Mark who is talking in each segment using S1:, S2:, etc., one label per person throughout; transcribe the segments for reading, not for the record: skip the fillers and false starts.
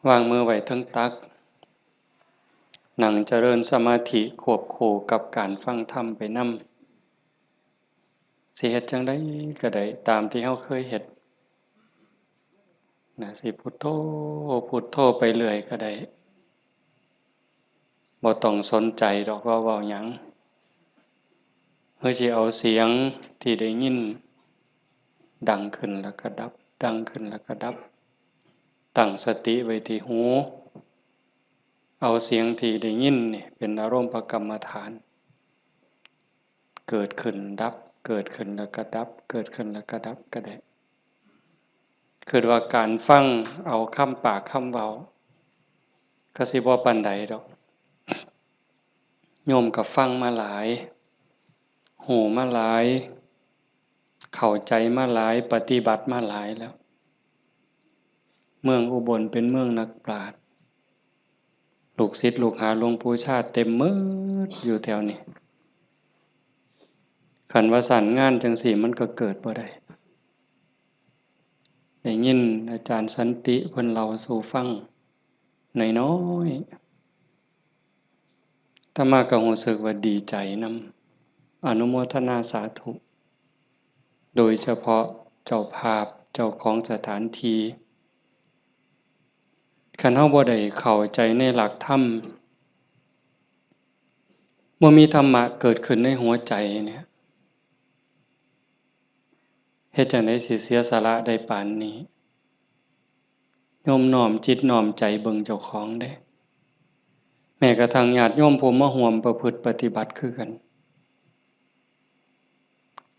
S1: วางมือไว้ทั้งตักนั่งเจริญสมาธิควบคู่กับการฟังธรรมไปนำสิเฮ็ดจังได๋ก็ได้ตามที่เฮาเคยเฮ็ดนะสิพุทโธพุทโธไปเรื่อยก็ได้บ่ต้องสนใจดอกว่าเว้าหยังเฮาสิเอาเสียงที่ได้ยินดังขึ้นแล้วก็ดับดังขึ้นแล้วก็ดับตั้งสติไว้ที่หูเอาเสียงที่ได้ยินนี่เป็นอารมณ์ประกรรมฐานเกิดขึ้นดับเกิดขึ้นแล้วก็ดับเกิดขึ้นแล้วก็ดับก็ได้คือว่าการฟังเอาคำปากคำเว้าก็สิบ่ปานใดดอกโยมก็ฟังมาหลายหูมาหลายเข้าใจมาหลายปฏิบัติมาหลายแล้วเมืองอุบลเป็นเมืองนักปราชญ์ลูกศิษย์ลูกหาหลวงปู่ชาติเต็มหมดอยู่แถวนี้คันว่าสรรงานจังซี่มันก็เกิดบ่ได้ได้ยินอาจารย์สันติเพิ่นเล่าสู่ฟังน้อยๆอาตมาก็รู้สึกว่าดีใจนำอนุโมทนาสาธุโดยเฉพาะเจ้าภาพเจ้าของสถานที่คันเฮาบ่ได้เข้าใจในหลักธรรมบ่มีธรรมะเกิดขึ้นในหัวใจเนี่ยเฮ็ดจั่งใดสิเสียสละได้ปานนี้โยมน้อมจิตน้อมใจเบิ่งเจ้าของเด้แม้กระทั่งญาติโยมผู้มาร่วมประพฤติปฏิบัติคือกัน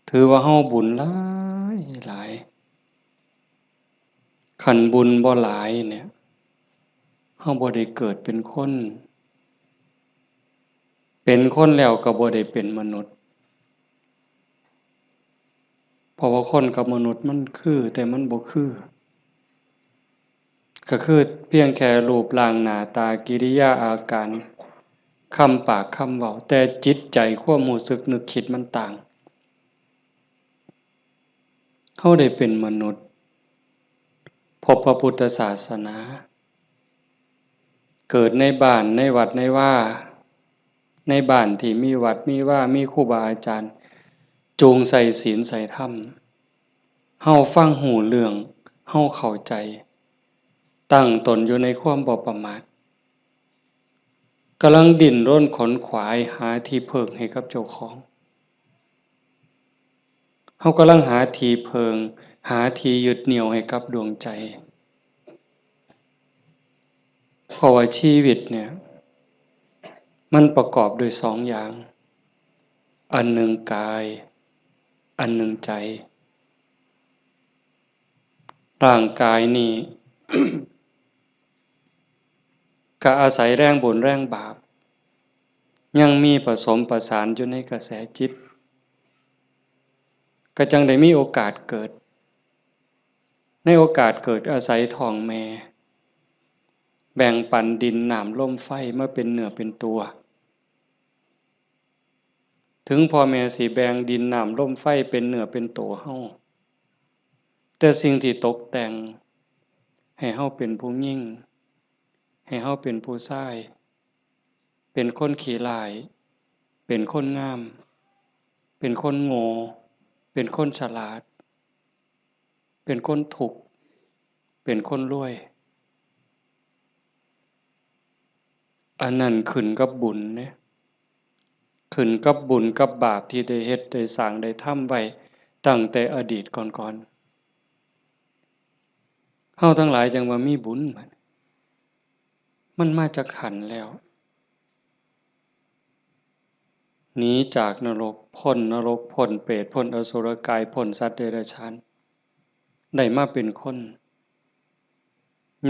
S1: ถือว่าเฮาบุญหลายหลายคันบุญบ่หลายเนี่ยเฮาบ่ได้เกิดเป็นคนเป็นคนแล้วก็บ่ได้เป็นมนุษย์เพราะว่าคนกับมนุษย์มันคือแต่มันบ่คือก็คือเพียงแค่รูปร่างหน้าตากิริยาอาการคำปากคำเว้าแต่จิตใจความรู้สึกนึกคิดมันต่างเฮาได้เป็นมนุษย์พบพระพุทธศาสนาเกิดในบ้านในวัดในว่าในบ้านที่มีวัดมีว่ามีครูบาอาจารย์จูงใส่ศีลใส่ธรรมเฮาฟังหูเรื่องเฮาเข้าใจตั้งตนอยู่ในความบ่ประมาทกำลังดิ้นรนขนขวายหาที่พึ่งให้กับเจ้าของเฮากำลังหาที่พึ่งหาที่ยึดเหนี่ยวให้กับดวงใจเพราะว่าชีวิตเนี่ยมันประกอบด้วยสองอย่างอันหนึ่งกายอันหนึ่งใจร่างกายนี่ ก็อาศัยแรงบุญแรงบาปยังมีผสมประสานอยู่ในกระแสจิตก็จังได้มีโอกาสเกิดในโอกาสเกิดอาศัยท้องแม่แบ่งปันดินน้ำลมไฟมาเป็นเนื้อเป็นตัวถึงพ่อแม่สิแบ่งดินน้ำลมไฟเป็นเนื้อเป็นตัวเฮาแต่สิ่งที่ตกแต่งให้เฮาเป็นผู้หญิงให้เฮาเป็นผู้ชายเป็นคนขี้ร้ายเป็นคนงามเป็นคนโง่เป็นคนฉลาดเป็นคนทุกข์เป็นคนรวยอันนั้นขึ้นกับบุญเด้ขึ้นกับบุญกับบาปที่ได้เฮ็ดได้สร้างได้ทำไว้ตั้งแต่อดีตก่อนๆเฮาทั้งหลายจังว่ามีบุญบัดมันมาจากขันธ์แล้วหนีจากนรกพ้นนรกพ้นเปรตพ้นอสุรกายพ้นสัตว์เดรัจฉานได้มาเป็นคน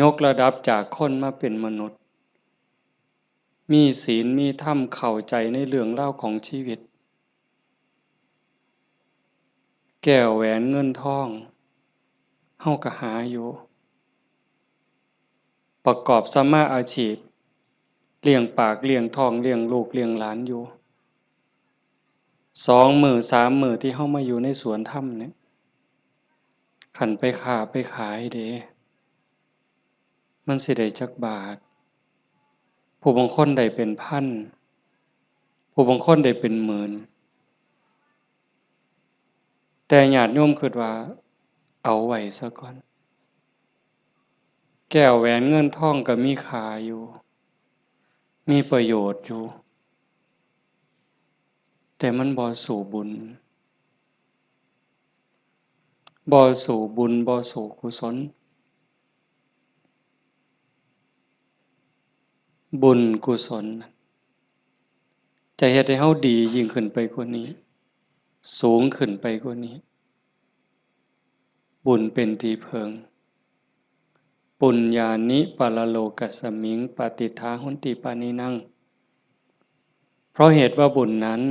S1: ยกระดับจากคนมาเป็นมนุษย์มีศีลมีธรรมเข้าใจในเรื่องราวของชีวิตแก้วแหวนเงินทองเฮาก็หาอยู่ประกอบสัมมาอาชีพเลี้ยงปากเลี้ยงท้องเลี้ยงลูกเลี้ยงหลานอยู่2มื้อ3มื้อที่เฮามาอยู่ในสวนธรรมเนี่ยคันไปค้าไปขายเด้ มันสิได้จักบาทผู้บางคนได้เป็นพันผู้บางคนได้เป็นหมื่นแต่ญาติโยมคิดว่าเอาไว้ซะก่อนแก้วแหวนเงินทองก็มีค่าอยู่มีประโยชน์อยู่แต่มันบ่สู่บุญบ่สู่บุญบ่สู่กุศลบุญกุศลจะเฮ็ดให้เฮาดียิ่งขึ้นไปกว่านี้สูงขึ้นไปกว่านี้บุญเป็นที่พึ่งปุญญานิปรโลกัสสมิงปฏิทาหุนติปานินังเพราะเหตุว่าบุญนั้น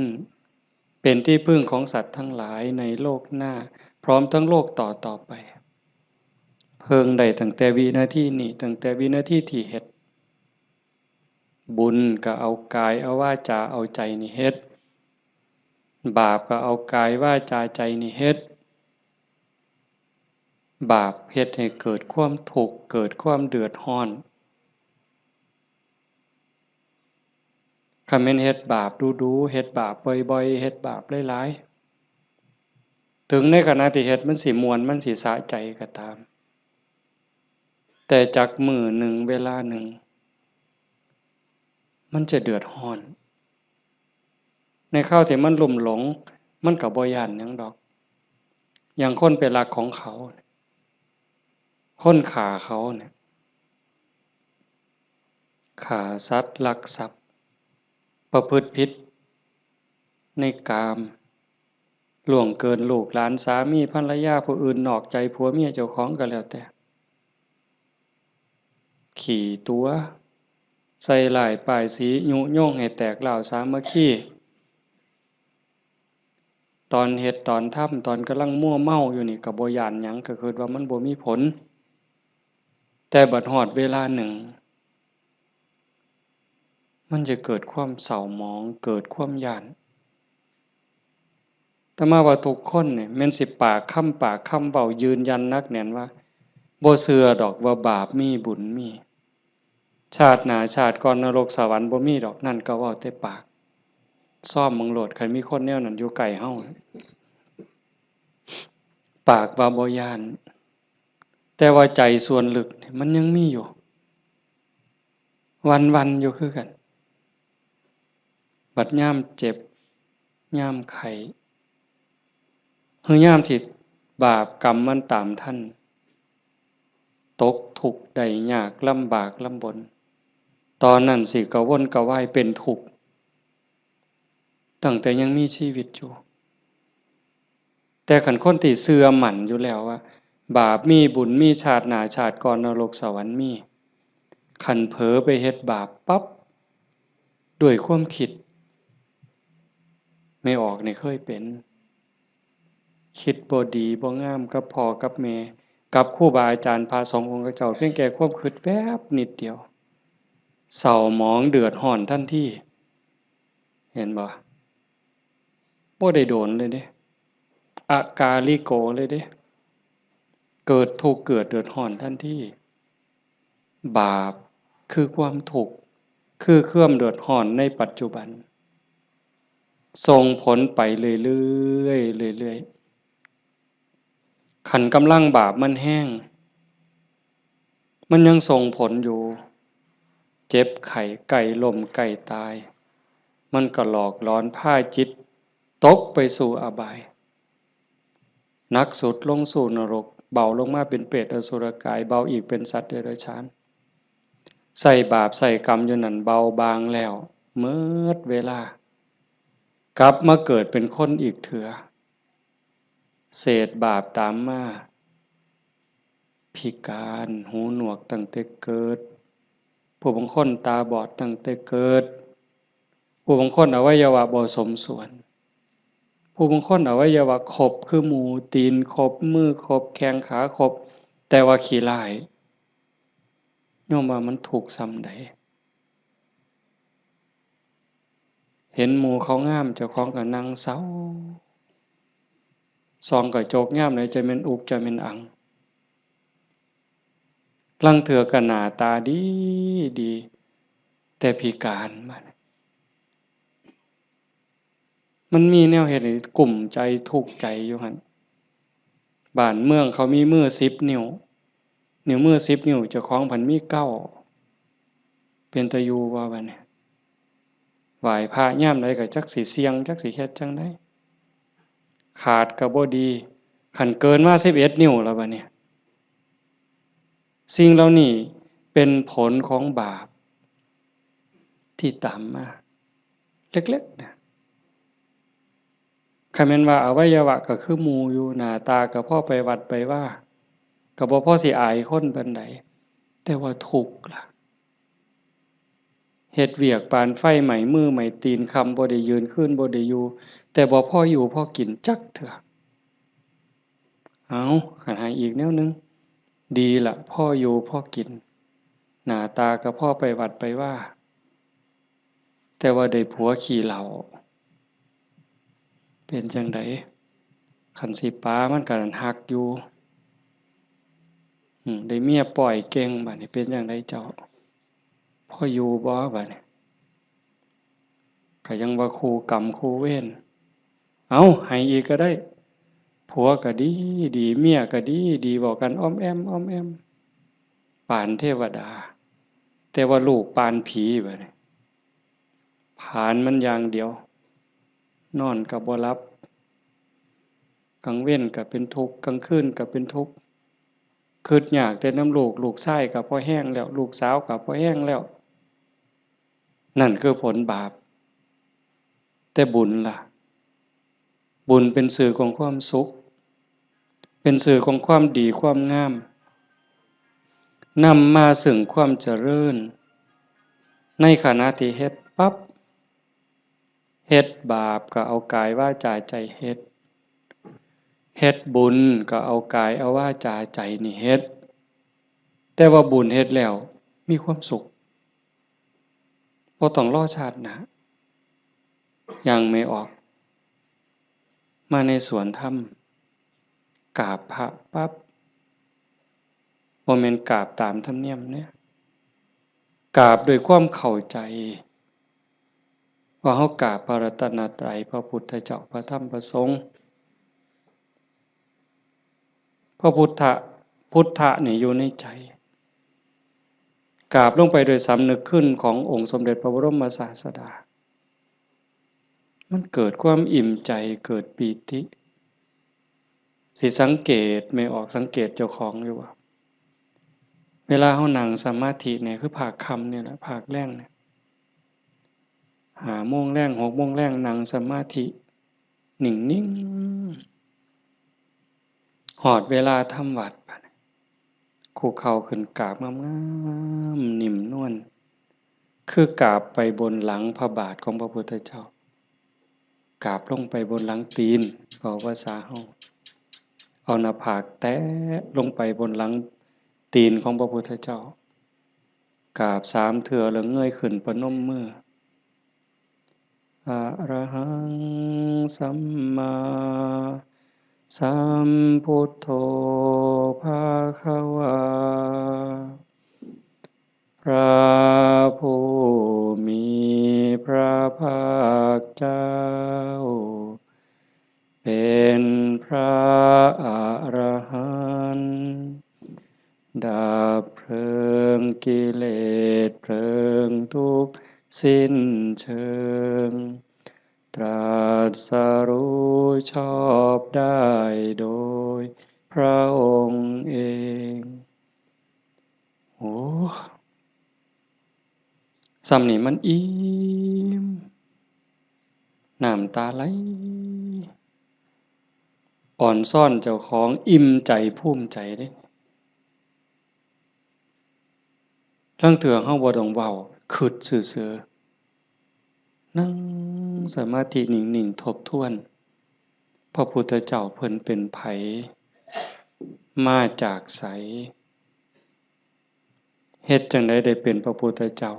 S1: เป็นที่พึ่งของสัตว์ทั้งหลายในโลกหน้าพร้อมทั้งโลกต่อไปเพิ่งได้ตั้งแต่วินาทีนี้ตั้งแต่วินาทีที่เฮ็ดบุญก็เอากายเอาวาจาเอาใจนี่เฮ็ดบาปก็เอากายวาจาใจนี่เฮ็ดบาปเฮ็ดให้เกิดความทุกข์เกิดความเดือดร้อนคันแม่นเฮ็ดบาปดูๆเฮ็ดบาปบ่อยๆเฮ็ดบาปหลายๆถึงในขณะที่เฮ็ดมันสิม่วนมันสิสะใจก็ตามแต่จักมื้อหนึ่งเวลาหนึ่งมันจะเดือดร้อนในคราวที่มันลุ่มหลงมันก็บ่ย้านหยังดอกอย่างคนไปรักของเขาคนฆ่าเขาเนี่ยฆ่าสัตว์ลักทรัพย์ประพฤติผิดในกามล่วงเกินลูกหลานสามีภรรยาผู้อื่นนอกใจผัวเมียเจ้าของก็แล้วแต่ขี่ตัวใส่ร้ายป้ายสียุยงให้แตกร้าวสามัคคีตอนเฮ็ดตอนทำตอนกำลังมั่วเมาอยู่นี่ก็บ่ย้านหยังก็คิดว่ามันบ่มีผลแต่บัดฮอดเวลาหนึ่งมันจะเกิดความเศร้าหมองเกิดความย้านแต่มาว่าทุกคนเนี่ยแม่นสิปากคำเว้ายืนยันนักแน่นว่าบ่เชื่อดอกว่าบาปมีบุญมีชาติหน้าชาติก่อนนรกสวรรค์บ่มีดอกนั่นก็เว้าแต่ปากซ่อมเบิ่งโลดคันมีคนแนวนั้นอยู่ใกล้เฮาปากว่าบ่ย้านแต่ว่าใจส่วนลึกนี่มันยังมีอยู่วันๆอยู่คือกันบัดยามเจ็บยามไข้คือยามที่บาปกรรมมันตามทันตกทุกข์ได้ยากลำบากลำบนตอนนั้นสิกระวนกระวายเป็นทุกข์ตั้งแต่ยังมีชีวิตอยู่แต่คันคนที่เชื่อมั่นอยู่แล้วว่าบาปมีบุญมีชาติหน้าชาติก่อนนรกสวรรค์มีคันเผลอไปเฮ็ดบาปปั๊บด้วยความคิดไม่ออกนี่เคยเป็นคิดบ่ดีบ่งามกับพ่อกับแม่กับครูบาอาจารย์พระสงฆ์องค์เจ้าเพียงแค่ความคิดแวบนิดเดียวเศร้าหมองเดือดร้อนทันทีเห็นบ่บ่ได้โดนเลยเด้อากาลิโกเลยเด้เกิดทุกข์เกิดเดือดร้อนทันทีบาปคือความทุกข์คือความเดือดร้อนในปัจจุบันส่งผลไปเรื่อยๆเรื่อยๆคันกำลังบาปมันแห้งมันยังส่งผลอยู่เจ็บไข้ใกล้ล้มใกล้ตายมันก็หลอกหลอนพาจิตตกไปสู่อบายหนักสุดลงสู่นรกเบาลงมาเป็นเปรตอสุรกายเบาอีกเป็นสัตว์เดรัจฉานใส่บาปใส่กรรมอยู่นั่นเบาบางแล้วเมิดเวลากลับมาเกิดเป็นคนอีกเถื่อเศษบาปตามมาพิการหูหนวกตั้งแต่เกิดผู้บางคนตาบอดตั้งแต่เกิดผู้บางคนอวัยวะบ่สมส่วนผู้บางคนอวัยวะครบคือหมูตีนครบมือครบแข้งขาครบแต่ว่าขี้ร้ายโยมว่ามันถูกซ้ำใดเห็นหมู่เขางามเจ้าของก็นั่งเศร้าส่องกระจกยามใดจะแม่นอุกจะแม่นอัง ลังเถือก็หน้าตาดีดีแต่พิการมันมีแนวเฮ็ดให้กลุ่มใจทุกข์ใจอยู่หั่นบ้านเมืองเขามีมือ10นิ้วนิ้วมือ10นิ้วเจ้าของเพิ่นมี9เป็นตาอยู่บ่บัดนี้ไหว้พระยามใดก็จักสิเสี่ยงจักสิเฮ็ดจั่งใดขาดก็บ่ดีคันเกินมา11นิ้วแล้วบัดนี้สิ่งเหล่านี้เป็นผลของบาปที่ตามมาเล็กๆนะคันแม่นว่าอวัยวะก็คือหมู่อยู่หน้าตาก็พอไปวัดไปว่าก็บ่พอสิอายคนปานใดแต่ว่าทุกข์ล่ะเฮ็ดเวียกปานไฟไหม้มือไหม้ตีนค่ำบ่ได้ยืนคืนบ่ได้อยู่แต่บ่พออยู่พอกินจักเทื่อเอาคันให้อีกแนวหนึ่งดีล่ะพ่ออยู่พ่อกินหน้าตาก็พ่อไปวัดไปว่าแต่ว่าได้ผัวขี้เหล้าเป็นจังไดคันสิป๋ามันก็ฮักอยู่ได้เมียปล่อยเก่งบัดนี้เป็นจังไดเจ้าพ่ออยู่บ่บัดนี้ก็ยังว่าคู่กรรมคู่เวรเอาให้อีกก็ได้ผัวก็ดีดีเมียก็ดีดีบอกกันอ้อมแอมอ้อมแอมปานเทวดาแต่ว่าลูกปานผีบัดนี้ผานมันอย่างเดียวนอนก็บ่หลับกลางเว้นก็เป็นทุกข์กลางคืนก็เป็นทุกข์คิดยากแต่น้ำลูกลูกชายก็พอแห้งแล้วลูกสาวก็พอแห้งแล้วนั่นคือผลบาปแต่บุญล่ะบุญเป็นสื่อของความสุขเป็นสื่อของความดีความงามนำมาซึ่งความเจริญในขณะที่เฮ็ดปั๊บเฮ็ดบาปก็เอากายวาจาใจเฮ็ดเฮ็ดบุญก็เอากายเอาวาจาใจนี่เฮ็ดแต่ว่าบุญเฮ็ดแล้วมีความสุขบ่ต้องรอชาติหน้ายังไม่ออกมาในสวนธรรมกราบพระปั๊บบ่แม่นกราบตามธรรมเนียมเนี่ยกราบด้วยความเข้าใจว่าเฮากราบพระรัตนตรัยพระพุทธเจ้าพระธรรมพระสงฆ์พระพุทธะนี่อยู่ในใจกราบลงไปโดยสำนึกขึ้นขององค์สมเด็จพระบรมศาสดามันเกิดความอิ่มใจเกิดปีติสิสังเกตไม่ออกสังเกตเจ้าของอยู่ว่าเวลาเฮานั่งสมาธิเนี่ยคือภาคค่ำเนี่ยแหละภาคแลงเนี่ย5 โมงแลง6 โมงแลงนั่งสมาธินิ่งๆฮอดเวลาทำวัดบัดคุกเข่าขึ้นกราบงามๆนิ่มนวลคือกราบไปบนหลังพระบาทของพระพุทธเจ้ากราบลงไปบนหลังตีนเว้าภาษาเฮาเอาหน้าผากแตะลงไปบนหลังตีนของพระพุทธเจ้ากราบ3 เทื่อแล้วเงยขึ้นประนมมืออะระหังสัมมาสัมพุทโธภะคะวาพระผู้มีพระภาคเจ้าเป็นพระอรหันต์ดับเพลิงกิเลสเพลิงทุกข์สิ้นเชิงตรัสรู้ชอบได้โดยพระองค์เองโอ้สำนี้มันอิ่มน้ำตาไหลอ่อนซ่อนเจ้าของอิ่มใจภูมิใจเด้ลางเทื่อเฮาบ่ต้องเว้าคิดซื่อๆนั่งสมาธินิ่งๆทบทวนพระพุทธเจ้าเพิ่นเป็นไผมาจากไสเฮ็ดจั่งใดได้เป็นพระพุทธเจ้า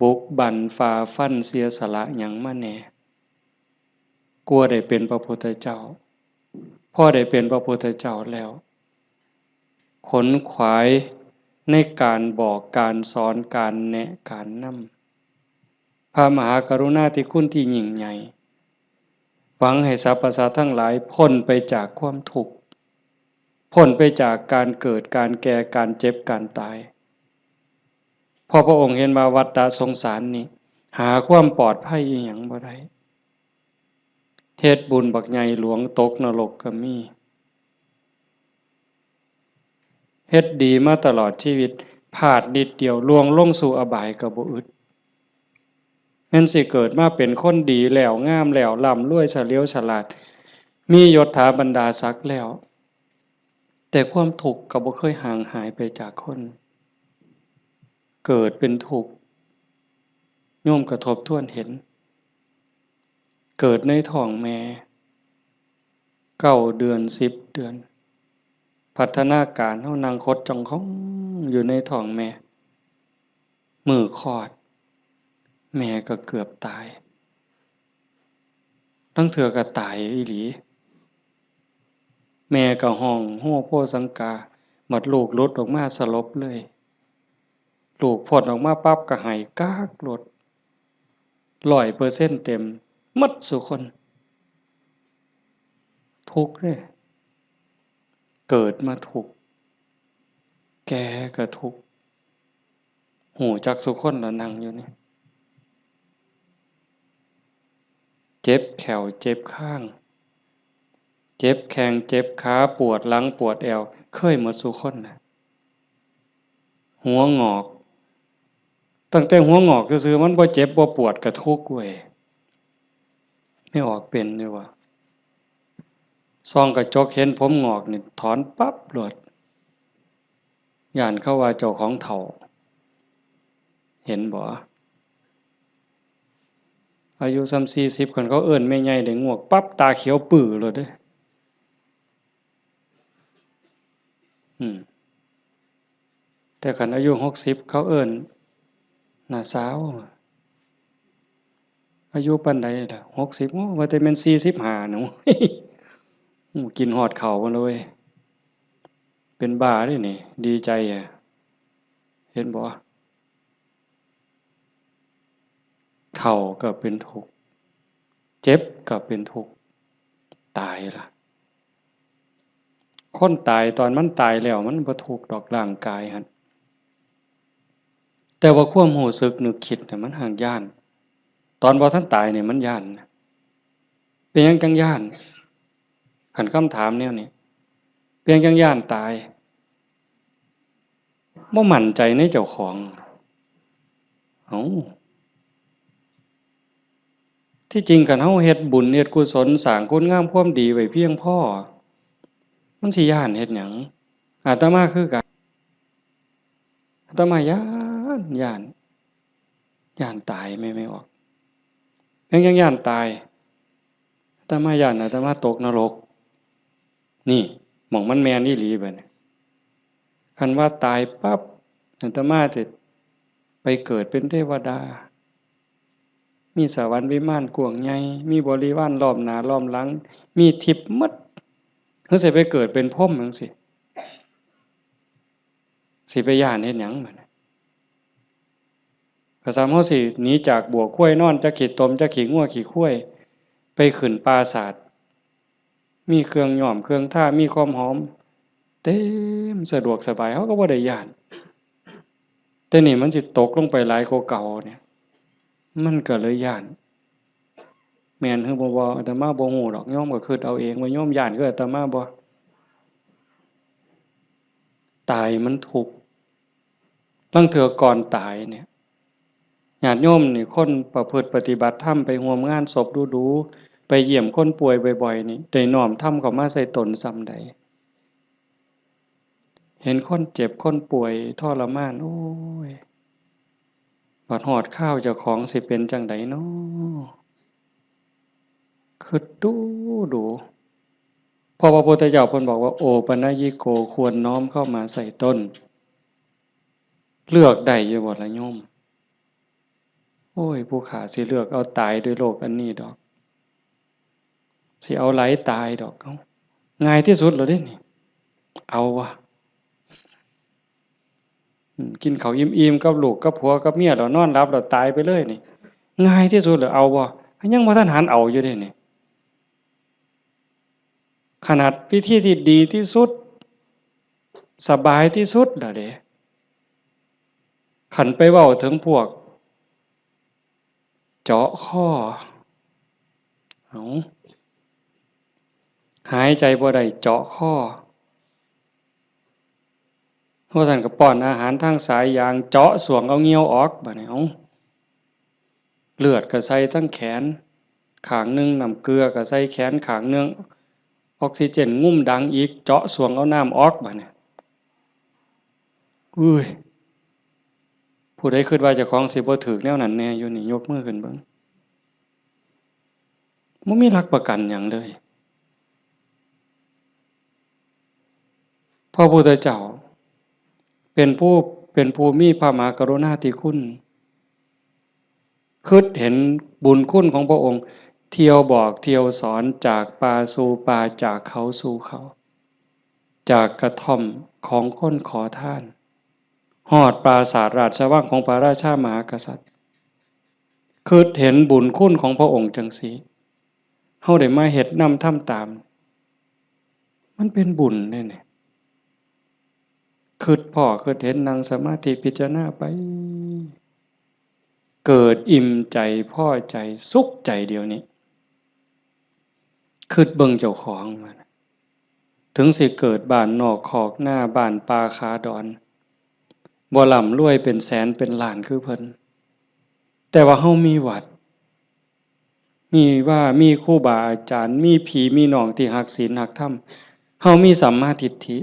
S1: บุกบั่นฝ่าฟันเสียสละหยังมาแหน่กลัวได้เป็นพระพุทธเจ้าพอได้เป็นพระพุทธเจ้าแล้ว ขนขวายในการบอกการสอนการแนะการนำพระมหากรุณาธิคุณที่ยิ่งใหญ่หวังให้สรรพสัตว์ทั้งหลายพ้นไปจากความทุกข์พ้นไปจากการเกิดการแก่การเจ็บการตายพอพระองค์เห็นว่าวัฏฏะสงสารนี้หาความปลอดภัยอีหยังบ่ได้เฮ็ดบุญบักใหญ่หลวงตกนรกก็มีเฮ็ดดีมาตลอดชีวิตพลาดนิดเดียวล่วงลงสู่อบายก็บ่อึดแม่นสิเกิดมาเป็นคนดีแล้วงามแล้วร่ำรวยเฉลียวฉลาดมียศถาบรรดาศักดิ์แล้วแต่ความทุกข์ก็บ่เคยห่างหายไปจากคนเกิดเป็นทุกข์โยมกระทบทวนเห็นเกิดในท้องแม่9 เดือน10 เดือนพัฒนาการเฮานั่งคดจ้องของอยู่ในท้องแม่มื้อคลอดแม่ก็เกือบตายทั้งเทื่อก็ตายอีหลีแม่ก็ห้องโฮโพสังกาหมดลูกหลุดออกมาสลบเลยลูกพ้นออกมาปั๊บก็ให้กากโลด100%เต็มหมดซุคนทุกข์เด้เกิดมาทุกข์แก่ก็ทุกข์หูจักซุคนละนั่งอยู่นี่เจ็บแขวเจ็บข้างเจ็บแข้งเจ็บขาปวดหลังปวดแอวเคยหมดซุคนน่ะหัวงอกตั้งแต่หัวงอกซื่อๆมันบ่เจ็บบ่ปวดก็ทุกข์เว้ยไม่ออกเป็นเลยว่ะส่องกระจกเห็นผมงอกนี่ถอนปั๊บโลดย้านเขาว่าเจ้าของเฒ่าเห็นบ่อายุส่ำ40คันเขาเอิ้นแม่ใหญ่ได้งวกปั๊บตาเขียวปื้อโลดเด้แต่คันอายุ60เขาเอิ้นน้าสาวอายุปานใดล่ะ60โอ้ว่าแต่แม่น45น่ะกินฮอดข้าวพุ่นเลยเป็นบ้าเด้นี่ดีใจอะเห็นบ่เฒ่าก็เป็นทุกข์เจ็บก็เป็นทุกข์ตายล่ะคนตายตอนมันตายแล้วมันบ่ทุกข์ดอกร่างกายหั่นแต่ว่าความรู้สึกนึกคิดน่ะมันหักย้านตอนบ่ทันตายนี่มันย้านเป็นหยังจังย้านคันคำถามแนวนี้เป็นหยังจังย้านตายบ่มั่นใจในเจ้าของเอ้าที่จริงคันเฮาเฮ็ดบุญเฮ็ดกุศลสร้างคุณงามความดีไว้เพียงพอมันสิย้านเฮ็ดหยังอาตมาคือกันอาตมาย้านตายไม่ออกยังย้านตายอาตมาย้านอาตมาตกนรกนี่หม้องมันแม่นอีหลีบัดนี้คันว่าตายปั๊บอาตมาจะไปเกิดเป็นเทวดามีสวรรค์วิมานกว้างใหญ่มีบริวารล้อมหน้าล้อมหลังมีทิพย์หมดเฮาสิไปเกิดเป็นพรหมจังซี่สิไปย้านเฮ็ดหยังบัดนี้ก็ซ้ำเฮาสิหนีจากบ่วควายนอนจักขี้ตมจักขี้งัวขี้ควายไปขึ้นปราสาทมีเครื่องย้อมเครื่องทามีความหอมเต็มสะดวกสบายเฮาก็บ่ได้ย้านแต่นี่มันสิตกลงไปหลายกว่าเก่าเนี่ยมันก็เลยย้านแม่นคือบ่อาตมาบ่ฮู้ดอกโยมก็คิดเอาเองว่าโยมย้านคืออาตมาบ่ตายมันทุกข์ลางเทื่อก่อนตายเนี่ยญาติโยมนี่คนประพฤติปฏิบัติธรรมไปร่วมงานศพดูๆไปเยี่ยมคนป่วยบ่อยๆนี่ได้น้อมธรรมเข้ามาใส่ตนส่ำใดเห็นคนเจ็บคนป่วยทรมานโอ้ยบัดฮอดคราวเจ้าของสิเป็นจั่งใดน้อคิดดูเพราะว่าพระพุทธเจ้าเพิ่นบอกว่าโอปัญญิโกควรน้อมเข้ามาใส่ตนเลือกได้อยู่บ่ล่ะโยมโอ้ยผู้ข้าสิเลือกเอาตายด้วยโรคอันนี้ดอกสิเอาไหลตายดอกเอ้าง่ายที่สุดแล้วเด้นี่เอาวะ กินข้าวอิ่มๆกับลูกกับผัวกับเมียแล้วนอนหลับแล้วตายไปเลยนี่ง่ายที่สุดเหรอเอาบ่ยังบ่ทันหันเอาอยู่เด้นี่ขนาดวิธีที่ดีที่สุดสบายที่สุดล่ะเด้ขันไปเว้าถึงพวกเจาะข้อเอาหายใจบ่ได้เจาะข้อเพราะท่านก็ป้อนอาหารทางสายยางเจาะสวงเอาเงี้ยวออกบัดนี้เอาเลือดก็ใส่ทั้งแขนข้างนึงน้ำเกลือก็ใส่แขนข้างนึงออกซิเจนงุ่มดังอีกเจาะสวงเอาน้ำออกบัดนี้อุ้ยผู้ใดคิดว่าเจ้าของสิบ่ถูกแนวนั้นแน่อยู่นี่ยกมือขึ้นเบิ่งบ่มีหลักประกันหยังเลยพระพุทธเจ้าเป็นผู้มีพระมหากรุณาธิคุณคิดเห็นบุญคุณของพระองค์เที่ยวบอกเที่ยวสอนจากป่าสู่ป่าจากเขาสู่เขาจากกระท่อมของคนขอทานฮอดปราสาทราชวังของพระราชามหากษัตริย์คิดเห็นบุญคุณของพระองค์จังซี่เฮาได้มาเฮ็ดนำทำตามมันเป็นบุญแน่ๆคิดพ้อคิดเห็นนั่งสมาธิพิจารณาไปเกิดอิ่มใจพอใจสุขใจเดียวนี้คิดเบิ่งเจ้าของมันถึงสิเกิดบ้านนอกคอกหน้าบ้านป่าขาดอนบ่ร่ำรวยเป็นแสนเป็นล้านคือเพิ่นแต่ว่าเฮามีวัดมีครูบาอาจารย์มีพี่มีน้องที่รักศีลรักธรรมเฮามีสัมมาทิฏฐิ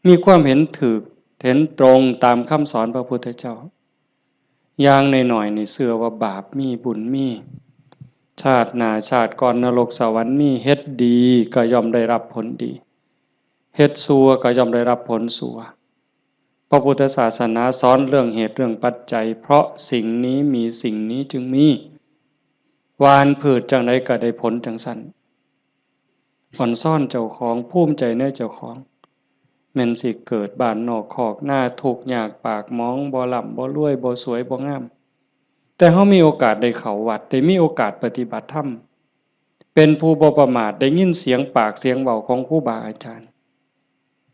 S1: มีความเห็นถูกเห็นตรงตามคำสอนพระพุทธเจ้าอย่างน้อยๆนี่เชื่อว่าบาปมีบุญมีชาติหน้าชาติก่อนนรกสวรรค์มีเฮ็ดดีก็ย่อมได้รับผลดีเฮ็ดชั่วก็ย่อมได้รับผลชั่วพระพุทธศาสนาสอนเรื่องเหตุเรื่องปัจจัยเพราะสิ่งนี้มีสิ่งนี้จึงมีหว่านพืชจังใดก็ได้ผลจังซั่นอ่อนซ่อนเจ้าของภูมิใจในเจ้าของแม่นสิเกิดบ้านนอกคอกหน้าทุกข์ยากปากหมองบ่ร่ำบ่รวยบ่สวยบ่งามแต่เฮามีโอกาสได้เข้าวัดได้มีโอกาสปฏิบัติธรรมเป็นผู้บ่ประมาทได้ยินเสียงปากเสียงเว้าของครูบาอาจารย์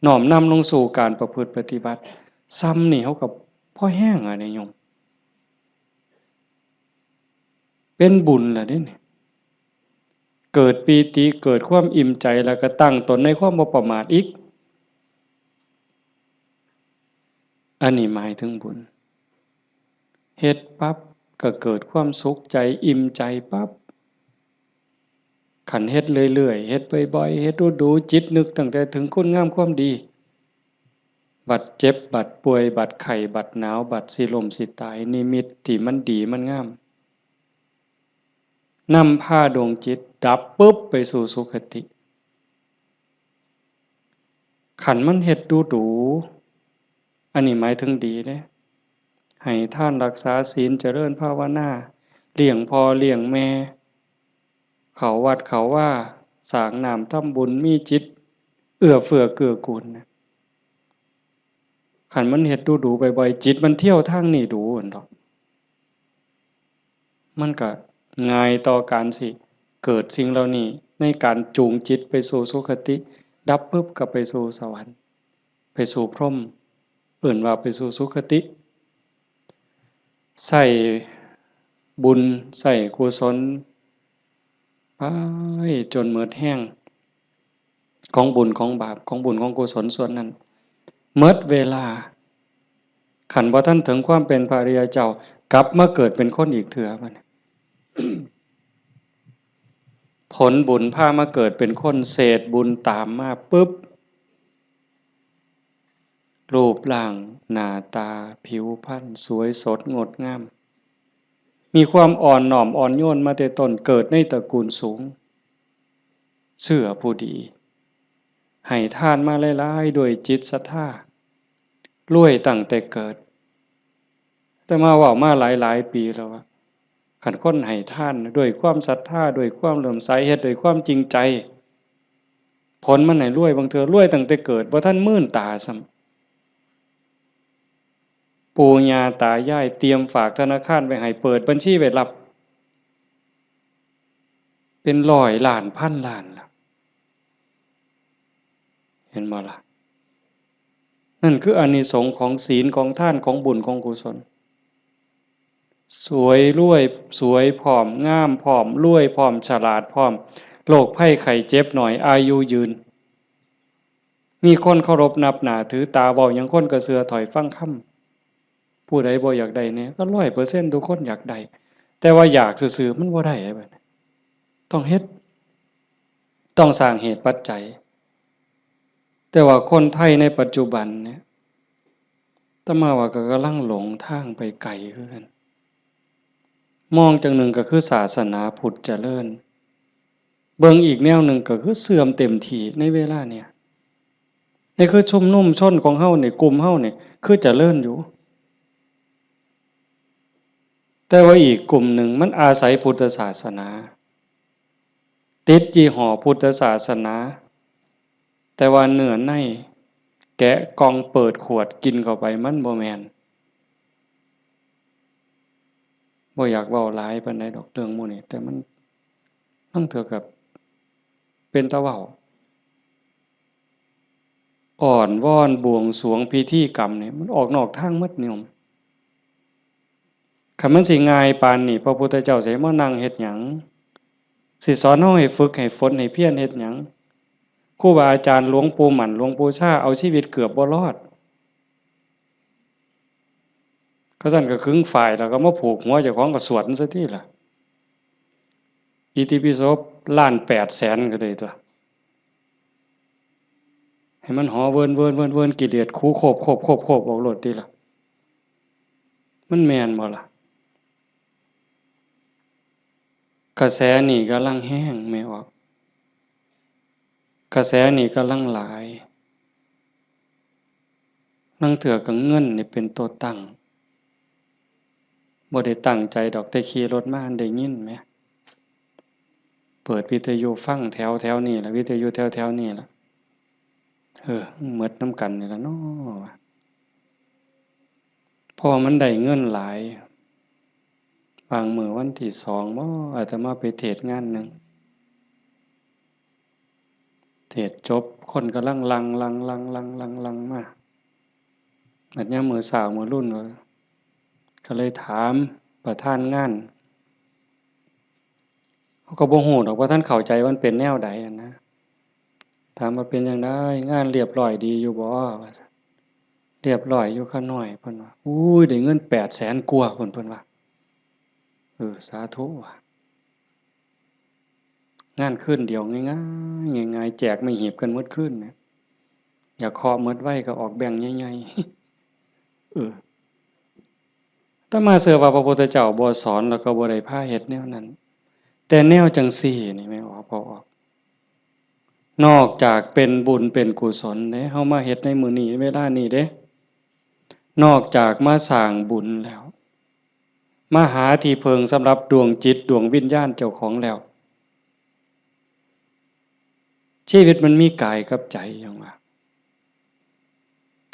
S1: น้อมนำลงสู่การประพฤติปฏิบัติซ้ำนี่เฮาก็พอแห้งอะนี่โยมเป็นบุญล่ะเด้นี่เกิดปีติเกิดความอิ่มใจแล้วก็ตั้งตนในความบ่ประมาทอีกอันนี้หมายถึงบุญเฮ็ดปั๊บก็เกิดความสุขใจอิ่มใจปั๊บขันเฮ็ดเรื่อยๆเฮ็ดบ่อยๆเฮ็ดดูๆจิตนึกตั้งแต่ถึงคุณงามความดีบัดเจ็บบัดป่วยบัดไข้บัดหนาวบัดสิล้มสิตายนิมิตที่มันดีมันงามนำพาดวงจิตดับปุ๊บไปสู่สุคติขันมันเฮ็ดดูอันนี้หมายถึงดีเด้ให้ท่านรักษาศีลเจริญภาวนาเลี้ยงพ่อเลี้ยงแม่เขาวัดเขาว่าสร้างน้ำทำบุญมีจิตเอื้อเฟื้อเกื้อกูลนะขันมันเฮ็ดดูบ่อยๆจิตมันเที่ยวทางนี้ดูอั่นดอกมันก็ง่ายต่อการสิเกิดสิ่งเหล่านี้ในการจูงจิตไปสู่สุคติดับปุ๊บก็ไปสู่สวรรค์ไปสู่พรหมเอิ้นว่าไปสู่สุคติใส่บุญใส่กุศลไปจนหมดแห้งของบุญของบาปของบุญของกุศลส่วนนั้นหมดเวลาขันบ่ทันถึงความเป็นพระอริยเจ้ากลับมาเกิดเป็นคนอีกเถื่อบัด ผลบุญพามาเกิดเป็นคนเศษบุญตามมาปุ๊บรูปร่างหน้าตาผิวพรรณสวยสดงดงามมีความอ่อนน้อมอ่อนโยนมาแต่ต้นเกิดในตระกูลสูงเชื่อผู้ดีให้ทานมาหลายๆด้วยจิตศรัทธารวยตั้งแต่เกิดแต่มาเว้ามาหลายๆปีแล้วว่าคันคนให้ทานด้วยความศรัทธาด้วยความเลื่อมใสเฮ็ดด้วยความจริงใจผลมันให้รวยบางเทื่อรวยตั้งแต่เกิดบ่ทันมื่นตาซ้ ปู่ย่าตายายเตรียมฝากธนาคารไว้ให้เปิดบัญชีไว้รับเป็นร้อยล้านพันล้านล่ะเห็นบ่ล่ะนั่นคืออานิสงส์ของศีลของทานของบุญของกุศลสวยรวยสวยผอมงามผอมรวยผอมฉลาดผอมโรคภัยไข้เจ็บหน่อยอายุยืนมีคนเคารพนับหน้าถือตาเว้าหยังคนก็เชื่อถอยฟังคำผู้ใดบ่อยากได้เนี่ยก็100%ทุกคนอยากได้แต่ว่าอยากซื่อๆมันบ่ได้บัดนี้ต้องเฮ็ดต้องสร้างเหตุปัจจัยแต่ว่าคนไทยในปัจจุบันเนี่ยอาตมาว่าก็กำลังหลงทางไปไกลคือกันมองจังหนึ่งก็คือศาสนาพุทธเจริญเบิ่งอีกแนวหนึ่งก็คือเสื่อมเต็มที่ในเวลาเนี่ยนี่คือชุมนุมชนของเฮานี่กลุ่มเฮานี่คือเจริญอยู่แต่ว่าอีกกลุ่มหนึ่งมันอาศัยพุทธศาสนาติดยี่ห้อพุทธศาสนาแต่ว่าเนื้อในแกะกล่องเปิดขวดกินเข้าไปมันบ่แม่นบ่อยากเว้าหลายปานใดดอกเรื่องหมู่นี้แต่มันทั้งเถือกับเป็นตาเว้าอ่อนวอนบวงสรวงพิธีกรรมนี่มันออกนอกทางหมดนิยมคันมันสิง่ายปานนี้พระพุทธเจ้าสิมานั่งเฮ็ดหยังสิสอนเฮาให้ฝึกให้ฝนให้เพียรเฮ็ดหยังครูบาอาจารย์หลวงปู่หมั่นหลวงปู่ชาเอาชีวิตเกือบบ่รอดเขาซั่นก็ขึงฝ่ายแล้วก็มาผูกหัวเจ้าของก็สวดซะทีล่ะอิติปิโสล้าน800,000ก็เลยตัวให้มันหอเวินๆๆๆกิเลสคูโคบๆๆๆออกโลดติล่ะมันแม่นบ่ล่ะกระแสนี่กำลังแห้งแม่ออกกระแสนี่กำลังหลายลางเทื่อก็เงินนี่เป็นตัวตั้งบ่ได้ตั้งใจดอกแต่ขี่รถมาได้ยินแหมเปิดวิทยุฟังแถวๆนี้ล่ะวิทยุแถวๆนี้ล่ะหมดนำกันนี่ล่ะเนาะเพราะว่ามันได้เงินหลายบางมื้อวันที่2บ่อาตมาไปเทศน์งานหนึ่งเทศน์จบคนกำลังหลั่งๆๆๆๆมาบัดยามมื้อเช้ามื้อรุ่นก็เลยถามประธานงานเขาก็บ่ฮู้ดอกว่าท่านเข้าใจว่ามันเป็นแนวใดอะนะถามว่าเป็นจั่งใดงานเรียบร้อยดีอยู่บ่ว่าซั่นเรียบร้อยอยู่ค่ะน้อยเพิ่นว่าอุ้ยได้เงิน800,000กว่าเพิ่นว่าสาธุว่ะงานคืนเดียวง่ายๆง่ายๆแจกไม่หีบกันหมดคืนเนี่ยอยากเคาะหมดไว้ก็ออกแบ่งค์ใหญ่ๆอาตมาเชื่อว่าพระพุทธเจ้าบ่สอนแล้วก็บ่ได้พาเฮ็ดแนวนั้นแต่แนวจังซี่นี่แม่นบ่พอออกนอกจากเป็นบุญเป็นกุศลเด้เฮามาเฮ็ดในมื้อนี้เวลานี้เด้นอกจากมาสร้างบุญแล้วมาหาที่พึ่งสำหรับดวงจิตดวงวิญญาณเจ้าของแล้วชีวิตมันมีกายกับใจอย่างว่า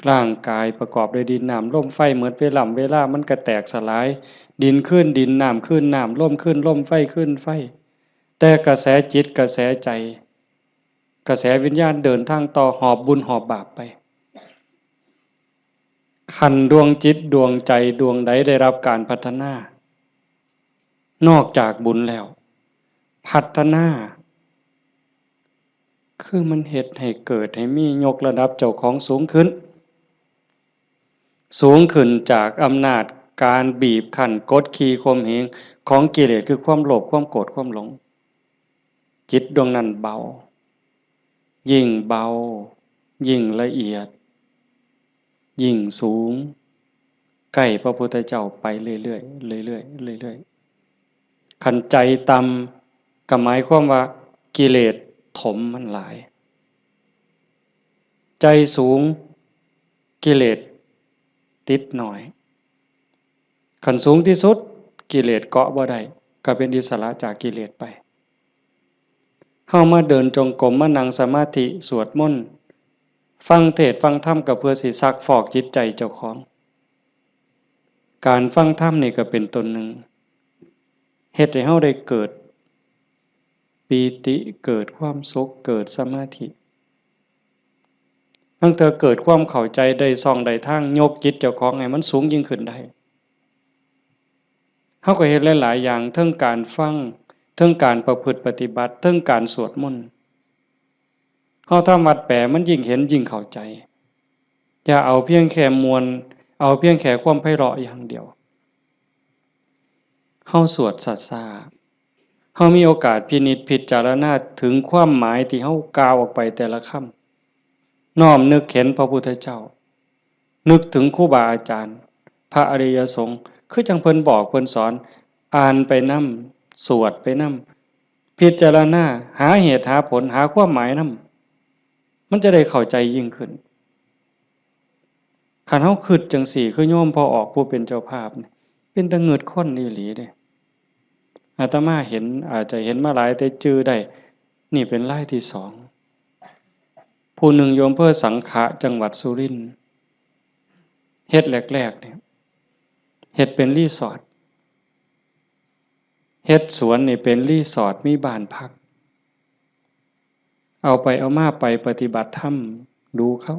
S1: ร่างกายประกอบด้วยดินน้ำลมไฟเหมือนเวลามันก็แตกสลายดินขึ้นดินน้ำขึ้นน้ำลมขึ้นลมไฟขึ้นไฟแต่กระแสจิตกระแสใจกระแสวิญญาณเดินทางต่อหอบบุญหอบบาปไปขันดวงจิตดวงใจดวงใดได้รับการพัฒนานอกจากบุญแล้วพัฒนาคือมันเฮ็ดให้เกิดให้มียกระดับเจ้าของสูงขึ้นจากอำนาจการบีบคั้นกดขี่ข่มเหงของกิเลสคือความโลภความโกรธความหลงจิตดวงนั้นเบายิ่งเบายิ่งละเอียดยิ่งสูงใกล้พระพุทธเจ้าไปเรื่อยๆเรื่อยๆเรื่อยๆขันใจต่ำก็หมายความว่ากิเลสถมมันหลายใจสูงกิเลสติดหน่อยขันสูงที่สุดกิเลสเกาะบ่ได้ก็เป็นอิสระจากกิเลสไปเฮามาเดินจงกรมมานั่งสมาธิสวดมนต์ฟังเทศน์ฟังธรรมก็เพื่อสิซักฟอกจิตใจเจ้าของ การฟังธรรมนี่ก็เป็นตนหนึ่งเฮ็ดให้เฮาได้เกิดปีติเกิดความสุขเกิดสมาธิตั้งแต่เกิดความเข้าใจได้ส่องได้ทางยกจิตเจ้าของให้มันสูงยิ่งขึ้นได้เฮาก็เฮ็ดหลายๆอย่างเทั้งการฟังเทั้งการประพฤติปฏิบัติเทั้งการสวดมนต์เฮาทำวัดแปลมันยิ่งเห็นยิ่งเข้าใจอย่าเอาเพียงแค่มวลเอาเพียงแค่ความไพเราะอย่างเดียวเฮาสวดซ่าๆเฮามีโอกาสพินิจพิจารณาถึงความหมายที่เฮากล่าวออกไปแต่ละคำน้อมนึกเห็นพระพุทธเจ้านึกถึงครูบาอาจารย์พระอริยสงฆ์คือจังเพิ่นบอกเพิ่นสอนอ่านไปนำสวดไปนำพิจารณาหาเหตุหาผลหาความหมายนำมันจะได้เข้าใจยิ่งขึ้นคันเฮาคิดจังสี่คือโยมพอออกผู้เป็นเจ้าภาพนี่เป็นตะเงิดคนอีหลีเด้อาตมาเห็นอาจจะเห็นมาหลายแต่จื้อได้นี่เป็นรายที่สองผู้หนึ่งโยมเพื่อสังขะจังหวัดสุรินทร์เฮ็ดแรกๆเนี่ยเฮ็ดเป็นรีสอร์ทเฮ็ดสวนนี่เป็นรีสอร์ทมีบ้านพักเอาไปเอามาไปปฏิบัติธรรมดูเขา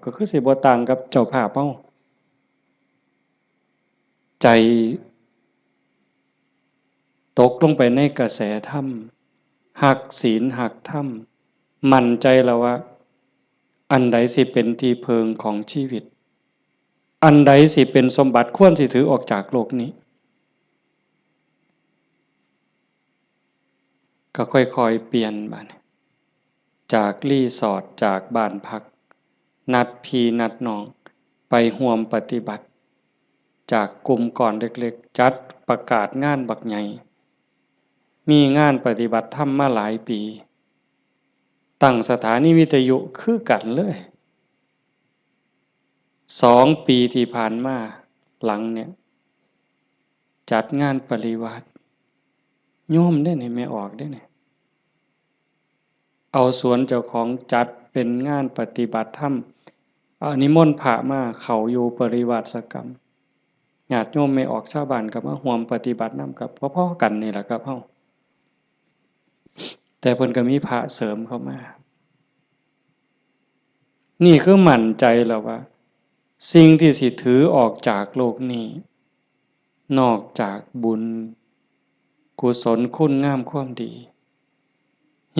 S1: ก็คือสิบ่ต่างกับเจ้าภาพเฮาใจตกลงไปในกระแสธรรมหักศีลหักธรรมมั่นใจแล้วว่าอันใดสิเป็นที่เพิงของชีวิตอันใดสิเป็นสมบัติควรสิถือออกจากโลกนี้ก็ค่อยๆเปลี่ยนบัดจากรีสอร์ทจากบ้านพักนัดพี่นัดน้องไปร่วมปฏิบัติจากกลุ่มก่อนเล็กๆจัดประกาศงานบักใหญ่มีงานปฏิบัติธรรมมาหลายปีตั้งสถานีวิทยุคือกันเลย2 ปีที่ผ่านมาหลังเนี่ยจัดงานปริวาสโยมได้นี่ไม่ออกได้นี่เอาสวนเจ้าของจัดเป็นงานปฏิบัติธรรมนิมนต์พระมาเข้าอยู่ปริวาสกรรมญาติโยมไม่ออกชาวบ้านก็มาร่วมปฏิบัตินำกับพ่อๆกันนี่แหละครับเฮาแต่เพิ่นก็มีพระเสริมเข้ามานี่คือมั่นใจแล้วว่าสิ่งที่สิถือออกจากโลกนี้นอกจากบุญกุศลคุณงามความดี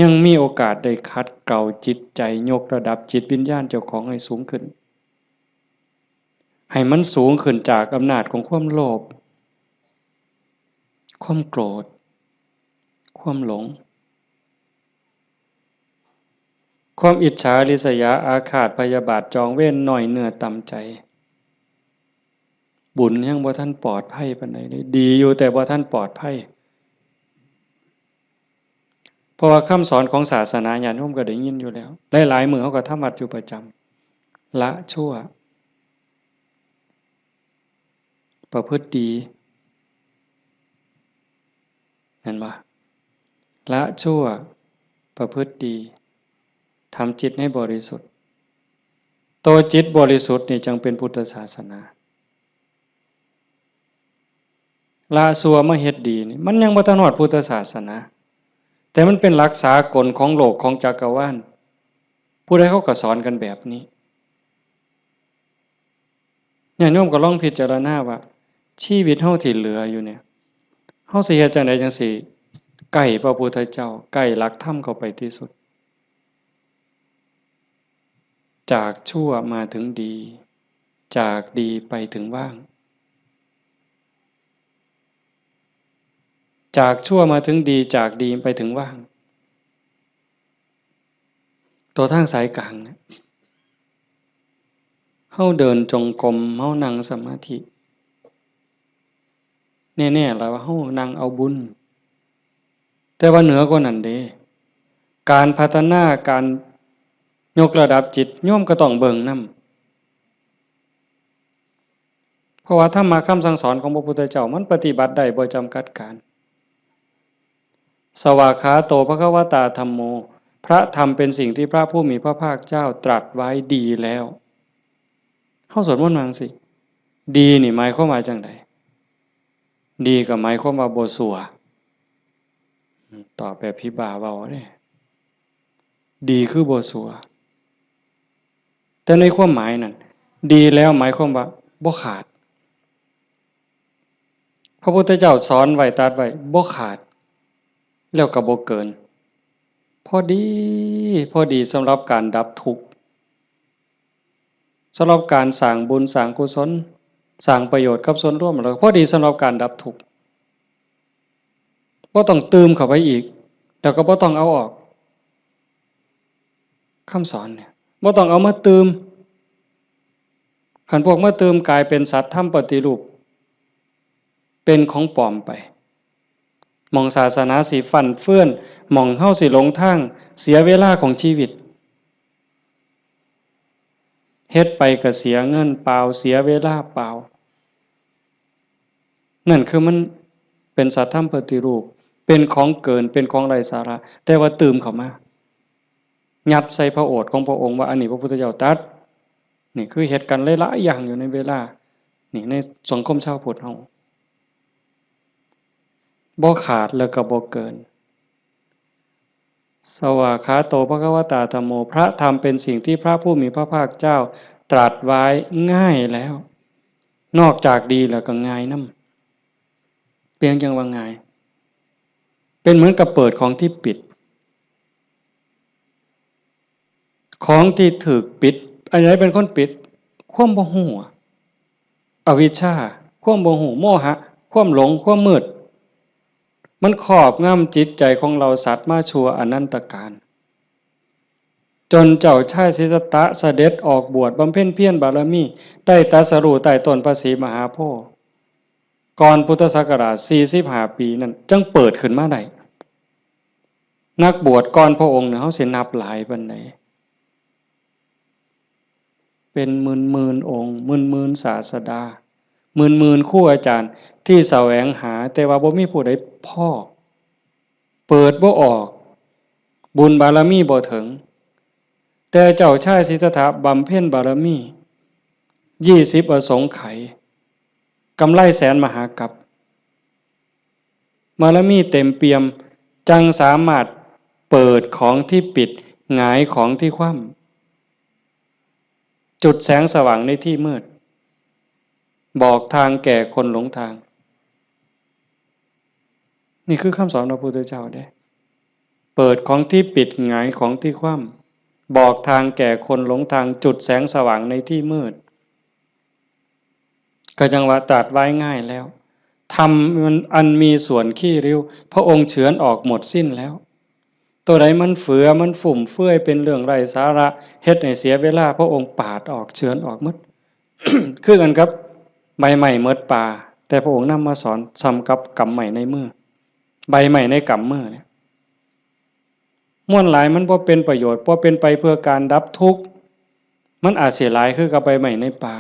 S1: ยังมีโอกาสได้คัดเกลาจิตใจยกระดับจิตวิญญาณเจ้าของให้สูงขึ้นให้มันสูงขึ้นจากอำนาจของความโลภความโกรธความหลงความอิจฉาริษยาอาฆาตพยาบาทจองเวรหน่อยเนื้อต่ำใจบุญยังบ่ทันปลอดภัยปานใดเลยดีอยู่แต่บ่ทันปลอดภัยเพราะว่าคำสอนของศาสนาญาติโยมก็ได้ยินอยู่แล้วหลายๆมื้อเฮาก็ทำวัดอยู่ประจำละชั่วประพฤติดีเห็นบ่ละชั่วประพฤติดีทำจิตให้บริสุทธิ์ตัวจิตบริสุทธิ์นี่จึงเป็นพุทธศาสนาละชั่วมาเฮ็ดดีนี่มันยังบ่ทันฮอดพุทธศาสนาแต่มันเป็นหลักสากลของโลกของจักรวาลผู้ใดเขาก็สอนกันแบบนี้ญาติโยมก็ลองพิจารณาว่าชีวิตเฮาที่เหลืออยู่เนี่ยเฮาสิเฮ็ดจังไดจังสิใกล้พระพุทธเจ้าใกล้หลักธรรมเข้าไปที่สุดจากชั่วมาถึงดีจากดีไปถึงว่างจากชั่วมาถึงดีจากดีไปถึงว่างตัวทางสายกลางเนี่ยเฮาเดินจงกรมเฮานั่งสมาธิแน่ๆแล้วว่าเฮานั่งเอาบุญแต่ว่าเหนือกว่านั้นเด้การพัฒนาการยกระดับจิตโยมก็ต้องเบิ่งนำเพราะว่าธรรมะคำสั่งสอนของพระพุทธเจ้ามันปฏิบัติได้บ่จำกัดการสวากขาโตภควตาธัมโมพระธรรมเป็นสิ่งที่พระผู้มีพระภาคเจ้าตรัสไว้ดีแล้วเฮาสวดมนต์ว่าจังซี่ ดีนี่หมายความว่าจังไดดีก็หมายความว่าบ่ชั่วตอบแบบพี่บ่าเว้าเด้ดีคือบ่ชั่วแต่ในความหมายนั้นดีแล้วหมายความว่าบ่ขาดพระพุทธเจ้าสอนไว้ตรัสไว้บ่ขาดแล้วก็บ่เกินพอดีพอดีสำหรับการดับทุกข์สำหรับการสร้างบุญสร้างกุศลสร้างประโยชน์กับส่วนรวมแล้วพอดีสำหรับการดับทุกข์บ่ต้องเติมเข้าไปอีกแล้วก็บ่ต้องเอาออกคำสอนเนี่ยบ่ต้องเอามาเติมคันพวกมาเติมกลายเป็นสัตว์ทำปฏิรูปเป็นของปลอมไปหม่องศาสนาสิฟั่นเฟื่อนหม่องเฮาสิหลงทางเสียเวลาของชีวิตเฮ็ดไปก็เสียเงินเปล่าเสียเวลาเปล่านั่นคือมันเป็นสัตว์ธรรมปฏิรูปเป็นของเกินเป็นของไร้สาระแต่ว่าตื่มเข้ามายัดใส่พระโอษฐ์ของพระองค์ว่าอันนี้พระพุทธเจ้าตรัสนี่คือเหตุการณ์หลายๆอย่างอยู่ในเวลานี่ในสังคมชาวพุทธเฮาบ่ขาดแล้วก็บ่เกินสวากขาโตภควตาธัมโมพระธรรมเป็นสิ่งที่พระผู้มีพระภาคเจ้าตรัสไว้ง่ายแล้วนอกจากดีแล้วก็ง่ายนำเพียงจังว่าง่ายเป็นเหมือนกับเปิดของที่ปิดของที่ถูกปิดอันไหนเป็นคนปิดความบ่ฮู้อวิชชาความบ่ฮู้โมหะความหลงความมืดมันครอบงำจิตใจของเราสัตว์มาชั่วอนันตกาลจนเจ้าชายสิทธัตถะเสด็จออกบวชบำเพ็ญเพียรบารมีได้ตรัสรู้ใต้ต้นพระศรีมหาโพธิ์ก่อนพุทธศักราช45ปีนั้นจึงเปิดขึ้นมาได้นักบวชก่อนพระองค์เนี่ยเฮาสินับหลายปานใดเป็นหมื่นๆองค์หมื่นๆศาสดาหมื่นๆครูอาจารย์ที่แสวงหาแต่ว่าบ่มีผู้ใดพอเปิดบ่ออกบุญบารมีบ่ถึงแต่เจ้าชายสิทธัตถะบำเพ็ญบารมี20อสงไขยกำไรแสนมหากัปบารมีเต็มเปี่ยมจังสามารถเปิดของที่ปิดหงายของที่คว่ำจุดแสงสว่างในที่มืดบอกทางแก่คนหลงทางนี่คือคำสอนของพระพุทธเจ้าเด้เปิดของที่ปิดหงายของที่คว่ำบอกทางแก่คนหลงทางจุดแสงสว่างในที่มืดก็จังว่าตรัสไว้ง่ายแล้วธรรมมันอันมีส่วนขี้ริ้วพระองค์เฉือนออกหมดสิ้นแล้วตัวใดมันเฟือมันฝุ่มเฟื่อยเป็นเรื่องไร้สาระเฮ็ดให้เสียเวลาพระองค์ปาดออกเฉือนออกหมด คือกันครับใบใหม่เมิดป่าแต่พระองค์นำมาสอนซ้ำกับกำใหม่ในมือใบใหม่ในกำมือเนี่ยม่วนหลายมันบ่เป็นประโยชน์บ่เป็นไปเพื่อการดับทุกข์มันอาจเสียหลายคือกับใบใหม่ในป่า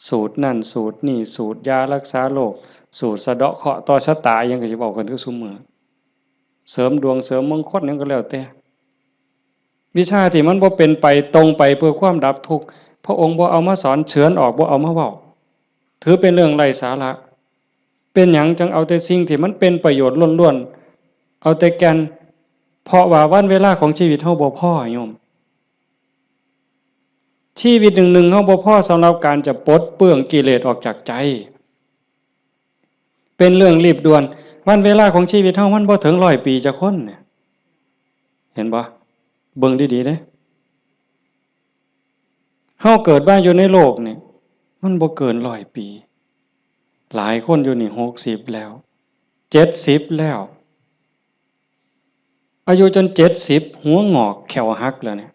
S1: สูตรนั่นสูตรนี่สูตรยารักษาโรคสูตรสะเดาะเคราะห์ต่อชะตายังก็สิบอกกันคือซุมื้อเสริมดวงเสริมมงคลหยังก็แล้วแต่วิชาที่มันบ่เป็นไปตรงไปเพื่อความดับทุกข์พระองค์บ่เอามาสอนเฉือนออกบ่เอามาเว้าถือเป็นเรื่องไร้สาระเป็นหยังจังเอาแต่สิ่งที่มันเป็นประโยชน์ล้วนๆเอาแต่แก่นเพราะว่าวันเวลาของชีวิตเฮาบ่พอโยมชีวิตหนึ่งๆเฮาบ่พอสำหรับการจะปลดเปลื้องกิเลสออกจากใจเป็นเรื่องรีบด่วนวันเวลาของชีวิตเฮามันบ่ถึง100 ปีจะคนเนี่ยเห็นบ่เบิ่งดีๆเด้เฮาเกิดมาอยู่ในโลกนี่มันบ่เกิน100 ปีหลายคนอยู่นี่60แล้ว70แล้วอายุจน70หัวงอกแขวหักแล้วเนี่ย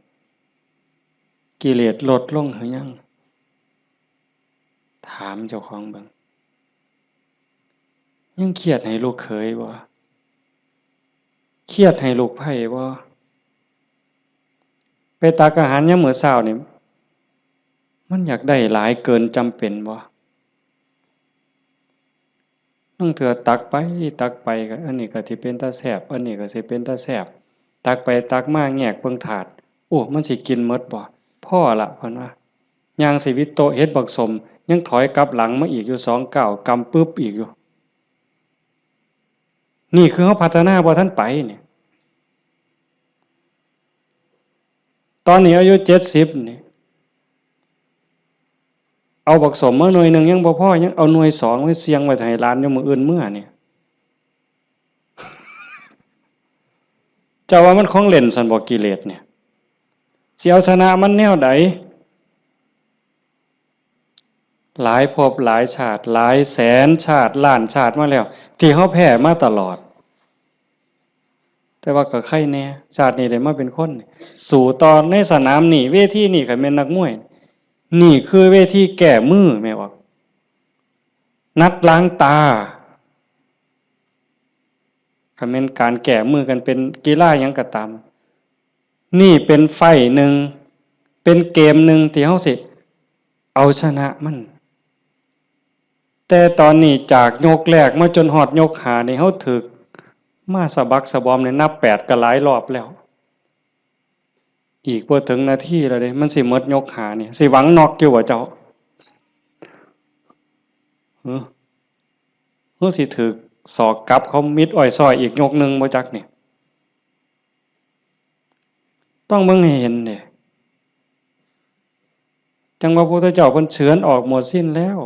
S1: กิเลสลดลงหรือยังถามเจ้าของเบิ่งยังเครียดให้ลูกเขยบ่เครียดให้ลูกไผ่บ่ไปตักอาหารยามมื้อเช้านี่มันอยากได้หลายเกินจำเป็นบ่บางเทื่อตักไปก็อันนี้ก็สิเป็นตาแซ่บอันนี้ก็สิเป็นตาแซ่บตักไปตักมาแงกเบิ่งถาดโอ้มันสิกินหมดบ่พอละเพิ่นว่า ย่างสิวิโตเฮ็ดบักสมยังถอยกลับหลังมาอีกอยู่2 ก้าวกำปึ๊บอีกอยู่นี่คือเขาพัฒนาบ่ทันไปเนี่ยตอนนี้อายุ70นี่เอาบักสมมาหน่วยหนึ่งยังบ่พอยังเอาหน่วย2ไว้เสียงไว้ให้หลานอยู่มื้ออื่นมื้อนี่เจ้าว่ามันของเล่นซั่นบ่กิเลสเนี่ยสิเอาชนะมันแนวใดหลายภพหลายชาติหลายแสนชาติล้านชาติมาแล้วที่เฮาแพ้มาตลอดแต่ว่าก็ใครแน่ชาตินี้ได้มาเป็นคนสู่ตอนในสนามนี่เวทีนี่คันแม่นนักมวยนี่คือเวทีแก้มือแม่ว่านัดล้างตาคันแม่นการแก้มือกันเป็นกีฬาหยังก็ตามนี่เป็นไฟหนึ่งเป็นเกมหนึ่งที่เฮาสิเอาชนะมันแต่ตอนนี้จากยกแรกมาจนฮอดยก5นี่เฮาถึกมาสะบักสะบอมเนี่ยนับ8ก็หลายรอบแล้วอีกบ่ถึงนาทีแล้วเด้มันสิหมดยก5นี่สิหวังน็อกอยู่บ่เจ้าเฮาสิถึกศอกกลับเขามิดอ้อยซอยอีกยกนึงบ่จักนี่ต้องเบิ่งให้เห็นเด้จังว่าพระพุทธเจ้าเพิ่นเฉือนออกหมดสิ้นแล้ว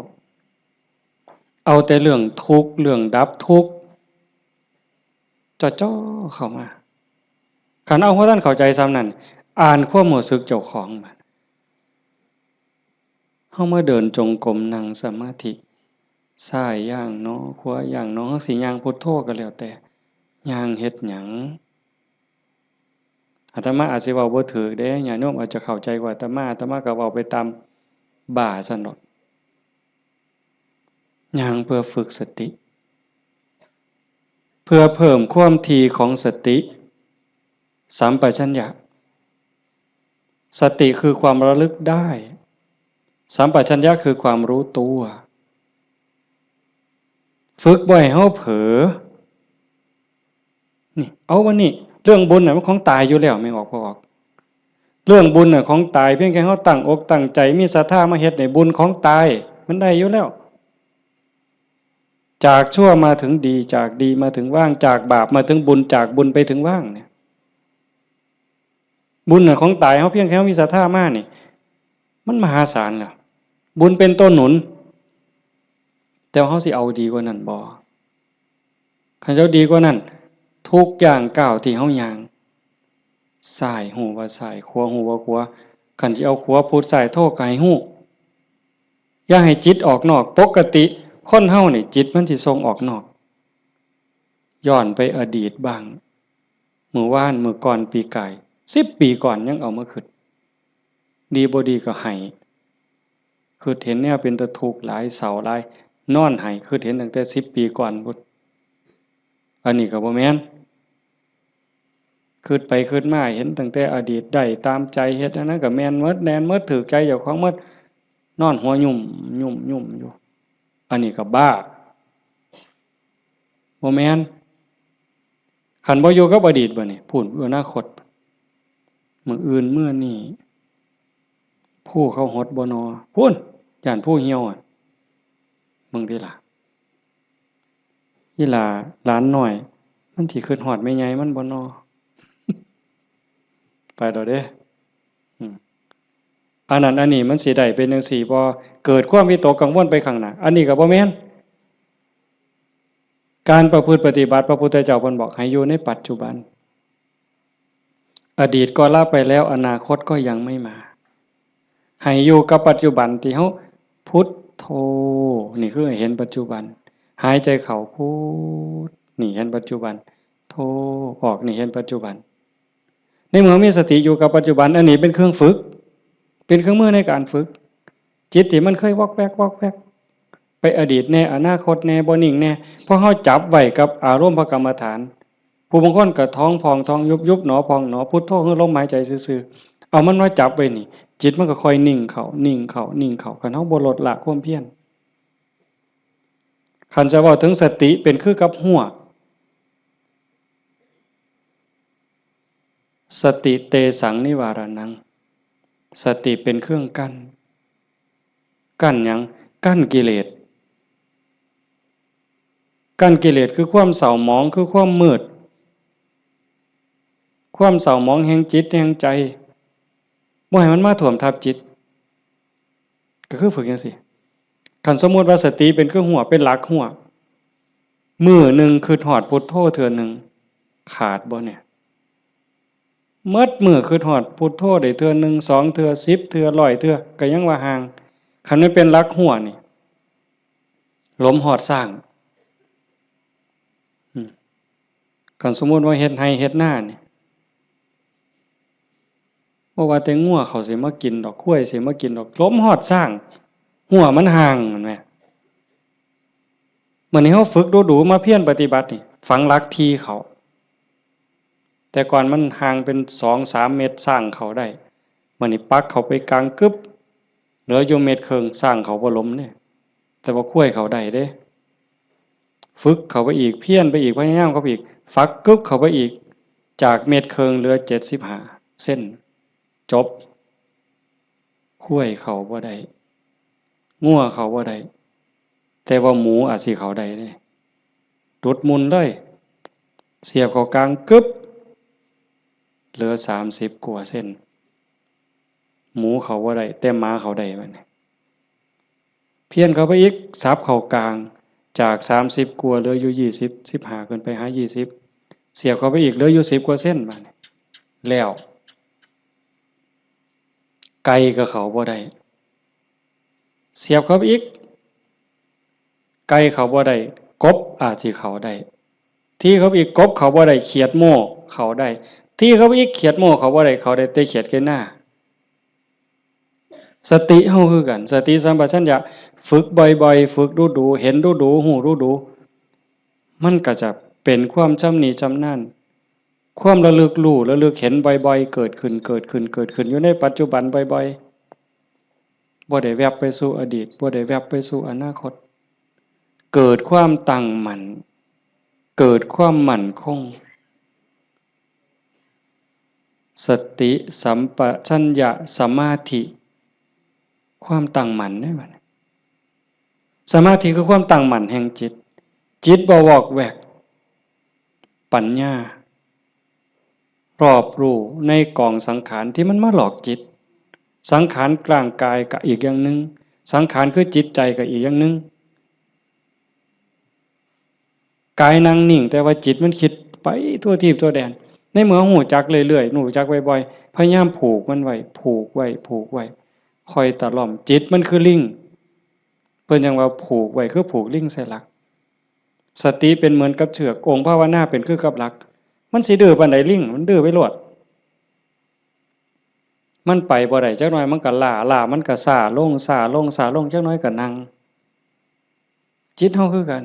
S1: เอาแต่เรื่องทุกข์เรื่องดับทุกข์จ่อๆเข้ามาคันเอาเพราะท่านเข้าใจซ้ำนั้นอ่านความรู้สึกเจ้าของบัดเฮามาเดินจงกรมนั่งสมาธิซ้ายย่างเนาะขวาย่างเนาะเฮาสิย่างพุทโธก็แล้วแต่ย่างเฮ็ดหยังอาตมาอาจสิเว้าบ่ถูกเด้ญาติโยมอาจจะเข้าใจกว่าอาตมาก็เว้าไปตามบ่าซั่นดอกย่างเพื่อฝึกสติเพื่อเพิ่มความถี่ของสติสัมปชัญญะสติคือความระลึกได้สัมปชัญญะคือความรู้ตัวฝึกบ่ให้เฮาเผลอนี่เอาวันนี้เรื่องบุญน่ะมันของตายอยู่แล้วไม่ออกบ่ออกเรื่องบุญน่ะของตายเพียงแค่เฮาตั้งอกตั้งใจมีศรัทธามาเฮ็ดให้บุญของตายมันได้อยู่แล้วจากชั่วมาถึงดีจากดีมาถึงว่างจากบาปมาถึงบุญจากบุญไปถึงว่างเนี่ยบุญน่ะของตายเฮาเพียงแค่มีศรัทธามานี่มันมหาศาลแล้วบุญเป็นต้นหนุนแต่เฮาสิเอาดีกว่านั้นบ่คันเจ้าดีกว่านั้นทุกอย่างก้าวที่เฮาย่างซ้ายฮู้ว่าซ้ายขวาฮู้ว่าขวาคันสิเอาขวาพุทธซ้ายโทก็ให้ฮู้อย่าให้จิตออกนอกปกติคนเฮานี่จิตมันสิส่งออกนอกย้อนไปอดีตบ้างมื้อวานมื้อก่อนปีกาย10 ปีก่อนยังเอามาคิดดีบ่ดีก็ให้คิดเห็นแนวเป็นตะทุกข์หลายเศร้าหลายนอนให้คิดเห็นตั้งแต่10 ปีก่อนพุนอันนี้ก็บ่แม่นคิดไปคิดมาเห็นตั้งแต่อดีตได้ตามใจเฮ็ดอันนั้นก็แม่นหมดแน่นหมดถูกใจเจ้าของหมดนอนหัวยุ่มอยู่อันนี้ก็บ้าบ่แม่นคันบ่อยู่กับอดีตบ่นี่พูดอนาคตมื้ออื่นมื้อนี้ผู้เขาหดบ่นอพู้นย่านผู้เหี่ยวอ่ะมึงติล่ะอีหล่าหลานน้อยมันสิคิดฮอดแม่ใหญ่มันบ่นอไปดอกเด้อืมอันนั้นอันนี้มันสิได้เป็นจังซี่บ่เกิดความวิตกกังวลไปข้างหน้าอันนี้ก็บ่แม่นการประพฤติปฏิบัติพระพุทธเจ้าเพิ่นบอกให้อยู่ในปัจจุบันอดีตก็ละไปแล้วอนาคตก็ยังไม่มาให้อยู่กับปัจจุบันที่เฮาพุทโธนี่คือให้เห็นปัจจุบันหายใจเข้าพุทนี่เห็นปัจจุบันโธออกนี่เห็นปัจจุบันในเมื่อมีสติอยู่กับปัจจุบันอันนี้เป็นเครื่องฝึกเป็นเครื่องมือในการฝึกจิตที่มันเคยวอกแวกไปอดีตแน่อนาคตแน่บ่นิ่งแน่เพราะเฮาจับไว้กับอารมณ์พระกรรมฐานผู้บางคนก็ท้องพองท้องยุบหนอพองหนอพุทโธคือลมหายใจซื่อๆเอามันมาจับไว้นี่จิตมันก็ค่อยนิ่งเข้าคันเฮาบ่ลดละความเพียรคันจะเว้าถึงสติเป็นคือกับหัวสติเตสังนิวารนังสติเป็นเครื่องกั้น กั้นหยังกั้นกิเลสกั้นกิเลสคือความเศร้าหมองคือความมืดความเศร้าหมองแห่งจิตแห่งใจบ่ให้มันมาท่วมทับจิตก็คือฝึกจังซี่คันสมมุติว่าสติเป็นเครื่องหัวเป็นหลักหัวมื้อนึงคือฮอดพุทโธเทื่อนึงขาดบ่เนี่ยหมดมื้อคือฮอดพุทโธได้เทื่อนึง2เทื่อ10เทื่อ100เทื่อก็ยังว่าห่างคันมันเป็นหลักหัวนี่ลมฮอดสร้างคันสมมุติว่าเฮ็ดไร่เฮ็ดนานี่บ่ว่าแต่งัวเขาสิมากินดอกควายสิมากินดอกลมฮอดสร้างหัวมันห่างแม่นแหมมื้อนี้เฮาฝึกดูๆมาเพียรปฏิบัตินี่ฝังหลักที่เขาแต่ก่อนมันห่างเป็น 2-3 เมตรสร้างเขาได้มื้อนี้ปักเขาไปกลางกึบเหลืออยู่เม็ดครึ่งสร้างเขาบ่ล้มเนี่ยแต่ว่าควายเขาได้เด้ฝึกเขาไปอีกเพียรไปอีกพยายามเขาไปอีกฝักกึบเขาไปอีกจากเม็ดครึ่งเหลือ75เส้นจบควายเขาบ่ได้งัวเขาบ่ได้แต่ว่าหมูอาจสิเขาได้เด้ดุดมุนเลยเสียบเข้ากลางกึบเหลือ30กว่าเส้นหมูเขาบ่ได้แต่หมาเขาได้บัดนี้เพี้ยนเข้าไปอีกสับเข้ากลางจาก30กว่าเหลืออยู่20 15ขึ้นไปหา20เสียบเข้าไปอีกเหลืออยู่10กว่าเส้นบัดนี้แล้วไก่ก็เขาบ่ได้เสียบเข้าไปอีกไก่เขาบ่ได้กบอาจสิเขาได้ที่เขาอีกกบเขาบ่ได้เขียดโม่เขาได้ที่เขาอีกเขียดโม่เขาบ่ได้เขาได้แต่เขียดแค่หน้าสติเฮาคือกันสติสัมปชัญญะฝึกบ่อยๆฝึกดูๆเห็นดูๆหูดูๆมันก็จะเป็นความชำนิชำนาญความระลึกรู้ระลึกเห็นบ่อยๆเกิดขึ้นอยู่ในปัจจุบันบ่อยๆบ่ได้แวบไปสู่อดีตบ่ได้แวบไปสู่อนาคตเกิดความตั้งมั่นเกิดความมั่นคงสติสัมปชัญญะสมาธิความตั้งมั่นได้บัดนี้สมาธิคือความตั้งมั่นแห่งจิตจิตบ่วอกแวกปัญญารอบรู้ในกองสังขารที่มันมาหลอกจิตสังขารกลางกายก็อีกอย่างนึงสังขารคือจิตใจก็อีกอย่างนึงกายนั่งนิ่งแต่ว่าจิตมันคิดไปทั่วทิพย์ทั่วแดนในเมื่อหูจักเรื่อยๆหูจักบ่อยๆพยายามผูกมันไว้คอยตะล่อมจิตมันคือลิงเพิ่นยังว่าผูกไว้คือผูกลิงใส่หลักสติเป็นเหมือนกับเชือกองค์ภาวนาเป็นคือกับหลักมันสิดื้อปานใดลิงมันดื้อไปโลดมันไปบ่ได้จักหน่อยมันก็ล้ามันก็ซ่าลงจักหน่อยก็นั่งจิตเฮาคือกัน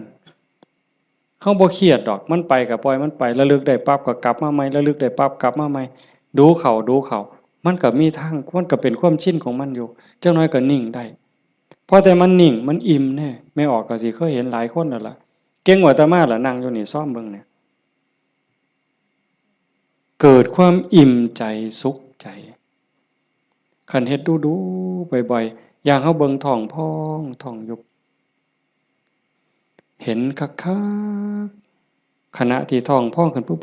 S1: เฮาบ่เครียดดอกมันไปก็ปล่อยมันไประลึกได้ปั๊บก็กลับมาใหม่ระลึกได้ปั๊บกลับมาใหม่ดูเข้ามันก็มีทางมันก็เป็นความชินของมันอยู่จักหน่อยก็นิ่งได้พอแต่มันนิ่งมันอิ่มแน่ไม่ออกก็สิเคยเห็นหลายคนนั่นล่ะเก่งกว่าอาตมาล่ะนั่งอยู่นี่ซ่อมเบิ่งเนี่ยเกิดความอิ่มใจสุขใจคันเฮ็ดดูๆบ่อยๆอย่างเฮาเบิ่งท้องพองท้องยุบเห็นคักๆขณะที่ท้องพองขึ้นปุ๊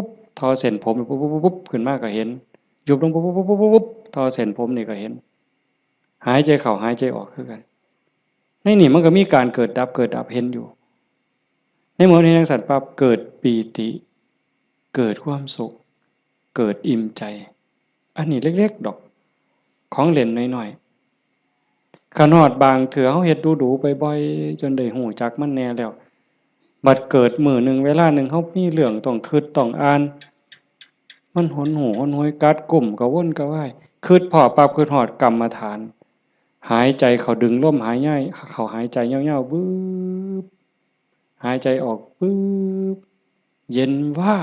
S1: บๆๆๆทอเส้นผมปุ๊บๆๆขึ้นมาก็เห็นยุบลงปุ๊บๆๆๆทอเส้นผมนี่ก็เห็นหายใจเข้าหายใจออกคือกันในนี่มันก็มีการเกิดดับเห็นอยู่ในเมื่อเห็นจังซั่นปั๊บเกิดปีติเกิดความสุขเกิดอิ่มใจอันนี้เล็กๆดอกของเล่นน้อยๆขนอดบางเถือเฮาเฮ็ดดูๆบ่อยๆจนได้ฮู้จักมันแน่แล้วบัดเกิดมื้อนึงเวลานึงเฮามีเรื่องต้องคิดต้องอ่านมันหนหูหนหวยกัดกุ้มกระวนกระวายคิดพ้อปั๊บคิดฮอดกรรมฐานหายใจเข้าดึงลมหายใจเข้าหายใจยาวๆบึบหายใจออกปึ๊บเย็นว่า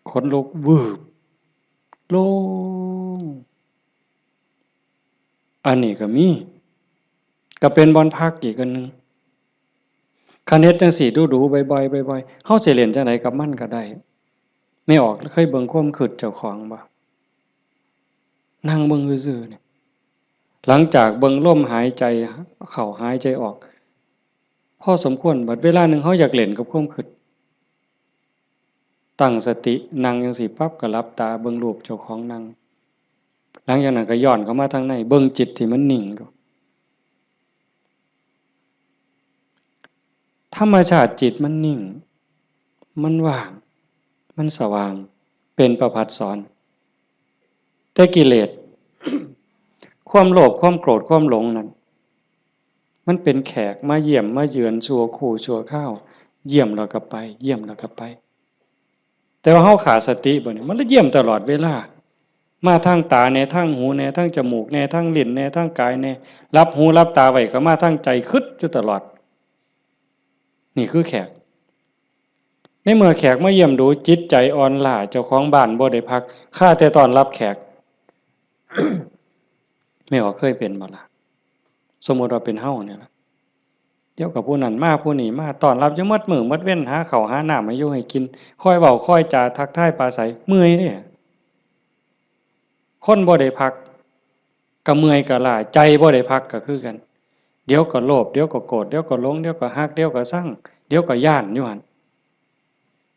S1: ขนลุกวืบโล่งอันนี้ก็มีก็เป็นบ่อนพักอีกอันนึงคันเฮ็ดจังซี่ดูๆบ่อยๆๆๆเฮาสิเล่นจังไดกับมันก็ได้ไม่ออกเคยเบิ่งความคิดเจ้าของบ่นั่งเบิ่งซื่อๆนี่ หลังจากเบิ่งลมหายใจเข้าหายใจออกพอสมควรบัดเวลาหนึ่งเขาอยากเล่นกับความคิดตั้งสตินั่งจังสิปั๊บก็หลับตาเบิ่งรูปเจ้าของนั่งหลังจากนั้นก็ย้อนเข้ามาทางในเบิ่งจิตที่มันนิ่งธรรมชาติจิตมันนิ่งมันว่างมันสว่างเป็นประภัสสรแต่กิเลส ความโลภความโกรธความหลงนั้นมันเป็นแขกมาเยี่ยมมาเยือนชั่วคู่ชั่วข้าวเยี่ยมแล้วก็ไปเยี่ยมแล้วก็ไปแต่ว่าเฮาขาดสติบ่เนี่ยมันเยี่ยมตลอดเวลามาทางตาแน่ทางหูแน่ทางจมูกแน่ทางลิ้นแน่ทางกายแน่รับหูรับตาไว้ก็มาทางใจคิดอยู่ตลอดนี่คือแขกในเมื่อแขกมาเยี่ยมดูจิตใจอ่อนล้าเจ้าของบ้านบ่ได้พักข้าแต่ต้อนรับแขก ไม่ออกเคยเป็นบ่ล่ะสมมุติว่าเป็นเฮาเนี่ยล่ะเดี๋ยวกับผู้นั้นมาผู้นี้มาต้อนรับอยู่หมดมื้อหมดเว้นหาข้าวหาน้ำให้อยู่ให้กินคอยเว้าคอยจาทักทายปราศัยเมื่อยเด้คนบ่ได้พักก็เมื่อยก็ล้าใจบ่ได้พักก็คือกันเดี๋ยวก็โลภเดี๋ยวก็โกรธเดี๋ยวก็หลงเดี๋ยวก็ฮักเดี๋ยวก็ซังเดี๋ยวก็ย้านอยู่หั่น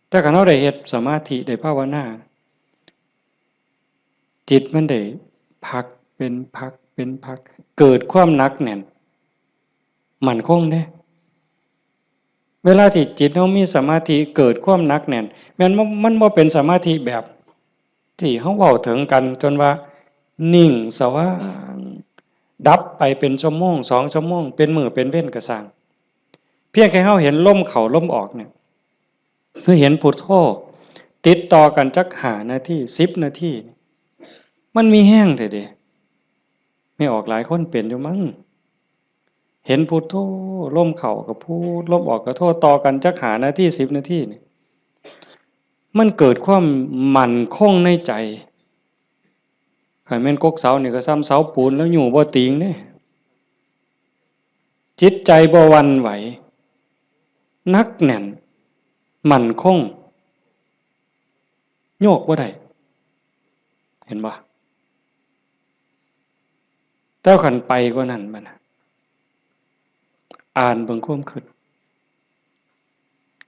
S1: แต่คันเฮาได้เฮ็ดสมาธิได้ภาวนาจิตมันได้พักเป็นพักเป็นพักเกิดความหนักแน่นมั่นคงเด้เวลาที่จิตเฮามีสมาธิเกิดความหนักแน่นแม้นมันบ่เป็นสมาธิแบบที่เฮาเว้าถึงกันจนว่านิ่งสว่างดับไปเป็นชั่วโมง2ชั่วโมงเป็นมื้อเป็นเว้นก็สร้างเพียงแค่เฮาเห็นลมเข้าลมออกเนี่ยคือเห็นพุทโธติดต่อกันจัก5นาที10นาทีมันมีแห้งแท้เด้ไม่ออกหลายคนเป็นอยู่มั้งเห็นพุทโธลมเข้าก็พูดลมออกก็โธต่อกันจัก5นาที10นาทีนี่มันเกิดความมั่นคงในใจคันแม่นกกเสานี่ก็ซ้ำเสาปูนแล้วอยู่บ่ติงเด้จิตใจบ่หวั่นไหวนักแน่นมั่นคงโยกบ่ได้เห็นบ่แต่คันไปกว่านั้นบัดน่ะอ่านเบิ่งความคิด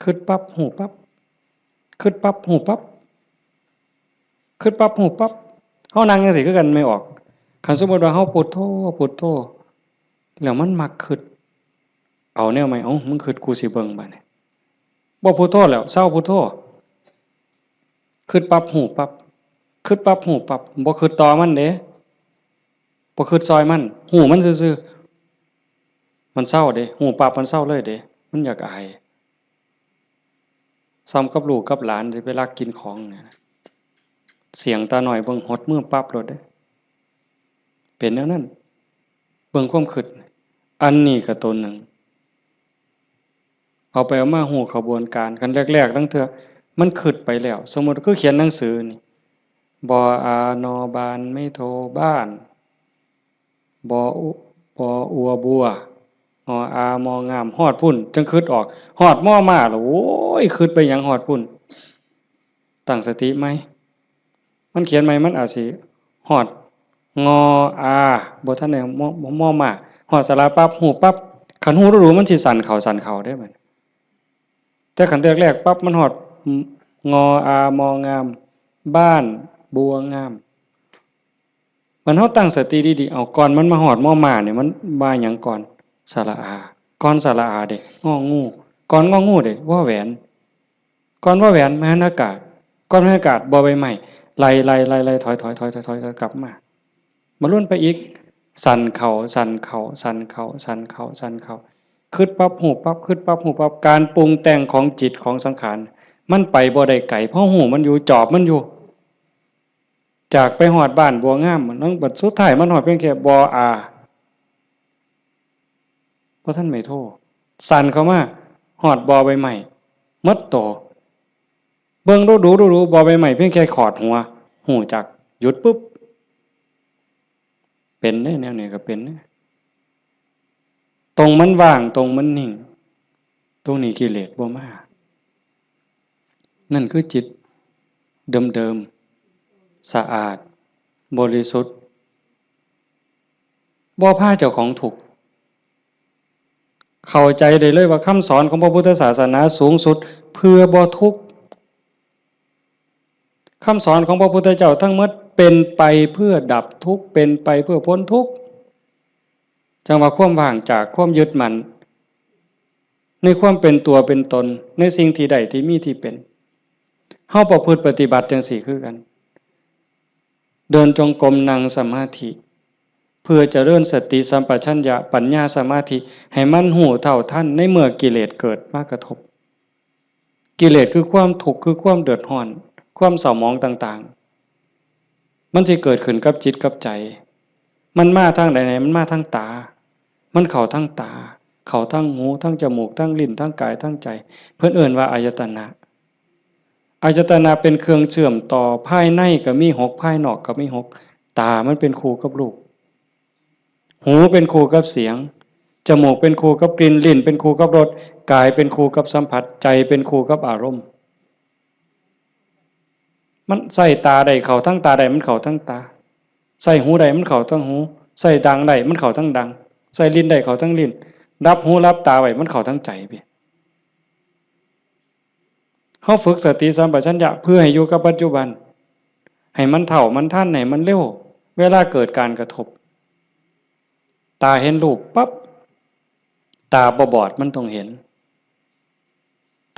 S1: คิดปั๊บฮู้ปั๊บคิดปั๊บฮู้ปั๊บคิดปั๊บฮู้ปั๊บเฮานั่งจังซี่คือกันไม่ออกคันสมมุติว่าเฮาพุทโธพุทโธแล้วมันมักคิดเอาแนวใหม่เอ้ามึงคิดกูสิเบิ่งบัดนี้บ่พุทโธแล้วเซาพุทโธคิดปั๊บฮู้ปั๊บคิดปั๊บฮู้ปั๊บบ่คิดต่อมันเด้บ่คิดซอยมันฮู้มันซื่อๆมันเซาเด้ฮู้ปั๊บมันเซาเลยเด้มันอยากอายซ้ำกับลูกกับหลานสิไปลักกินของเนี่ยเสียงตาน้อยเบิ่งหดมือปั๊บโลดเด้เป็นแนวนั้นเบิ่งความคิดอันนี้ก็ตัวหนึ่งเอาไปเอามาฮู้ขบวนการกันแรกๆตั้งเทื่อมันคิดไปแล้วสมมุติคือเขียนหนังสือนี่บออานอบานไม่โทบ้านบออุบออัวบัวออามองามฮอดพุ่นจังคิดออกฮอดม่อมาแล้วโอ้ยคิดไปหยังฮอดพุ่นตั้งสติไหมมันเขียนไหมมันอาจสิฮอดงออาบ่ทันได้ม่อมาฮอดสระปั๊บฮู้ปั๊บคันฮู้รู้มันสิสั่นเข้าได้บัดแต่คันแรกๆปั๊บมันฮอดงออามองามบ้านบัวงามมันเฮาตั้งสติดีๆเอาก่อนมันมาฮอดม่อมาเนี่ยมันว่าหยังก่อนสระอาก่อนสระอาเด้งองูก่อนงองูเด้วอแหวนก่อนวอแหวนมหานากาศก่อนมหานากาศบ่ใบไม้ไล่ๆๆๆถอยๆๆๆๆกลับมาลุ้นไปอีกสั่นเข้าสั่นเข้าสั่นเข้าสั่นเข้าสั่นเข้าคิดปั๊บฮู้ปั๊บคิดปั๊บฮู้ปั๊บการปรุงแต่งของจิตของสังขารมันไปบ่ได้ไกลเพราะฮู้มันอยู่จอบมันอยู่จากไปฮอดบ้านบัวงามมันบัดสุดท้ายมันฮอดเพียงแค่บออาบ่ทันไม่โทสั่นเข้ามาฮอดบอใบไม้หมดโตเบิ่งดูบอใบไม้เพียงแค่ขอดหัวฮู้จักหยุดปุ๊บเป็นเด้แนวนี้ก็เป็นเด้ตรงมันว่างตรงมันนิ่งตรงนี้กิเลสบ่มานั่นคือจิตเดิมๆสะอาดบริสุทธิ์ บ่พาเจ้าของทุกข์เข้าใจได้เลยว่าคำสอนของพระพุทธศาสนาสูงสุดเพื่อบ่ทุกข์คำสอนของพระพุทธเจ้าทั้งหมดเป็นไปเพื่อดับทุกข์เป็นไปเพื่อพ้นทุกข์จังว่าความว่างจากความยึดมั่นในความเป็นตัวเป็นตนในสิ่งที่ใดที่มีที่เป็นเฮาประพฤติปฏิบัติจังซี่คือกันเดินจงกรมนั่งสมาธิเพื่อเจริญสติสัมปชัญญะปัญญาสมาธิให้มันหูเท่าทันในเมื่อกิเลสเกิดมากระทบกิเลสคือความทุกข์คือความเดือดร้อนความเศร้าหมองต่างๆมันจะเกิดขึ้นกับจิตกับใจมันมาทางใดๆมันมาทางตามันเข้าทางตาเข้าทางหูทางจมูกทางลิ้นทางกายทางใจเพิ่นเอิ้นว่าอายตนะอายตนะเป็นเครื่องเชื่อมต่อภายในก็มี6ภายนอกก็มี6ตามันเป็นคู่กับรูปหูเป็นคู่กับเสียงจมูกเป็นคู่กับกลิ่นลิ้นเป็นคู่กับรสกายเป็นคู่กับสัมผัสใจเป็นคู่กับอารมณ์มันใส่ตาใดเข้าทั้งตาใดมันเข้าทั้งตาใส่หูใดมันเข้าทั้งหูใส่ดังใดมันเข้าทั้งดังใส่ลิ้นใดเข้าทั้งลิ้นรับหูรับตาไว้มันเข้าทั้งใจพี่เฮาฝึกสติสัมปชัญญะเพื่อให้อยู่กับปัจจุบันให้มันเท่ามันทันให้มันเร็วเวลาเกิดการกระทบตาเห็นรูปปั๊บตาบ่บอดมันต้องเห็น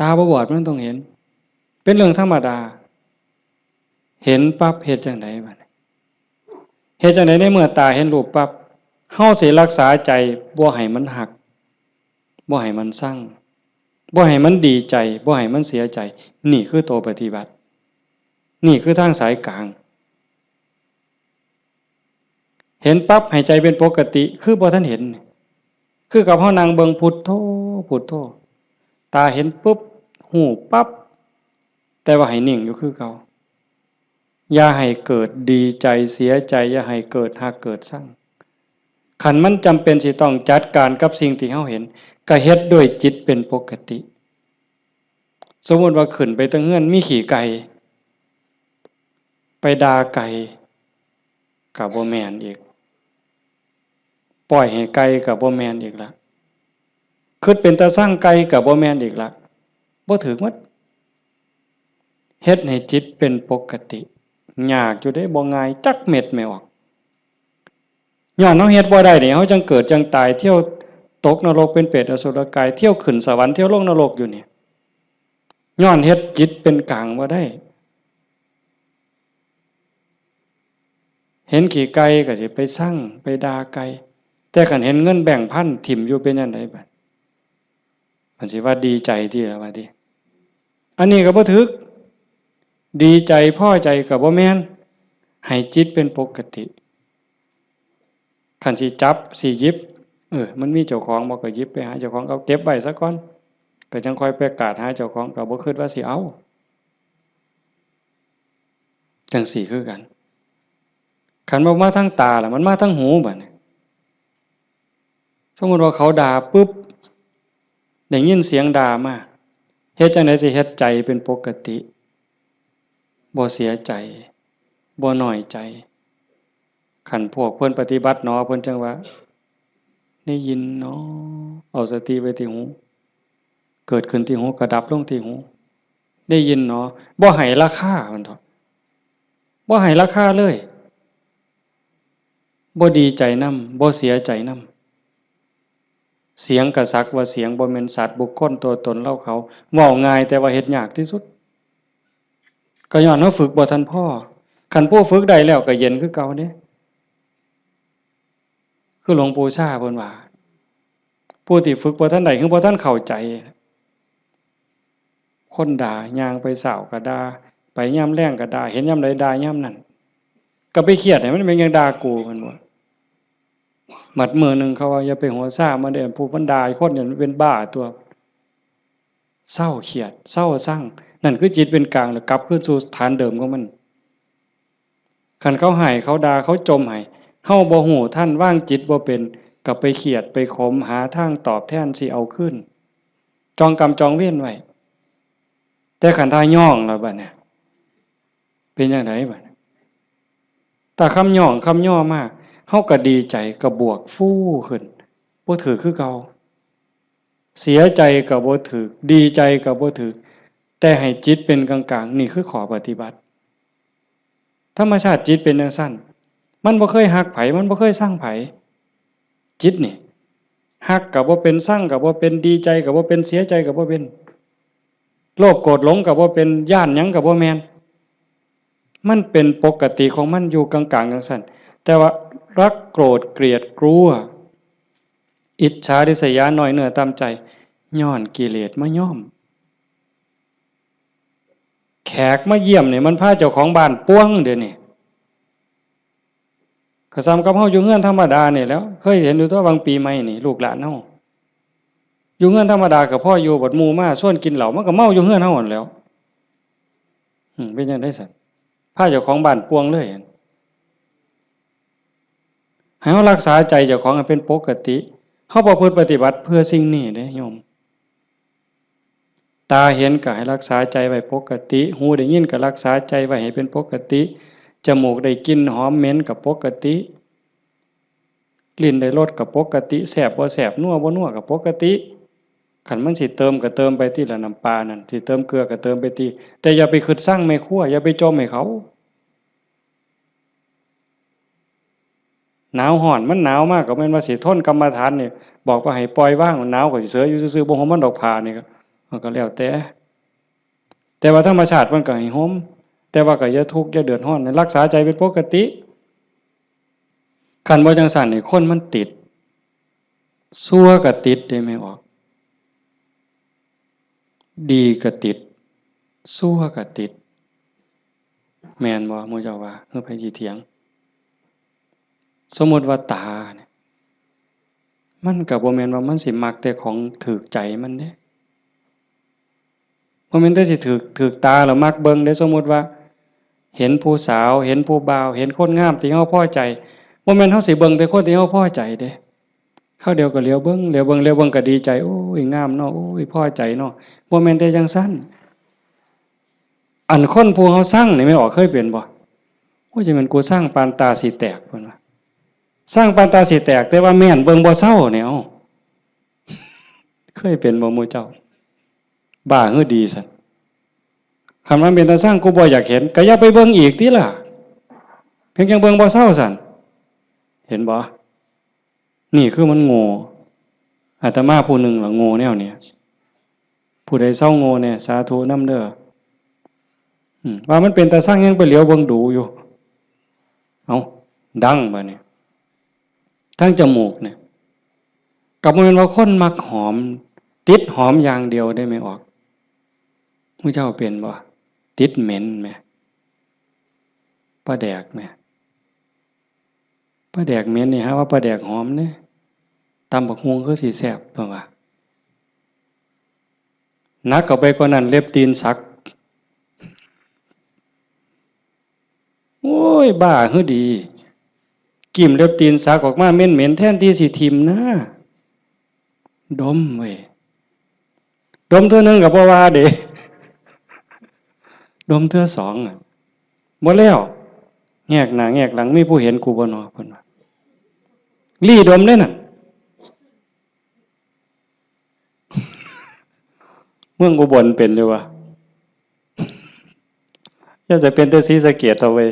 S1: ตาบ่บอดมันต้องเห็นเป็นเรื่องธรรมดาเห็นปั๊บเฮ็ดจังได๋บัดนี้เฮ็ดจังได๋ในเมื่อตาเห็นรูปปั๊บเฮาสิรักษาใจบ่ให้มันหักบ่ให้มันสั่งบ่ให้มันดีใจบ่ให้มันเสียใจนี่คือตัวปฏิบัตินี่คือทางสายกลางเห็นปั๊บให้ใจเป็นปกติคือบ่ทันเห็นคือกับเฮานั่งเบิ่งพุทโธพุทโธตาเห็นปุ๊บหูปั๊บแต่ว่าให้นิ่งอยู่คือเก่าอย่าให้เกิดดีใจเสียใจอย่าให้เกิดหักเกิดสั่งคันมันจำเป็นสิต้องจัดการกับสิ่งที่เฮาเห็นก็เฮ็ดด้วยจิตเป็นปกติสมมุติว่าขึ้นไปตะเฮือนมีขี้ไก่ไปด่าไก่ก็บ่แม่นอีกปล่อยให้ไก่ก็บ่แม่นอีกละคิดเป็นตาสร้างไก่ก็บ่แม่นอีกละบ่ถูกหมดเฮ็ดให้จิตเป็นปกติยากอยู่ได้บ่ง่ายจักเม็ดไม่ออกย้อนเฮาเฮ็ดบ่ได้นี่เฮาจังเกิดจังตายเที่ยวตกนรกเป็นเปรตอสุรกายเที่ยวขึ้นสวรรค์เที่ยวลงนรกอยู่นี่ย้อนเฮ็ดจิตเป็นกลางบ่ได้เห็นขี้ไก่ก็สิไปสั่งไปด่าไก่แต่คันเห็นเงินแบ่งพันถิ่มอยู่เป็นจังได๋บัดมันสิว่าดีใจติล่ะว่าติอันนี้ก็บ่ถูกดีใจพอใจก็บ่แม่นให้จิตเป็นปกติคันสิจับสิหยิบมันมีเจ้าของบ่ก็หยิบไปหาเจ้าของเอาเก็บไว้ซะก่อนก็จังค่อยประกาศหาเจ้าของก็บ่คิดว่าสิเอาจังซี่คือกันคันบ่มาทางตาล่ะมันมาทางหูบัดนี้สมมุติว่าเขาด่าปึ๊บได้ยินเสียงด่ามาเฮ็ดจังได๋สิเฮ็ดใจเป็นปกติบ่เสียใจบ่น้อยใจคันพวกเพิ่นปฏิบัติเนาะเพิ่นจังว่าได้ยินเนาะเอาสติไว้ที่หูเกิดขึ้นที่หูก็ดับลงที่หูได้ยินเนาะบ่ให้ราคามันเถาะบ่ให้ราคาเลยบ่ดีใจนำบ่เสียใจนำเสียงก็สักว่าเสียงบ่แม่นสัตว์บุคคลตัวตนเราเขาเว้าง่ายแต่ว่าเฮ็ดยากที่สุดก็ย้อนเฮาฝึกบ่ทันพอคันผู้ฝึกได้แล้วก็เย็นคือเก่าเด้คือหลวงปู่ชาเพิ่นว่าผู้ที่ฝึกบ่ทันได้คือบ่ทันเข้าใจคนด่าย่างไปเช้าก็ด่าไปยามแลงก็ด่าเห็นยามใดด่ายามนั้นก็ไปเครียดให้มันเป็นหยังด่ากูเพิ่นว่าหมัดมื้อนึงเขาว่าอย่าไปหัวซ่ามันเด้อผู้มันด่าคนเนี่ยมันเป็นบ้าตัวเศร้าเครียดเศร้าซังนั่นคือจิตเป็นกลางแล้วกลับคืนสู่ฐานเดิมของมันคันเขาให้เขาด่าเขาจมให้เฮาบ่ฮู้ทันวางจิตบ่เป็นก็ไปเครียดไปขมหาทางตอบแทนสิเอาคืนจองกรรมจองเวรไว้แต่คันถ้าย่องแล้วบัดเนี่ยเป็นจังไดบัดถ้าคำย่องคำย่อมาก เฮาก็ดีใจก็บวกฟู่ขึ้นบ่ถือคือเก่าเสียใจก็บ่ถือดีใจก็บ่ถือแต่ให้จิตเป็นกลางๆนี่คือข้อปฏิบัติธรรมชาติจิตเป็นจังซั่นมันบ่เคยฮักไผมันบ่เคยสร้างไผจิตนี่ฮักก็บ่เป็นสร้างก็บ่เป็นดีใจก็บ่เป็นเสียใจก็บ่เป็นโลภโกรธหลงก็บ่เป็นย้านหยังก็บ่แม่นมันเป็นปกติของมันอยู่กลางๆจังซั่นแต่ว่ารักโกรธเกลียดกลัวอิจฉาริษยาน้อยเนื้อตามใจย้อนกิเลสมาย้อมแขกมาเยี่ยมเนี่ยมันพาเจ้าของบ้านป้วงเดี๋ยวนี้ก็ซ้ำกับเฮาอยู่เฮือนธรรมดาเนี่ยแล้วเคยเห็นอยู่ตัวบางปีใหม่นี่ลูกหลานเฮาอยู่เฮือนธรรมดากับพ่ออยู่บัดหมู่มาชวนกินเหล้ามันก็เมาอยู่เฮือนเฮานั่นแหล้วเป็นจังได๋ซั่นพาเจ้าของบ้านป้วงเลยให้เฮารักษาใจเจ้าของให้เป็นปกติเฮาประพฤติปฏิบัติเพื่อสิ่งนี้เด้โยมตาเห็นก็ให้รักษาใจไว้ปกติหูได้ยินก็รักษาใจไว้ให้เป็นปกติจมูกได้กลิ่นหอมเหม็นก็ปกติลิ้นได้รสก็ปกติแซ่บบ่แซ่บนัวบ่นัวก็ปกติคันมันสิเติมก็เติมไปที่ละน้ำปลานั่นสิเติมเกลือก็เติมไปที่แต่อย่าไปคิดสร้างแม่ครัวอย่าไปจมให้เขาหนาวร้อนมันหนาวมากก็แม่นว่าสิทนกรรมฐานนี่บอกว่าให้ปล่อยว่างหนาวก็สิเสืออยู่ซื่อๆบ่ห่มมันดอกผ้านี่ก็แล้วแต่ว่าธรรมชาติมันก็ให้ห่มแต่ว่าก็อย่าทุกข์อย่าเดือดร้อนรักษาใจเป็นปกติคันบ่จังซั่นนี่คนมันติดชั่วก็ติดได้ไม่ออกดีก็ติดชั่วก็ติดแม่นบ่หมู่เจ้าว่าเฮาไผสิเถียงสมมุติว่าตาเนี่ยมันก็บ่แม่นว่ามันสิมักแต่ของถูกใจมันเด้บ่แม่นแต่สิถูกตาแล้วมักเบิ่งเด้สมมุติว่าเห็นผู้สาวเห็นผู้บ่าวเห็นคนงามที่เฮาพอใจบ่แม่นเฮาสิเบิ่งแต่คนที่เฮาพอใจเด้คราวเดียวก็เหลียวเบิ่งก็ดีใจโอ้ยงามเนาะโอ้ยพอใจเนาะบ่แม่นแต่จังซั่นอันคนผู้เฮาสั่งนี่แม่นออกเคยเป็นบ่โอ้ยจะแม่นกูสร้างปานตาสิแตกเพิ่นว่าสร้างปานตาสิแตกแต่ว่าแม่นเบิ่งบ่เซาเนี่ยเอ้าเคยเป็นบ่หมู่เจ้าบ้าฮือดีซั่นคันมันเป็นตาสร้างกูบ่อยากเห็นก็อย่าไปเบิ่งอีกติล่ะเพียงจังเบิ่งบ่เซาซั่นเห็นบ่นี่คือมันโง่อาตมาผู้หนึ่งล่ะโง่แนวเนี้ยผู้ใดเซาโง่เนี่ยสาธุนำเด้อว่ามันเป็นตาสร้างยังไปเหลียวเบิ่งดูอยู่เอ้าดังบัดนี้ทั้งจมูกเนี่ยกับมันเป็นว่าคนมักหอมติดหอมอย่างเดียวได้ไม่ออกพระเจ้าเป็นบ่ติดเหม็นไหมปลาแดกไหมปลาแดกเหม็นนี่ฮะว่าปลาแดกหอมเนี่ยตำบักฮวงคือสีแสบเปล่าวะนักก็ไปกว่านั้นเล็บตีนสักโอ้ยบ้าฮือดีกิ่มเล็บตีนสักออกมาเหม็นแทนที่สิทิมนะดมเว้ยดมเท่านึงกับบ่ว่าเด้ดมเท่าสองอ่ะบ่แล้วแงกหน้าแงกหลังมีผู้เห็นกูบ่นอเพิ่นว่าลี่ดมเด้น่ะเมืองอุบลเป็นอยู่วะอย่าจะเป็นแต่ศรีสะเกษเอาไว้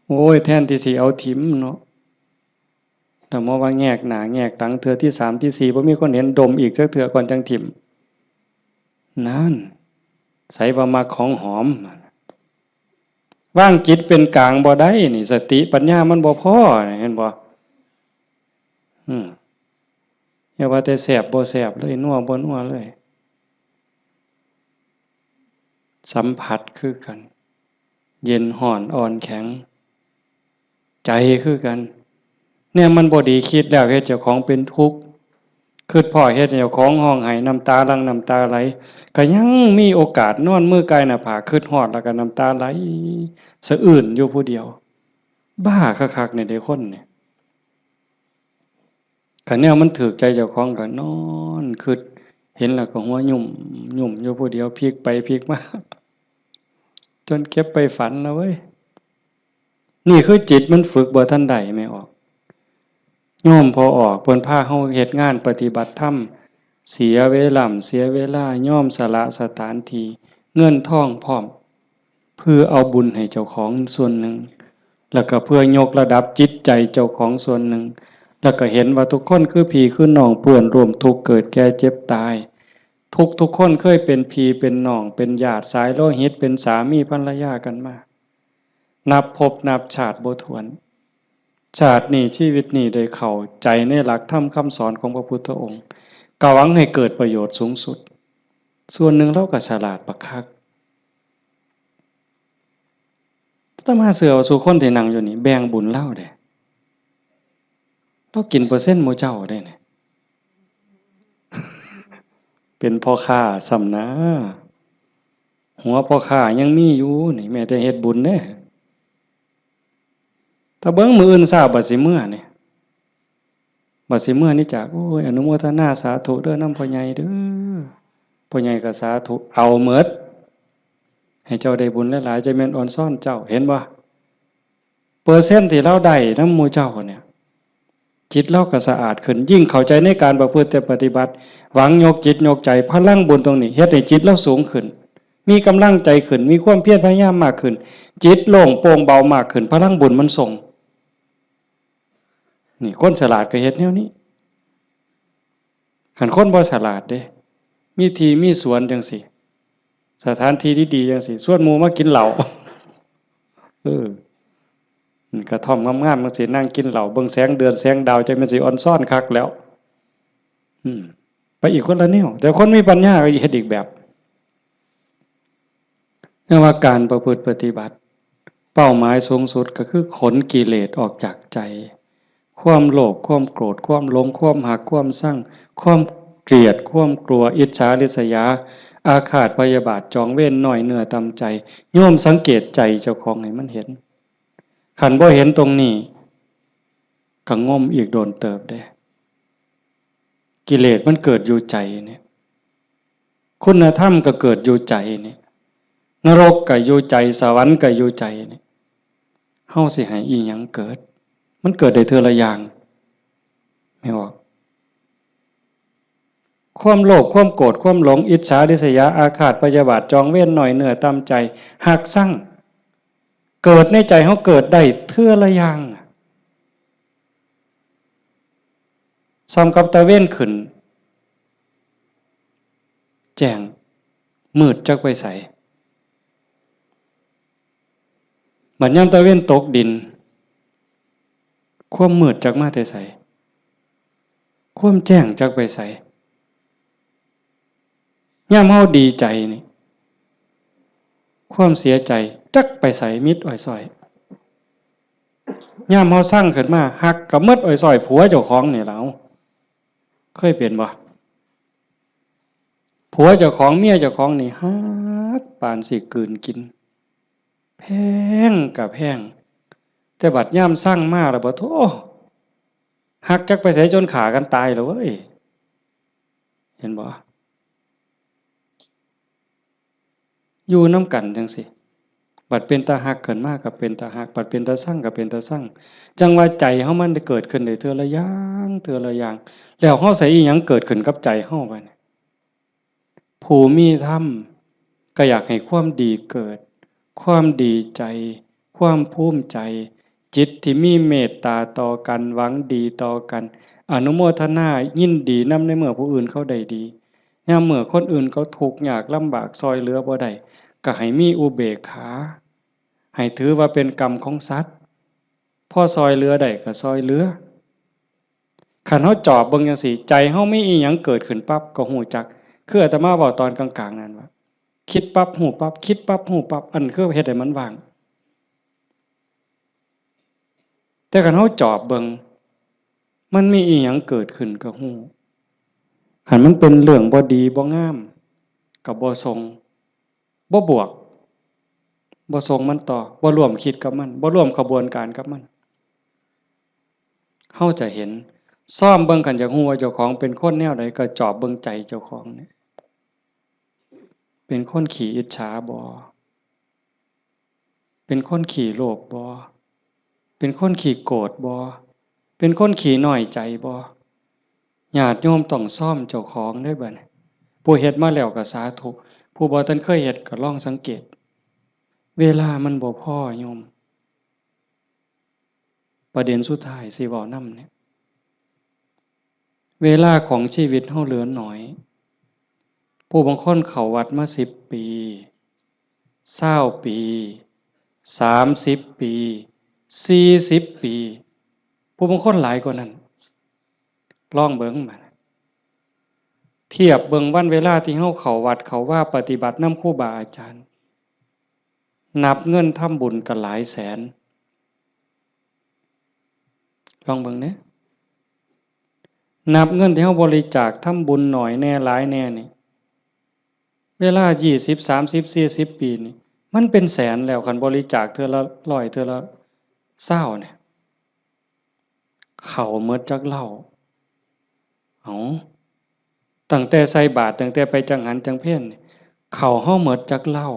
S1: โอ้ยแทนที่สิเอาถิ่มเนาะแต่ว่าแงกหน้าแงกหลังเทื่อที่3ที่4บ่มีคนเห็นดมอีกสักเทื่อก่อนจังถิ่มนั่นใส่ว่ามาของหอมว่างจิตเป็นกลางบ่ได้นี่สติปัญญามันบ่พอเห็นบ่อย่าว่าแต่แสบบ่แสบเลยนัวบ่นัวเลยสัมผัสคือกันเย็นห่อนอ่อนแข็งใจคือกันเนี่ยมันบ่ดีคิดแล้วเฮ็ดเจ้าของเป็นทุกข์คิดพ่อเฮ็ดเจ้าของห้องไห้น้ำตาหลั่งน้ำตาไหลก็ยังมีโอกาสนอนมือกายหน้าผากคิดฮอดแล้วก็น้ำตาไหลสะอื้นอยู่ผู้เดียวบ้าคักๆเนี่ยเด้คนเนี่ยคันแนวมันถูกใจเจ้าของก็นอนคิดเห็นแล้วก็หัวยุ่มอยู่ผู้เดียวพลิกไปพลิกมาจนเก็บไปฝันนะเว้ย นี่คือจิตมันฝึกบ่ทันใดไม่ออกโยมพอออกเพิ่นพาเฮาเฮ็ดงานปฏิบัติธรรมเสียเวลาเสียเวลาย่อมสละสถานที่เงินทองพร้อมเพื่อเอาบุญให้เจ้าของส่วนหนึ่งแล้วก็เพื่อยกระดับจิตใจเจ้าของส่วนหนึ่งแล้วก็เห็นว่าทุกคนคือพี่คือน้องเพื่อนร่วมทุกข์เกิดแก่เจ็บตายทุกคนเคยเป็นพี่เป็นน้องเป็นญาติสายโลหิตเป็นสามีภรรยากันมานับภพนับชาติบ่ถ้วนชาตินี้ชีวิตนี้ได้เข้าใจในหลักธรรมคำสอนของพระพุทธองค์กหวังให้เกิดประโยชน์สูงสุดส่วนหนึ่งเราก็ฉลาดบักคักถ้ามาเสือสู่คนที่นั่งอยู่นี่แบ่งบุญเล่าเด้เรากินเปอร์เซ็นต์หมู่เจ้าได้เนี่ยเป็นพ่อค้าสำนะหัวพ่อค้ายังมีอยู่นี่แม้แต่เฮ็ดบุญเด้ถ้าเบิ่งมื้ออื่นทราบบัดสิมื้อนี่บัดสิมื้อนี่จากโอ้ยอนุโมทนาสาธุเด้อนำพ่อใหญ่เด้อพ่อใหญ่ก็สาธุเอาหมดให้เจ้าได้บุญหลายๆจะแม่นอ่อนซ่อนเจ้าเห็นบ่เปอร์เซ็นต์ที่เราได้นำหมู่เจ้าเนี่ยจิตเราก็สะอาดขึ้นยิ่งเข้าใจในการประพฤติปฏิบัติหวังยกจิตยกใจพลังบุญตรงนี้เฮ็ดให้จิตเราสูงขึ้นมีกำลังใจขึ้นมีความเพียรพยายามมากขึ้นจิตโล่งโปร่งเบามากขึ้นพลังบุญมันส่งนี่คนฉลาดก็เฮ็ดแนวนี้คันคนบ่ฉลาดเด้มีที่มีสวนจังซี่สถานที่ดีๆจังซี่ชวนหมู่มากินเหล้าเออกระท่อมงามๆจังซี่นั่งกินเหล้าเบิ่งแสงเดือนแสงดาวจังแม่นสิอ่อนซ่อนคักแล้วไปอีกคนละแนวแต่คนมีปัญญาก็เฮ็ดอีกแบบเรียกว่าการประพฤติปฏิบัติเป้าหมายสูงสุดก็คือขนกิเลสออกจากใจความโลภความโกรธความหลงความหักความชั่งความเกลียดความกลัวอิจฉาริษยาอาฆาตพยาบาทจองเวรน้อยเนื้อตำใจโยมสังเกตใจเจ้าของให้มันเห็นขันบ่เห็นตรงนี้ก็ง่มอีกโดนเติบได้กิเลสมันเกิดอยู่ใจเนี่ยคุณธรรมก็เกิดอยู่ใจเนี่ยนรกก็อยู่ใจสวรรค์ก็อยู่ใจเนี่ยเฮาสิให้อีหยังเกิดมันเกิดได้เทื่อละอย่างไม่ออกความโลภความโกรธความหลงอิจฉาริษยาอาฆาตพยาบาทจองเวรหน่อยเหนือตามใจหักสั่งเกิดในใจเขาเกิดได้เทื่อละอย่างซ้ำกับตะเว้นขึ้นแจ้งมืดจักไปใสบัดยามตะเว้นตกดินความมืดจักมาแต่ใสความแจ้งจักไปใสยามเฮาดีใจนี่ความเสียใจจักไปใสมิดอ้อยส้อยยามเฮาสร้างขึ้นมาหักกับมิดอ้อยส้อยผัวเจ้าของนี่ล่ะเคยเป็นบ่ผัวเจ้าของเมียเจ้าของนี่ฮักปานสิกลืนกินแพงกับแพงแต่บัดยามสร้างมาแล้วบ่โธ่หักจักไปไสจนขากันตายแล้วเว้ยเห็นบ่อยู่นำกันจังซี่บัดเป็นตาหักขึ้นมาก็เป็นตาหักบัดเป็นตาซังก็เป็นตาซังจังว่าใจเฮามันได้เกิดขึ้นได้เทื่อละอย่างเทื่อละอย่างแล้วเฮาใส่อีหยังเกิดขึ้นกับใจเฮาบัดนี้ผู้มีธรรมก็อยากให้ความดีเกิดความดีใจความภูมิใจจิตที่มีเมตตาต่อกันหวังดีต่อกันอนุโมทนายินดีนำในเมื่อผู้อื่นเขาได้ดียามเมื่อคนอื่นเขาทุกข์ยากลำบากซอยเหลือบ่ได้ก็ให้มีอุเบกขาให้ถือว่าเป็นกรรมของสัตว์พอซอยเหลือได้ก็ซอยเหลือคันเฮาจอบเบิ่งจังซี่ใจเฮามีอีหยังเกิดขึ้นปั๊บก็ฮู้จักคืออาตมาเว้าตอนกลางๆนั่นว่าคิดปั๊บฮู้ปั๊บคิดปั๊บฮู้ปั๊บอันคือเฮ็ดให้มันว่างแต่คันเฮาจอบเบิ่งมันมีอีหยังเกิดขึ้นก็ฮู้คันมันเป็นเรื่องบ่ดีบ่งามก็บ่ทรงบ่บวกบ่ทรงมันต่อบ่ร่วมคิดกับมันบ่ร่วมขบวนการกับมันเฮาจะเห็นซ่อมเบิ่งกันจากฮู้ว่าเจ้าของเป็นคนแนวใดก็จอบเบิ่งใจเจ้าของนี่เป็นคนขี้อิจฉาบ่เป็นคนขี้โลภบ่ เป็นคนขี้โกรธบ่เป็นคนขี้น้อยใจบ่ญาติโยมต้องซ่อมเจ้าของได้บัดนี้ผู้เฮ็ดมาแล้วก็สาธุผู้บ่ทันเคยเฮ็ดก็ลองสังเกตเวลามันบ่พอโยมประเด็นสุดท้ายสิเว้านำเนี่ยเวลาของชีวิตเฮาเหลือน้อยผู้บางคนเข้าวัดมา10 ปี20 ปี30 ปี40 ปีผู้บางคนหลายกว่านั้นลองเบิ่งมาเทียบเบิ่งวันเวลาที่เฮาเข้าวัดเข้าว่าปฏิบัตินำครูบาอาจารย์นับเงินทำบุญก็หลายแสนลองเบิ่งเด้นับเงินที่เฮาบริจาคทำบุญหน่อยแน่หลายแน่นี่เวลา20 30 40 ปีนี่มันเป็นแสนแล้วคันบริจาคเทื่อละ100เทื่อละ20เนี่ยเข้าหมดจักเหล้าตั้งแต่ใส่บาตรตั้งแต่ไปจังหันจังเพ็ญเข้าเฮาหมดจักเหล้า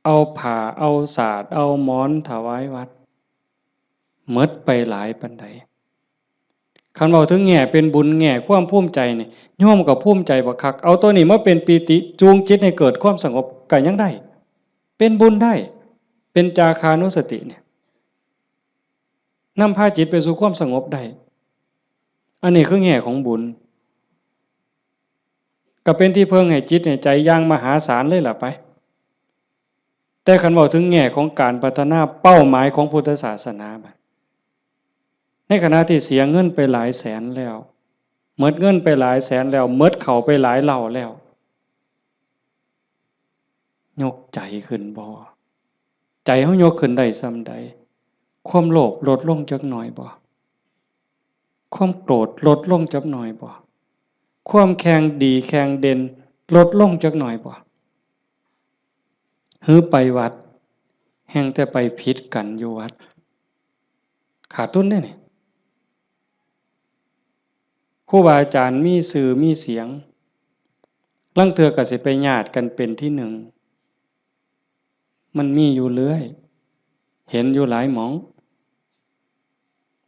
S1: เอาผ้าเอาสาดเอาหมอนถวายวัดหมดไปหลายปานใดคันเว้าถึงแง่เป็นบุญแง่ความภูมิใจนี่โยมก็ภูมิใจบักคักเอาตัวนี้มาเป็นปีติจูงจิตให้เกิดความสงบก็ยังได้เป็นบุญได้เป็นจาคานุสติเนี่ยนำพาจิตไปสู่ความสงบได้อันนี้คือแง่ของบุญก็เป็นที่เพิ่งให้จิตให้ใจอย่างมหาศาลเลยล่ะไปแต่คันเว้าถึงแง่ของการพัฒนาเป้าหมายของพุทธศาสนาบัดในขณะที่เสียเงินไปหลายแสนแล้วหมดเงินไปหลายแสนแล้วหมดเข้าไปหลายเหล่าแล้วยกใจขึ้นบ่ใจเฮายกขึ้นได้ส่ำใดความโลภลดลงจักหน่อยบ่ความโกรธลดลงจักหน่อยบ่ความแข็งดีแข็งเด่นลดลงจักหน่อยบ่หือไปวัดแห่งแต่ไปผิดกันอยู่วัดขาดทุนได้นี่ครูบาอาจารย์มีสื่อมีเสียงลางเทื่อก็สิไปญาติกันเป็นที่หนึ่งมันมีอยู่เรื่อยเห็นอยู่หลายหม่อง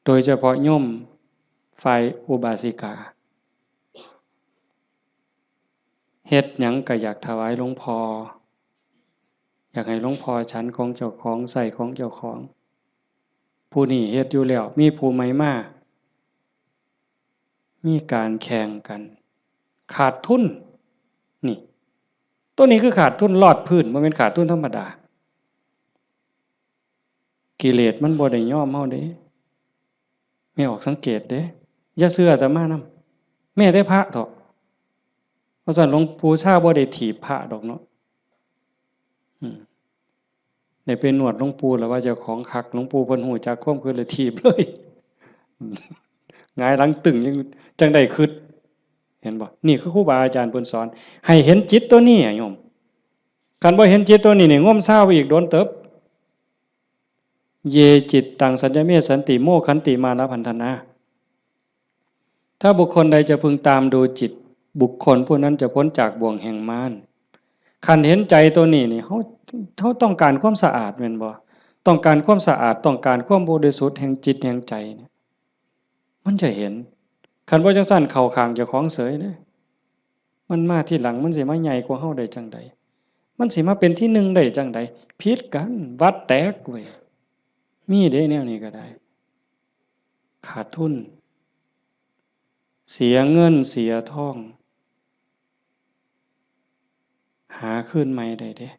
S1: โดยเฉพาะโยมฝ่ายอุบาสิกาเฮ็ดหยังก็อยากถวายหลวงพ่ออยากให้หลวงพ่อฉันของเจ้าของใส่ของเจ้าของผู้นี้เฮ็ดอยู่แล้วมีผู้ใหม่มามีการแข่งกันขาดทุนนี่ตัวนี้คือขาดทุนลอดพื้นบ่แม่นขาดทุนธรรมดากิเลสมันบ่ได้ยอมเฮาเด้ไม่ออกสังเกตเด้อย่าเชื่ออาตมานำแม้แต่พระเถาะเพราะฉะนั้นหลวงปู่ชาบ่ได้ถีบพระดอกเนาะได้ไปนวดหลวงปู่แล้วว่าเจ้าของคักหลวงปู่เพิ่นฮู้จักความคือเลยถีบเลยหงายหลังตึงยังจังได้คิดเห็นบ่นี่คือครูบาอาจารย์เพิ่นสอนให้เห็นจิตตัวนี้โยมคันบ่เห็นจิตตัวนี้นี่งมซ่าไปอีกโดนเติบเยจิตตังสัญญเมสันติโมขันติมานะพันธนาถ้าบุคคลใดจะพึงตามดูจิตบุคคลผู้นั้นจะพ้นจากบ่วงแห่งมารคันเห็นใจตัวนี้นี่เขาต้องการความสะอาดแม่นบ่ต้องการความสะอาดต้องการความบริสุทธิ์แห่งจิตแห่งใจเนี่ยมันจะเห็นคันบ่จังซั่นเข้าข้างเจ้าของเสยเด้มันมาที่หลังมันสิมาใหญ่กว่าเฮาได้จังใดมันสิมาเป็นที่หนึ่งได้จังใดผิดกันวัดแตกเว้ยมีเด้แนวนี้ก็ได้ขาดทุนเสียเงินเสียทองหาคืนใหม่ได้เด้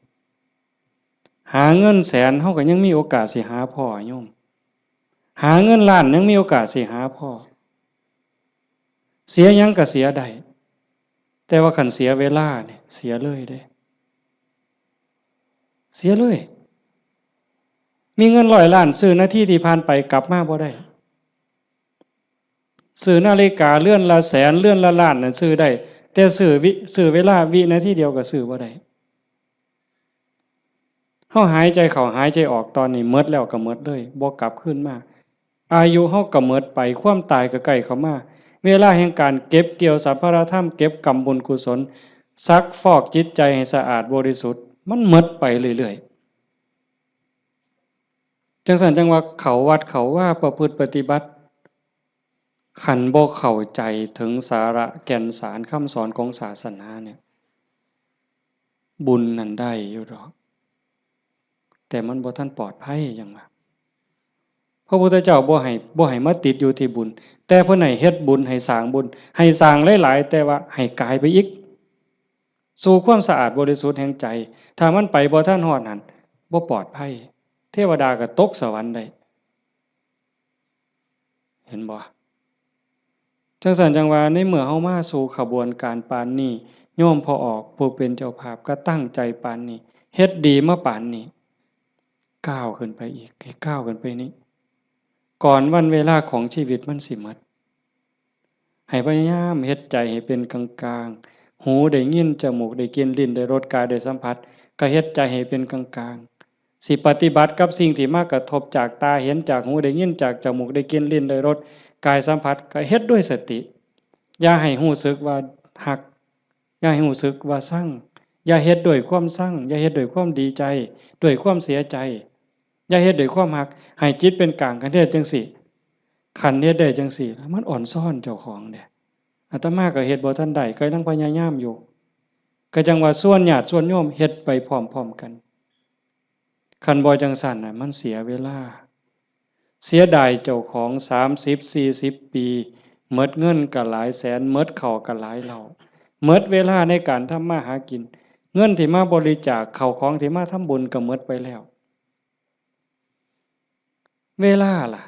S1: หาเงินแสนเฮาก็ยังมีโอกาสสิหาพ่อโยมหาเงินล้านยังมีโอกาสสิหาพ่อเสียหยังก็เสียได้แต่ว่าคันเสียเวลาเนี่ยเสียเลยเด้เสียเลยมีเงิน100 ล้านซื้อนาทีที่ผ่านไปกลับมาบ่ได้ซื้อนาฬิกาเลื่อนละแสนเลื่อนละล้านน่ะซื้อได้แต่ซื้อเวลาวินาทีเดียวก็ซื้อบ่ได้เฮาหายใจเข้าหายใจออกตอนนี้หมดแล้วก็หมดเลยบ่กลับคืนมาอายุเฮาก็หมดไปความตายก็ใกล้เข้ามาเวลาแห่งการเก็บเกี่ยวสัพพะธรรมเก็บกรรมบุญกุศลซักฟอกจิตใจให้สะอาดบริสุทธิ์มันหมดไปเรื่อย จังสันจังว่าเขาวัดเขาว่าประพฤติปฏิบัติขันบ่เข้าใจถึงสาระแก่นสารคำสอนของศาสนาเนี่ยบุญนั่นได้อยู่หรอกแต่มันบ่ทันปลอดภัยอย่างว่าพระพุทธเจ้าบ่ให้มาติดอยู่ที่บุญแต่เพิ่นให้เฮ็ดบุญให้สร้างบุญให้สร้างหลายๆแต่ว่าให้กายไปอีกสู่ความสะอาดบริสุทธิ์แห่งใจถ้ามันไปบ่ทันฮอดนั่นบ่ปลอดภัยเทวดาก็ตกสวรรค์ได้เห็นบ่จังสันจังว่าในเมื่อเฮามาสู่ขบวนการปานนี้โยมพอออกผู้เป็นเจ้าภาพก็ตั้งใจปานนี้เฮ็ดดีมาปานนี้ก้าวขึ้นไปอีกให้ก้าวขึ้นไปนี้ก่อนวันเวลาของชีวิตมันสิหมดให้พยายามเฮ็ดใจให้เป็นกลางๆหูได้ยินจมูกได้กลิ่นลิ้นได้รสกายได้สัมผัสก็เฮ็ดใจให้เป็นกลางๆสิปฏิบัติกับสิ่งที่มากระทบจากตาเห็นจากหูได้ยินจากจมูกได้กลิ่นลิ้นได้รสกายสัมผัสก็เฮ็ดด้วยสติอย่าให้รู้สึกว่าหักอย่าให้รู้สึกว่าซั่งอย่าเฮ็ดด้วยความซั่งอย่าเฮ็ดด้วยความดีใจด้วยความเสียใจอย่าเฮ็ดด้วยความหักให้จิตเป็นกลางกันเฮ็ดจังซี่คันเฮ็ดได้จังซี่มันอ่อนซ่อนเจ้าของเด้อาตมาก็เฮ็ดบ่ทันได้ก็ยังพยายามอยู่ก็จังว่าส่วนญาติส่วนโยมเฮ็ดไปพร้อมๆกันคันบ่จังซั่นน่ะมันเสียเวลาเสียดายเจ้าของ30-40ปีหมดเงินก็หลายแสนหมดข้าวก็หลายเหล้าหมดเวลาในการทำมาหากินเงินที่มาบริจาคข้าวของที่มาทำบุญก็หมดไปแล้วเวลาล่ะ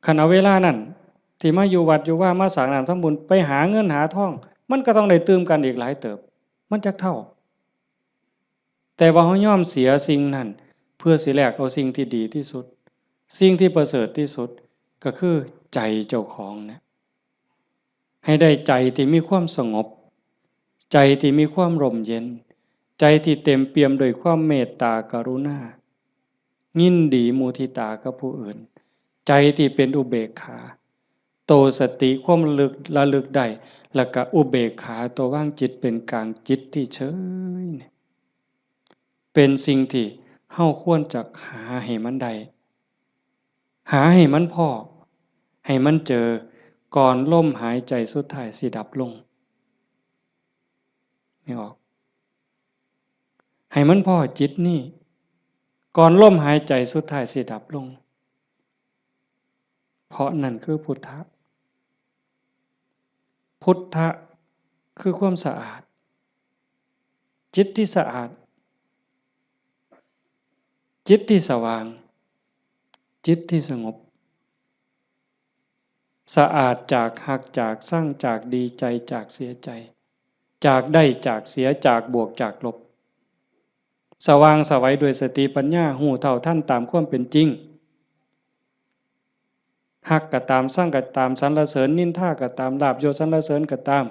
S1: คันเอาเวลานั้นที่มาอยู่วัดอยู่ว่ามาสร้างน้ำทำบุญไปหาเงินหาทองมันก็ต้องได้ตื่มกันอีกหลายเติบมันจักเท่าแต่ว่าเฮายอมเสียสิ่งนั้นเพื่อสิแลกเอาสิ่งที่ดีที่สุดสิ่งที่ประเสริฐที่สุดก็คือใจเจ้าของนะให้ได้ใจที่มีความสงบใจที่มีความร่มเย็นใจที่เต็มเปี่ยมด้วยความเมตตากรุณายินดีมุทิตากับผู้อื่นใจที่เป็นอุเบกขาโตสติความระลึกได้แล้วก็อุเบกขาตัวว่างจิตเป็นกลางจิตที่เฉยเป็นสิ่งที่เฮาควรจะหาให้มันได้หาให้มันพอให้มันเจอก่อนลมหายใจสุดท้ายสิดับลงไม่ออกให้มันพอจิตนี่ก่อนลมหายใจสุดท้ายสิดับลงเพราะนั่นคือพุทธะพุทธะคือความสะอาดจิตที่สะอาดจิตที่สว่างจิตที่สงบสะอาดจากหักจากสร้างจากดีใจจากเสียใจจากได้จากเสียจากบวกจากลบสว่างสวัยด้วยสติปัญญาหูเท่าท่านตามความเป็นจริงหักก็ตามสร้างก็ตามสรรเสริญนินทาก็ตามลาภยศสรรเสริญก็ตาม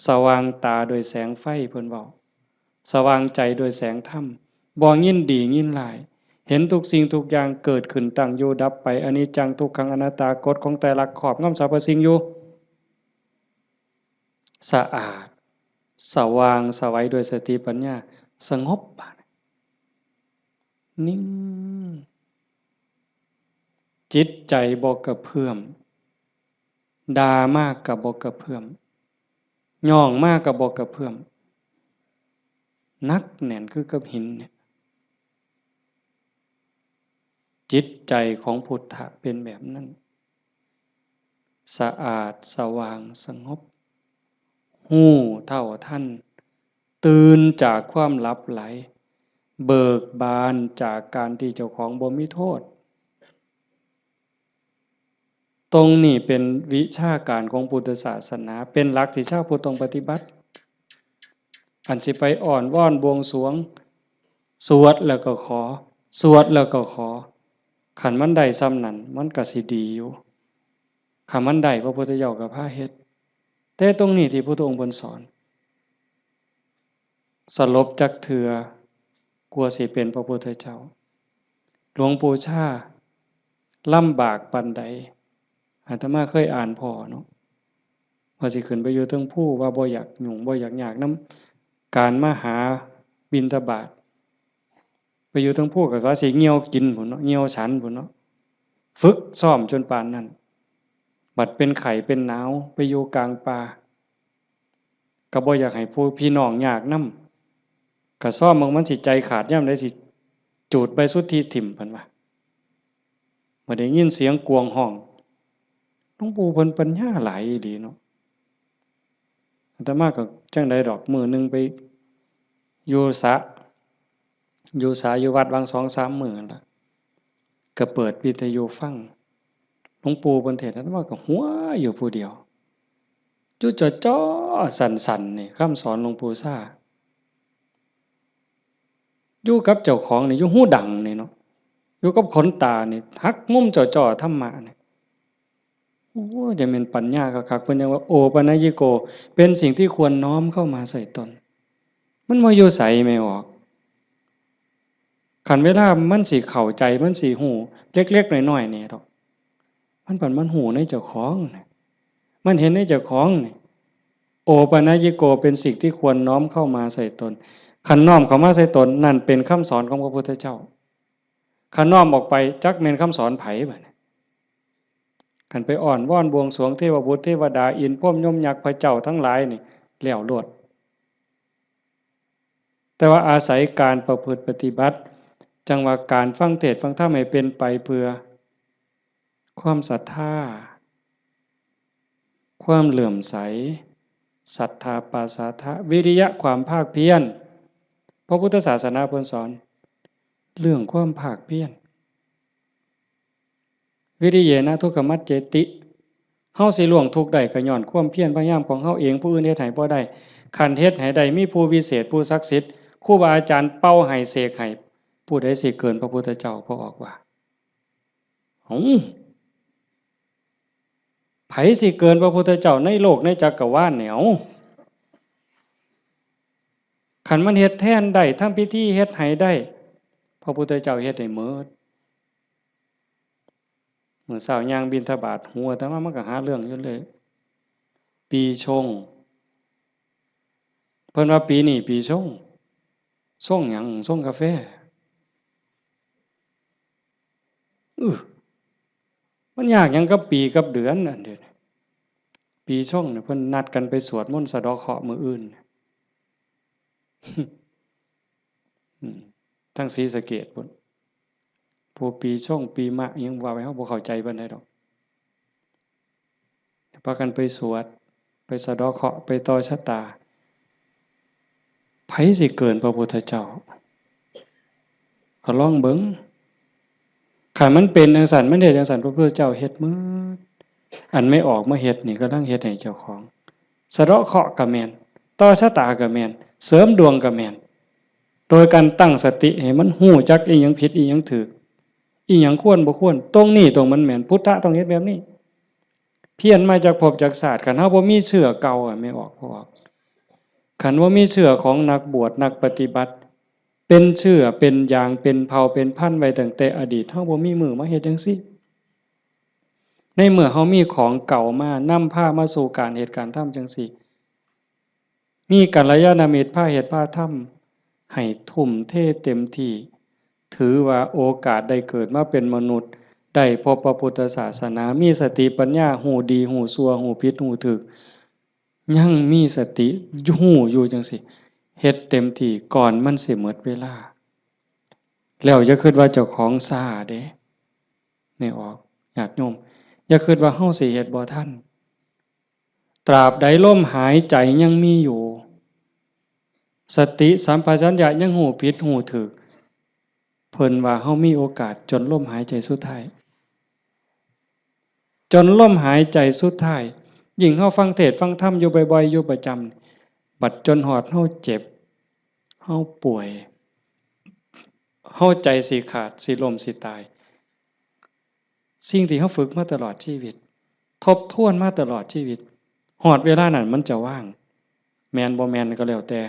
S1: สว่างตาโดยแสงไฟเพิ่นเว้าสว่างใจโดยแสงธรรมบ่ยินดียินร้ายเห็นทุกสิ่งทุกอย่างเกิดขึ้นตั้งอยู่ดับไปอนิจจังทุกขังอนัตตากฎของไตรลักษณ์ครอบงำสรรพสิ่งอยู่สะอาดสว่างสวัยด้วยสติปัญญาสงบนิ่งจิตใจบ่กระเพื่อมด่ามากก็บ่กระเพื่อมย่องมากก็บ่กระเพื่อมนักแน่นคือกับหินเนี่ยจิตใจของพุทธะเป็นแบบนั้นสะอาดสว่างสงบหู้เท่าทันตื่นจากความหลับไหลเบิกบานจากการที่เจ้าของบ่มีโทษตรงนี้เป็นวิชาการของพุทธศาสนาเป็นหลักที่ชาวพุทธต้องปฏิบัติอันสิไปอ่อนว่อนบวงสรวงสวดแล้วก็ขอสวดแล้วก็ขอขันมันได้ซ้ำนั้นมันก็สิดีอยู่ขันมันได้พระพุทธเจ้าก็พาเฮ็ดแต่ตรงนี้ที่พระพุทธองค์เพิ่นสอนสลบจักเทื่อกลัวสิเป็นพระพุทธเจ้าหลวงปู่ชาลำบากปานใดอาตมาเคยอ่านพอเนาะว่าสิขึ้นไปอยู่เทิงภูว่าบ่อยากยุ่งบ่อยากยากนำการมาหาบิณฑบาต ไปอยู่ทั้งผู้ก็สิเหี่ยวกินพุ่นเนาะเหี่ยวฉันพุ่นเนาะฝึกซ้อมจนปานนั้นบัดเป็นไข้เป็นหนาวไปอยู่กลางป่าก็บ่อยากให้ผู้พี่น้องยากนำก็ซ้อมมันสิใจขาดยามใดสิจูดไปสุดที่ถิ่มเพิ่นว่าบ่ได้ยินเสียงกวงห้องหลวงปู่เพิ่นปัญญาหลายอีหลีเนาะอาตมาก็จังได๋ดอกมื้อนึงไปอยู่สระอยู่วัดวัง 2-3 มื้อนั่นล่ะก็เปิดวิทยุฟังหลวงปู่เพิ่นเทศน์อาตมาก็หัวอยู่ผู้เดียวอยู่จ้อๆสั่นๆนี่คำสอนหลวงปู่ซ่าอยู่กับเจ้าของนี่อยู่หูดังนี่เนาะอยู่กับขนตานี่หักมุมจ้อๆธรรมะนี่โอ้จะแม่นปัญญาคักๆเพิ่นยังว่าโอปัญญิโกเป็นสิ่งที่ควรน้อมเข้ามาใส่ตนมันบ่อยู่ไสไม่ออกคันเวลามันสิเข้าใจมันสิฮู้เล็กๆน้อยๆนี่ดอกมันฮู้ในเจ้าของนี่มันเห็นในเจ้าของนี่โอปัญญิโกเป็นสิ่งที่ควรน้อมเข้ามาใส่ตนคันน้อมเข้ามาใส่ตนนั่นเป็นคำสอนของพระพุทธเจ้าคันน้อมออกไปจักแม่นคำสอนไผบัดนี้คันไปอ้อนวอนบวงสรวงเทวบุตรเทวดาอินทร์พรหมยมยักษ์พระเจ้าทั้งหลายนี่แล้วโลดแต่ว่าอาศัยการประพฤติปฏิบัติจังว่าการฟังเทศน์ฟังธรรมให้เป็นไปเพื่อความศรัทธาความเหลื่อมใสศรัทธาปาสาทะวิริยะความภาคเพียรพระพุทธศาสนาเพิ่นสอนเรื่องความภาคเพียรวิริเยนะทุกขมัจเจติเฮาสิล่วงทุกข์ได้ก็ย้อนความเพียรพยายามของเฮาเองผู้อื่นเฮ็ดให้บ่ได้คันเฮ็ดให้ได้มีผู้วิเศษผู้ศักดิ์สิทธิ์ครูบาอาจารย์เป่าให้เสกให้ผู้ใดสิเกินพระพุทธเจ้าพระออกว่าไผสิเกินพระพุทธเจ้าในโลกในจักรวาลเนี่ยคันมันเฮ็ดแทนได้ทำพิธีเฮ็ดให้ได้พระพุทธเจ้าเฮ็ดให้หมดมื้อเช้าย่างบิณฑบาตหัวแต่ว่ามันก็หาเรื่องอยู่เลยปีชงเพิ่นว่าปีนี้ปีชงหยังส่งกาแฟมันยากหยังกับปีกับเดือนนั่นเด้ปีชงเนี่ยเพิ่นนัดกันไปสวดมนต์สะเดาะเคราะห์มื้ออื่นทั้งศรีสะเกษพุ่นผู้ปีชงปีมะยังว่าไว้เฮาบ่เข้าใจปานใดดอกพากันไปสวดไปสะเดาะเคราะห์ไปต่อชะตาไผสิเกินพระพุทธเจ้าก็ลองเบิ่งคันมันเป็นจังซั่นมันเฮ็ดจังซั่นพระพุทธเจ้าเฮ็ดหมดอันไม่ออกมาเฮ็ดนี่กำลังเฮ็ดให้เจ้าของสะเดาะเคราะห์ก็แม่นต่อชะตาก็แม่นเสริมดวงก็แม่นโดยการตั้งสติให้มันฮู้จักอีหยังผิดอีหยังถูกอีหยังควรบ่ควรตรงนี้ตรงมันแม่นพุทธะต้องเฮ็ดแบบนี้เพี้ยนมาจากภพจากชาติคันเฮาบ่มีเชื่อเก่าไม่ออกบ่ออกคันว่ามีเชื่อของนักบวชนักปฏิบัติเป็นเชื่อเป็นอย่างเป็นเผ่าเป็นพันธุ์ไว้ตั้งแต่อดีตเฮาบ่มีมือมาเฮ็ดจังซี่ในเมื่อเฮามีของเก่ามานำพามาสู่การเหตุการณ์ทำจังซี่มีกัลยาณมิตรพาเหตุพาทำให้ทุ่มเทเต็มที่ถือว่าโอกาสได้เกิดมาเป็นมนุษย์ได้พบพระพุทธศาสนามีสติปัญญาหูดีหูชั่วหูผิดหูถูกยังมีสติหูอยู่จังซี่เฮ็ดเต็มที่ก่อนมันสิหมดเวลาแล้วอย่าคิดว่าเจ้าของซ่าเด้ไม่ออกญาติโยมอย่าคิดว่าเฮาสิเฮ็ดบ่ทันตราบใดลมหายใจยังมีอยู่สติสัมปชัญญะยังหูผิดหูถูกเพิ่นว่าเฮามีโอกาสจนลมหายใจสุดท้ายจนลมหายใจสุดท้ายยิ่งเฮาฟังเทศน์ฟังธรรมอยู่บ่อยๆอยู่ประจำบัดจนฮอดเฮาเจ็บเฮาป่วยเฮาใจสิขาดสิล้มสิตายสิ่งที่เฮาฝึกมาตลอดชีวิตทบทวนมาตลอดชีวิตฮอดเวลานั้นมันจะว่างแม่นบ่แม่นก็แล้วแต่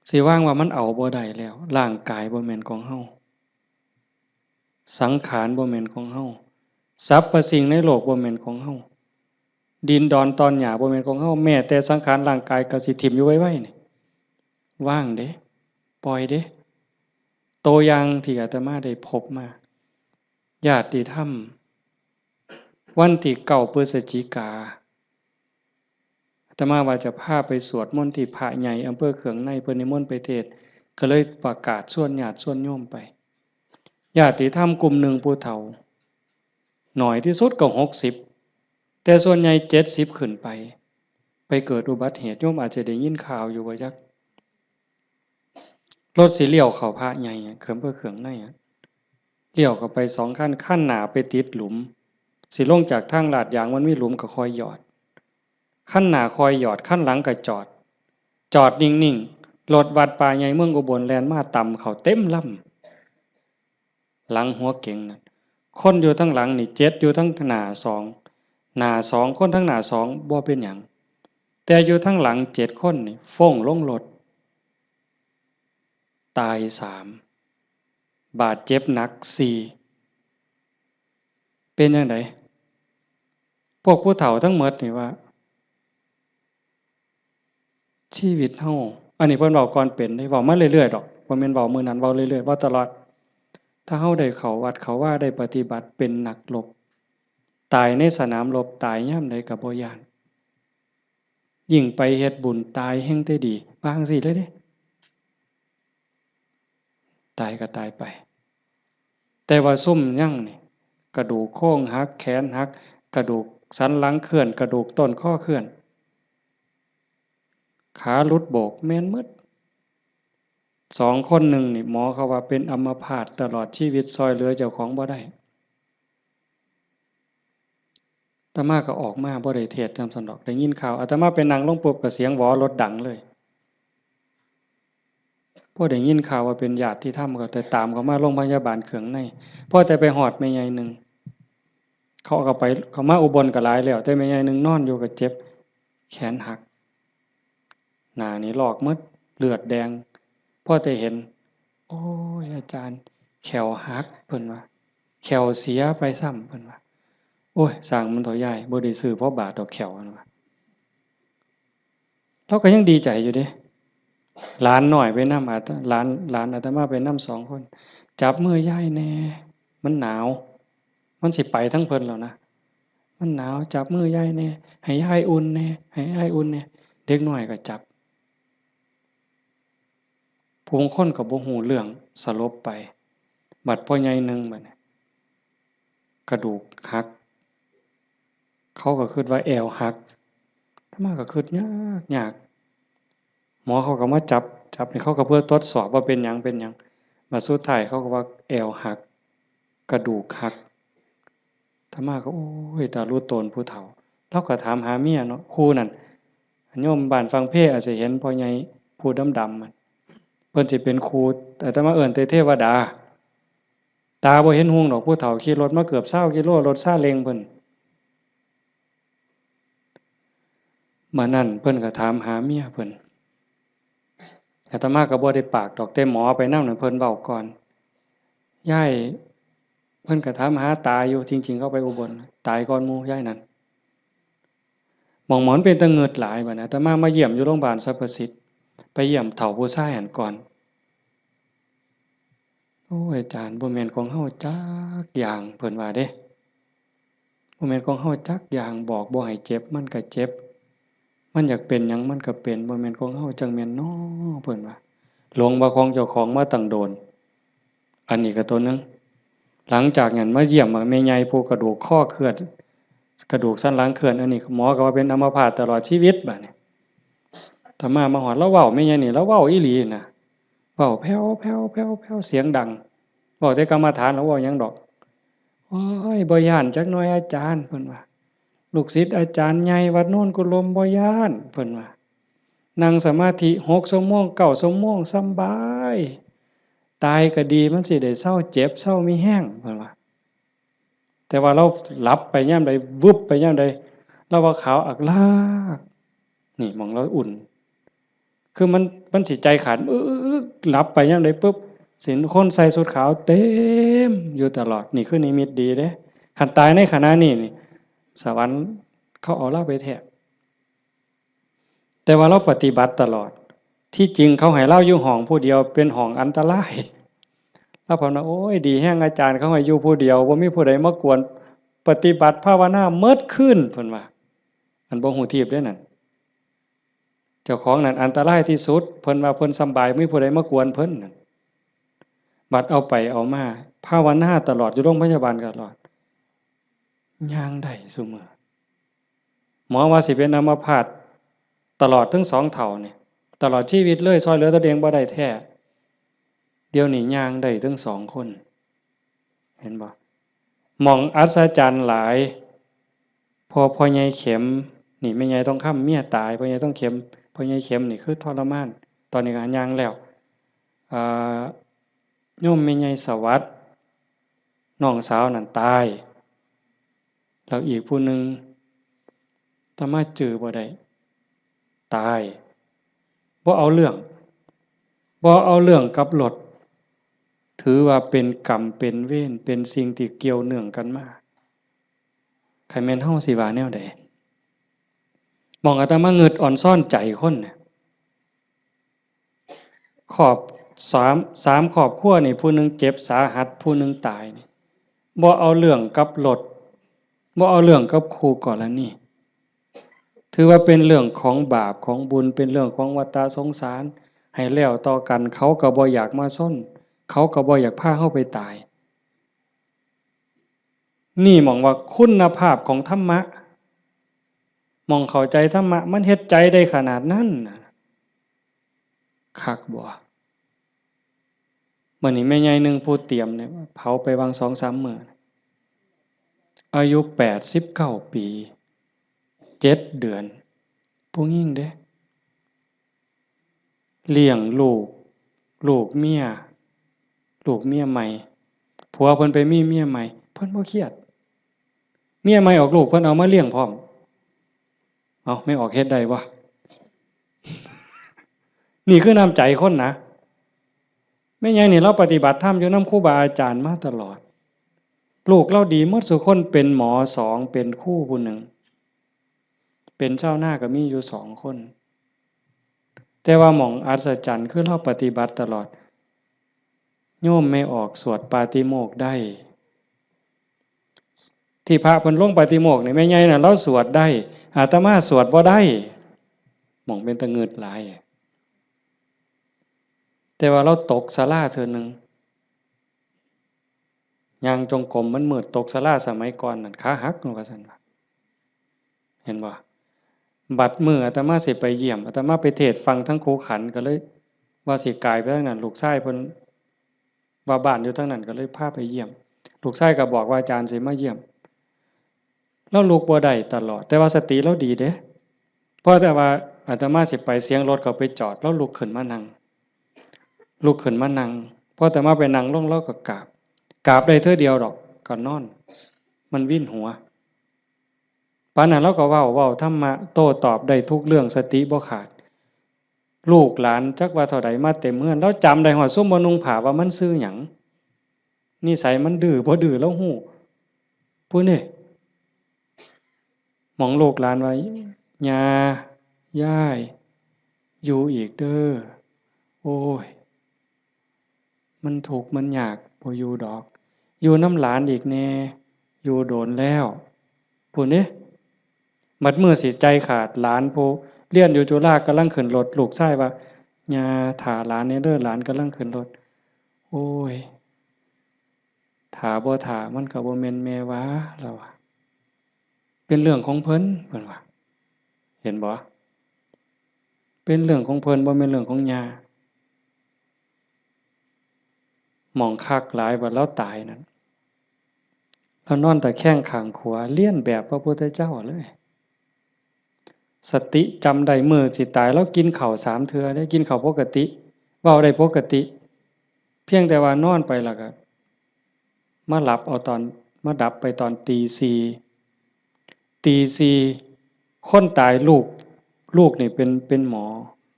S1: สิว่างว่ามันเอาบ่ได้แล้วร่างกายบ่แม่นของเฮาสังขารบ่แม่นของเฮาสรรพสิ่งในโลกบ่แม่นของเฮาดินดอนตอนหญ้าบ่แม่นของเฮาแม้แต่สังขารร่างกายก็สิถิ้มอยู่ไว้ๆนี่ว่างเด้ปล่อยเด้ ตัวอย่างที่อาตมาได้พบมาญาติธรรมวันที่9 พฤศจิกาอาตมาว่าจะพาไปสวดมนต์ที่พระใหญ่อำเภอเขืองในเพิ่นนิมนต์ไปเทศน์ก็เลยประกาศชวนญาติชวนโยมไปญาติธรรมกลุ่มหนึ่งผู้เฒ่าหน่อยที่สุดก็60แต่ส่วนใหญ่70ขึ้นไปเกิดอุบัติเหตุโยมอาจจะได้ยินข่าวอยู่ว่าจักรถสิเลี้ยวเข้าพระใหญ่เขืองอำเภอเขืองในเลี้ยวเข้าไป2 ขั้นหน้าไปติดหลุมสิลงจากทางลาดยางมันมีหลุมก็คอยหยอดขั้นหน้าคอยหยอดขั้นหลังก็จอดนิ่งๆรถวัดป่าใหญ่เมืองอุบลแล่นมาต่ำเขาเต็มลำหลังหัวเก๋งนั่นคนอยู่ทั้งหลังนี่7อยู่ทั้งหน้า2คนทั้งหน้า2บ่เป็นหยังแต่อยู่ทั้งหลัง7คนนี่ฟ้งลงรถตาย3บาดเจ็บหนัก4เป็นจังได๋พวกผู้เฒ่าทั้งหมดนี่ว่าชีวิตเฮาอันนี้เพิ่นเว้าก่อนเป็นได้เว้ามาเรื่อยๆดอกบ่แม่นเว้ามื้อนั้นเว้าเรื่อยๆเว้าตลอดถ้าเฮาได้เข้าวัดเข้าว่าได้ปฏิบัติเป็นนักรบตายในสนามรบตายยามใดก็บ่ย้านยิ่งไปเฮ็ดบุญตายแฮ่งได้ดีว่าจั่งซี้เลยเด้ตายก็ตายไปแต่ว่าซุ่มยังนี่กระดูกโครงหักแขนหักกระดูกสันหลังเคลื่อนกระดูกต้นคอเคลื่อนขาหลุดโบกแม่นหมด2 คนหนึ่งนี่หมอเขาว่าเป็นอัมพาตตลอดชีวิตซอยเหลือเจ้าของบ่ได้อาตมาก็ออกมาบ่ได้เทศน์นำซั่นดอกได้ยินข่าวอาตมาไปนั่งลงปุ๊บก็เสียงหวอรถดังเลยพอได้ยินข่าวว่าเป็นญาติธรรมก็แต่ตามเขามาโรงพยาบาลเขืองในพอแต่ไปฮอดแม่ใหญ่นึงเขาก็ไปเขามาอุบลก็หลายแล้วแต่แม่ใหญ่นึงนอนอยู่ก็เจ็บแขนหักหน้านี่ลอกหมดเลือดแดงพอแต่เห็นโอ้ยอาจารย์แขวหักเพิ่นว่าแขวเสียไปซ้ำเพิ่นว่าโอ้ยสร้างมันเถาใหญ่บ่ได้ซื้อเพราะบาทดอกแขวนั่นว่าเราก็ยังดีใจอยู่เด้หลานน้อยไปนำหลานอาตมาไปนำ2 คนจับมือยายแน่มันหนาวมันสิไปทั้งเพิ่นแล้วนะมันหนาวจับมือยายแน่ให้ยายอุ่นแน่ให้ยายอุ่นแน่เด็กน้อยก็จับผู้คนก็บ่ฮู้เรื่องสลบไปบัดพ่อใหญ่นึงบัดนี้กระดูกหักเขาก็คิดว่าแอวหักอาตมาก็คิดยากหมอเขาก็มาจับนี่เขาก็เพื่อทดสอบว่าเป็นหยังบัดสุดท้ายเขาก็ว่าแอวหักกระดูกหักอาตมาก็โอ้ยตารู้ตนผู้เฒ่าเราก็ถามหาเมียเนาะครูนั่นโยมบ้านฟังเพอาจจะเห็นพ่อใหญ่ผู้ดำๆมันเพิ่นสิเป็นครูอาตมาเอิ้นแต่เทวดาตาบ่เห็นหุงดอกผู้เฒ่าขี่รถมาเกือบ20 กิโลรถซาเล้งเพิ่นมานั่นเพิ่นก็ถามหาเมียเพิ่นอาตมาก็บ่ได้ปากดอกแต่หมอไปนำนั่นเพิ่นเว้าก่อนยายเพิ่นก็ถามหาตาอยู่จริงๆเขาไปอุบลตายก่อนหมู่ยายนั่นหม่องหมอนเป็นตาเงิดหลายบัดนี้อาตมาเยี่ยมอยู่โรงพยาบาลสรรพสิทธิ์ไปเยี่ยมเฒ่าผู้ชายหันก่อนโอ้ยอาจารย์บ่แม่นของเฮาจักอย่างเพิ่นว่าเด้บ่แม่นของเฮาจักอย่างบอกบ่ให้เจ็บมันก็เจ็บมันอยากเป็นหยังมันก็เป็นบ่แม่นของเฮาจังแม่นน้อเพิ่นว่าหลงว่าของเจ้าของมาตั้งโดนอันนี้ก็ตัวนึงหลังจากนั้นมาเยี่ยมแม่ใหญ่ผู้กระดูกคอเคลื่อนกระดูกสันหลังเคลื่อนอันนี้หมอก็ว่าเป็นอัมพาตตลอดชีวิตบัดนี้ถ้ามาฮอดแล้วเว้าแม่ใหญ่นี่แล้วเว้าอีหลีน่ะเว้าแผ่วๆๆๆเสียงดังเว้าแต่กรรมฐานแล้วเว้าหยังดอกโอ้ยบ่ย้านจักหน่อยอาจารย์เพิ่นว่าลูกศิษย์อาจารย์ใหญ่วัดโน่นกุลมบ่ย้านเพิ่นว่านั่งสมาธิ6 ชั่วโมง9 ชั่วโมงสำบายตายก็ดีมันสิได้เซาเจ็บเซามีแรงเพิ่นว่าแต่ว่าเราหลับไปยามใดวึบไปยามใดเราว่าขาวอักลากนี่หม้องเราอุ่นคือมันสิใจขาดหลับไปยามใดปึ๊บสิเห็นคนใส่ชุดขาวเต็มอยู่ตลอดนี่คือนิมิตดีเด้คันตายในขณะนี้นี่สวรรค์เขาเอาเราไปแท้แต่ว่าเราปฏิบัติตลอดที่จริงเขาให้เราอยู่ห้องผู้เดียวเป็นห้องอันตราย แล้วผมว่าโอ้ยดีแห้งอาจารย์เขาให้อยู่ผู้เดียวบ่มีผู้ใดมากวนปฏิบัติภาวนาเมิดขึ้นเพิ่นว่าอันบ่ฮู้ทีบเด้อนั่นเจ้าของนั่นอันตรายที่สุดเพิ่นว่าเพิ่นสำบายมีผู้ใดมากวนเพิ่นนั่นบัดเอาไปเอามาภาวนาตลอดอยู่โรงพยาบาลตลอดย่างได้ซุมื้อหมอว่าสิเป็นอัมพาตตลอดถึง2เท่านี่ตลอดชีวิตเลยช่วยเหลือตัวเองบ่ได้แท้เดี๋ยวนี้ย่างได้ถึง2คนเห็นบ่หม่องอัศจรรย์หลายพ่อใหญ่เข็มนี่แม่ใหญ่ต้องค้ำเมียตายพ่อใหญ่ต้องเข็มพ่อใหญ่เข็มนี่คือทรมานตอนนี้ก็ย่างแล้วอ่าโยมแม่ใหญ่สวัสดิ์น้องสาวนั่นตายแล้วอีกผู้หนึ่งอาตมาจื้อบ่ได้ตายบ่เอาเรื่องกับรถถือว่าเป็นกรรมเป็นเวรเป็นสิ่งที่เกี่ยวเนื่องกันมาใครแม่นเฮาสิว่าแนวใดมองอาตมาเงิดอ่อนซ่อนใจคนน่ะขอบสามครอบครัวนี่ผู้หนึงเจ็บสาหัสผู้หนึงตายนี่บ่เอาเรื่องกับรถบ่เอาเรื่องกับคู่กรณีถือว่าเป็นเรื่องของบาปของบุญเป็นเรื่องของวัฏสงสารให้แล้วต่อกันเขาก็บ่อยากมาซ่นเขาก็บ่อยากพาเฮาไปตายนี่มองว่าคุณภาพของธรรมะมองเข้าใจธรรมะมันเฮ็ดใจได้ขนาดนั้นน่ะคักบ่มื้อนี้แม่ใหญ่นึงผู้เตรียมเนี่ยเผาไปวาง 2-3 มื้ออายุ89ปี7เดือนผู้หญิงเด้เลี้ยงลูกเมียใหม่ผัวเพิ่นไปมีเมียใหม่เพิ่นบ่เครียดเมียใหม่ออกลูกเพิ่นเอามาเลี้ยงพร้อมเอ้าไม่ออกเฮ็ดได้บ่นี่คือน้ำใจคนนะแม่ใหญ่นี่เราปฏิบัติธรรมอยู่นำครูบาอาจารย์มาตลอดลูกเราดีหมดซุคนเป็นหมอ2เป็นครูผู้หนึ่งเป็นชาวนาก็มีอยู่2คนแต่ว่าหม่องอัศจรรย์คือเราปฏิบัติตลอดโยมไม่ออกสวดปาติโมกข์ได้ที่พระเพิ่นลงปาติโมกข์นี่แม่ใหญ่น่ะเราสวดได้อาตมาสวดบ่ได้หม่องเป็นตะงึดหลายแต่ว่าเราตกศาลาเทื่อนึงย่างจงกรมมันมืดตกศาลาสมัยก่อนนั่นขาหักว่าซั่นว่าเห็นบ่บัดมื้ออาตมาสิไปเยี่ยมอาตมาไปเทศน์ฟังทั้งครูขันธ์ก็เลยว่าสิกายไปทางนั้นลูกชายเพิ่นว่าบ้านอยู่ทางนั้นก็เลยพาไปเยี่ยมลูกชายก็บอกว่าอาจารย์สิมาเยี่ยมเราลุกบ่ได้ตลอดแต่ว่าสติเราดีเด้เพราะแต่ว่าอาตมาสิไปเสียงรถก็ไปจอดแล้วลุกขึ้นมานั่งพออาตมาไปนั่งลงแล้วก็กราบได้เทื่อเดียวดอกก็นอนมันวิ่นหัวปานนั้นเราก็เว้าธรรมะโต้ตอบได้ทุกเรื่องสติบ่ขาดลูกหลานจักว่าเท่าใดมาเต็มเฮือนแล้วจำได้ฮอดซุมบ่นุ่งผ้าว่ามันชื่อหยังนิสัยมันดื้อบ่ดื้อแล้วฮู้ผู้นี่หมองลูกหลานว่าย่าย่ายอยู่อีกเด้อโอ้ยมันทุกข์มันยากบ่อยู่ดอกอยู่นำหลานอีกแน่อยู่โดนแล้วผู้นี่มัดมือสิใจขาดหลานผู้เรียนอยู่จุฬากำลังขึ้นรถลูกชายว่าย่าท่าหลานเนี่ยเด้อหลานกำลังขึ้นรถโอ้ยท่าบ่ท่ามันก็บ่แม่นแม่วะเราว่าเป็นเรื่องของเพิ่นว่าเห็นบ่เป็นเรื่องของเพิ่นบ่แม่นเรื่องของย่าหมองคักหลายว่าเราตายนั่นเรานอนตะแคงข้างขวาเลียนแบบพระพุทธเจ้าเลยสติจำได้มื้อสิตายแล้วกินข้าว3เทื่อได้กินข้าวปกติเว้าได้ปกติเพียงแต่ว่านอนไปแล้วก็มาหลับเอาตอนมาดับไปตอนตีสี่คนตายลูกนี่เป็นหมอ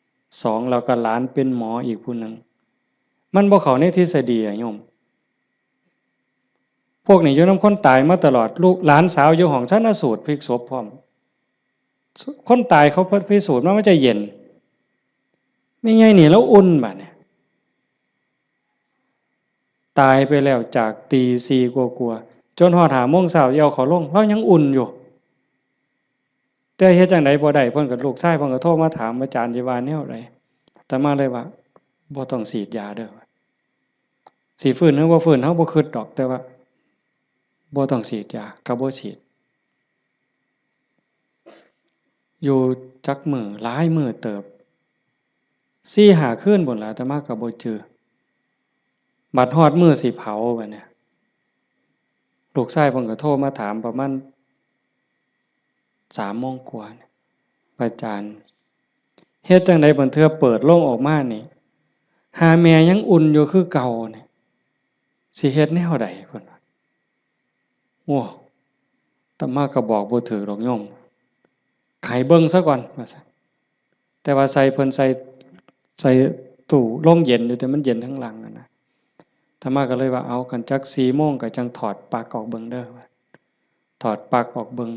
S1: 2แล้วก็หลานเป็นหมออีกผู้หนึ่งมันบ่เข้าในทฤษฎีอะโยมพวกนี้อยู่นำคนตายมาตลอดลูกหลานสาวอยู่ห้องชันสูตรพลิกศพพร้อมคนตายเขาพิสูจน์ว่ามันจะเย็นไม่ไงนี่แล้วอุ่นบัดเนี่ย ตายไปแล้วจากตีสี่กว่าจนหอด5 โมงเช้าเอาเขาลงเรายังอุ่นอยู่แต่เฮ็ดจังได๋บ่ได้เพิ่นก็ลูกชายเพิ่นก็โทรมาถามอาจารย์สิว่าแนวใดอาตมาเลยว่าบ่ต้องฉีดยาเด้อสิฟื้นหรือบ่ฟื้นเฮาบ่คิดดอกแต่ว่าบ่ต้องฉีดยาก็บ่ฉีดอยู่จักมื้อหลายมื้อเติบ4-5 คืนพุ่นล่ะอาตมาก็บ่จือบัดฮอดมื้อสิเผาบัดเนี่ยลูกชายเพิ่นก็โทรมาถามประมาณ3 โมงกว่าอาจารย์เฮ็ดจังได๋บัดเทื่อเปิดโรงออกมานี่หาแม่ยังอุ่นอยู่คือเก่านี่สิเฮ็ดแนวใดเพิ่นว่าโอ้อาตมาก็บอกบ่ถูกดอกโยมให้เบิ่งซะก่อนว่าซั่นแต่ว่าใส่เพิ่นใส่ตู้โรงเย็นอยู่แต่มันเย็นทั้งหลังอะนะอาตมาก็เลยว่าเอาคันจัก4 โมงก็จังถอดปลั๊กออกเบิ่งเด้อว่าถอดปลั๊กออกเบิ่ง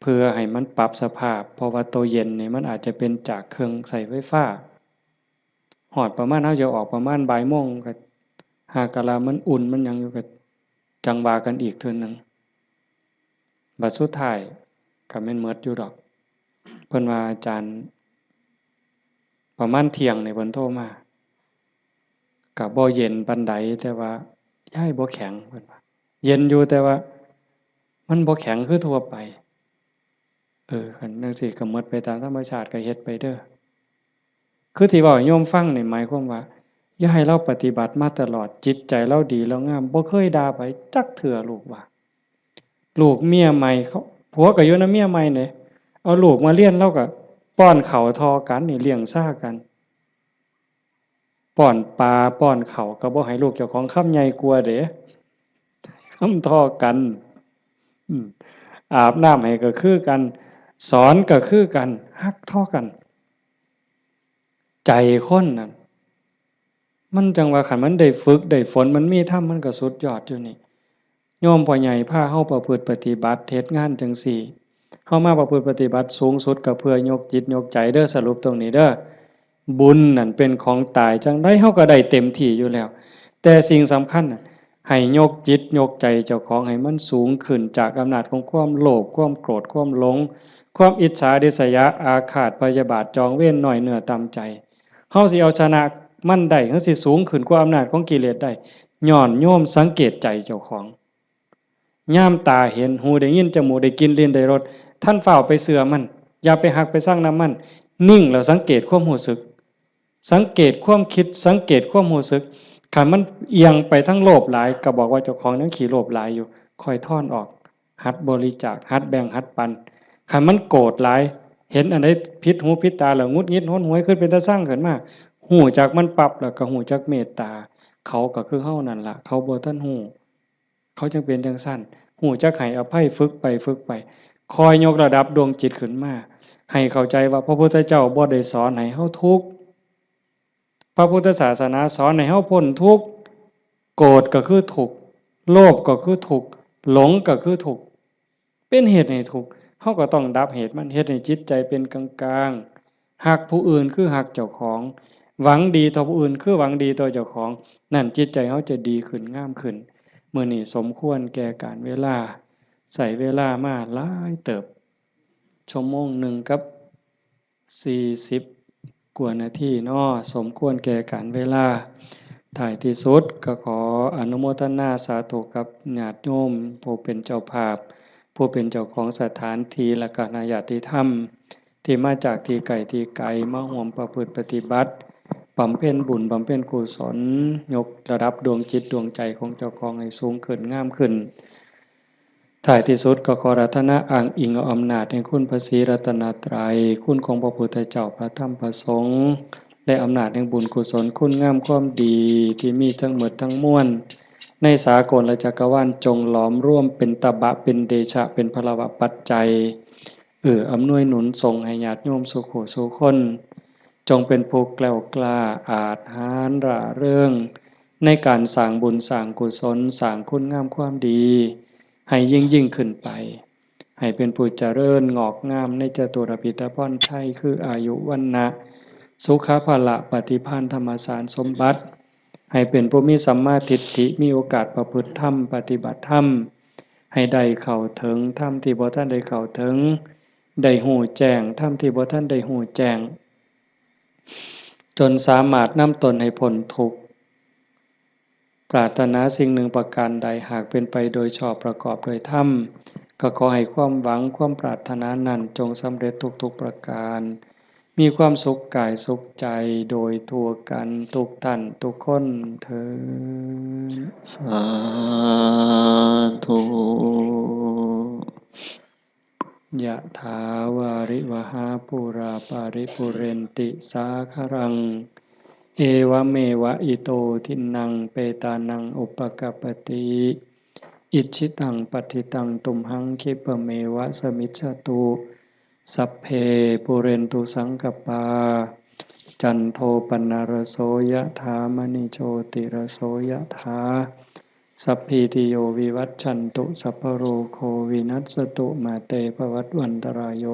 S1: เพื่อให้มันปรับสภาพเพราะว่าตัวเย็นนี่มันอาจจะเป็นจากเครื่องใช้ไฟฟ้าฮอดประมาณเฮาจะออกประมาณบ่ายโมงก็หากะลามันอุ่นมันหยังอยู่ก็จังว่ากันอีกเทื่อนึงบัดสุดท้ายก็แม่นหมดอยู่ดอกเพิ่นว่าอาจารย์ประมาณเที่ยงนี่เพิ่นโทรมาก็บ่เย็นปานใดแต่ว่ายายบ่แข็งเพิ่นว่าเย็นอยู่แต่ว่ามันบ่แข็งคือทั่วไปคันจังซี้ก็หมดไปตามธรรมชาติก็เฮ็ดไปเด้อคือที่เว้าให้โยมฟังนี่หมายความว่าอย่าให้เราปฏิบัติมาตลอดจิตใจเราดีเรางามบ่เคยด่าไผจักเทื่อลูกว่าลูกเมียใหม่เขาผัวก็อยู่นำเมียใหม่นี่เอาลูกมาเรียนเราก็ป้อนข้าวทอกันนี่เลี้ยงซ่ากันป้อนปลาป้อนข้าวก็บ่ให้ลูกเจ้าของคำใหญ่กว่าเด้คำทอกันอืมอาบน้ำให้ก็คือกันสอนก็คือกันฮักทอกันใจคนน่ะมันจังว่าคันมันได้ฝึกได้ฝนมันมีธรรมมันก็สุดยอดอยู่นี่โยมพ่อใหญ่พาเฮาประพฤติปฏิบัติเฮ็ดงานจังซี่เฮามาประพฤติปฏิบัติสูงสุดก็เพื่อยกจิตยกใจเด้อสรุปตรงนี้เด้อบุญนั่นเป็นของตายจังได๋เฮาก็ได้เต็มที่อยู่แล้วแต่สิ่งสำคัญน่ะให้ยกจิตยกใจเจ้าของให้มันสูงขึ้นจากอำนาจของความโลภความโกรธความหลงความอิจฉาริษยาอาฆาตพยาบาทจองเวรน้อยเนื้อต่ำใจเฮาสิเอาชนะมันได้เฮาสิสูงขึ้นกว่าอำนาจของกิเลสได้ย้อนโยมสังเกตใจเจ้าของย่ามตาเห็นหูได้ยินจมูกได้กลิ่นลิ้นได้รสท่านเฝ้าไปเสือมันอย่าไปหักไปสร้างน้ำมันนิ่งแล้วสังเกตความรู้สึกสังเกตความคิดสังเกตความรู้สึกคันมันเอียงไปทั้งโลภหลายก็บอกว่าเจ้าของนั้นขี้โลภหลายอยู่ค่อยถอนออกหัดบริจาคหัดแบ่งหัดปันคันมันโกรธหลายเห็นอันใดผิดหูผิดตาแล้วงุดหงิดหนหวยขึ้นเป็นตาสร้างขึ้นมาหูจักมันปรับแล้วก็หูจักเมตตาเขาก็คือเฮานั่นล่ะเขาบ่ทันหูเขาจึงเป็นจังซั่นหูจักให้อภัยฝึกไปฝึกไปคอยยกระดับดวงจิตขึ้นมาให้เข้าใจว่าพระพุทธเจ้าบ่ได้สอนให้เฮาทุกข์พระพุทธศาสนาสอนให้เฮาพ้นทุกข์โกรธก็คือทุกข์โลภก็คือทุกข์หลงก็คือทุกข์เป็นเหตุให้ทุกข์เฮาก็ต้องดับเหตุมันเฮ็ดให้จิตใจเป็นกลางๆฮักผู้อื่นคือฮักเจ้าของหวังดีต่อผู้อื่นคือหวังดีต่อเจ้าของนั่นจิตใจเฮาจะดีขึ้นงามขึ้นมื้อนี้สมควรแก่กาลเวลาใช้เวลามาหลายเติบชั่วโมงหนึ่งกับ40กว่านาทีเนาะสมควรแก่กาลเวลาท้ายที่สุดก็ขออนุโมทนาสาธุกับญาติโยมผู้เป็นเจ้าภาพผู้เป็นเจ้าของสถานที่และก็ญาติธรรมที่มาจากที่ไกลที่ไกลมาร่วมประพฤติปฏิบัติบำเพ็ญบุญบำเพ็ญกุศลยกระดับดวงจิตดวงใจของเจ้าของให้สูงขึ้นงามขึ้นท้ายที่สุดก็ขอรัตนะอ้างอิงเอาอำนาจแห่งคุณพระศรีรัตนตรัยคุณของพระพุทธเจ้าพระธรรมพระสงฆ์และอำนาจแห่งบุญกุศลคุณงามความดีที่มีทั้งหมดทั้งมวลในสากลและจักรวาลจงหลอมร่วมเป็นตบะเป็นเดชะเป็นพลวะปัจจัยอำนวยหนุนส่งให้ญาติโยมสุขสุคนจงเป็นผู้แกล้วกล้าอาจหาญร่าเริงในการสร้างบุญสร้างกุศลสร้างคุณงามความดีให้ยิ่งขึ้นไปให้เป็นผู้เจริญงอกงามในจตุรพิธพรชัยคืออายุวันนะสุขภละปฏิภาณธรรมสารสมบัติ ให้เป็นผู้มีสัมมาทิฏฐิมีโอกาสประพฤติธรรมปฏิบัติธรรมให้ได้เข้าถึงธรรมที่บ่ทันได้เข้าถึงได้ฮู้แจ้งธรรมที่บ่ทันได้ฮู้แจ้งจนสามารถนำตนให้พ้นทุกข์ปรารถนาสิ่งหนึ่งประการใดหากเป็นไปโดยชอบประกอบโดยธรรมก็ขอให้ความหวังความปรารถนานั้นจงสำเร็จทุกๆประการมีความสุขกายสุขใจโดยทั่วกันทุกท่านทุกคนเถิด
S2: สาธุ
S1: ยะถาวาริวหาปุราปาริปุเรนติสาครังเอวเมวะอิโตทินังเปตานังอุปกัปปติอิชิตังปฏิตังตุมหังคิปะเมวะสมิจฉตุสัพเพปุเรนตุสังกปาจันโทปนรโสยะถามณิโชติรโสยะถาสัพพิติโยวิวัตชันตุสัพพโรโควินัสตุมาเตภวัตวันตรายโย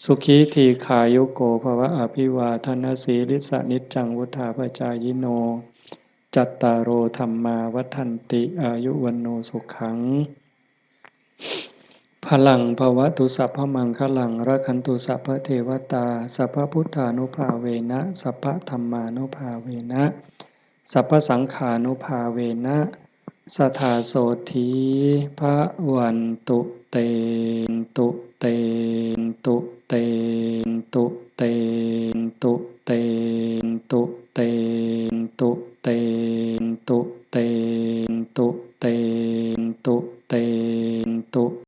S1: สุขีทีขายุโกภวะอภิวาทนาสีลิสานิจจังวุธาปจายโนจัตตารโอธรรมาวัฏันติอายุวันโนสุขังพลังภวตุสัพพมังคลังรักขันตุสัพพเทวตาสัพพพุทธานุภาเวนะสัพพธัมมานุภาเวนะสัพพสังฆานุภาเวนะสทธาโสธีพระวันตุเต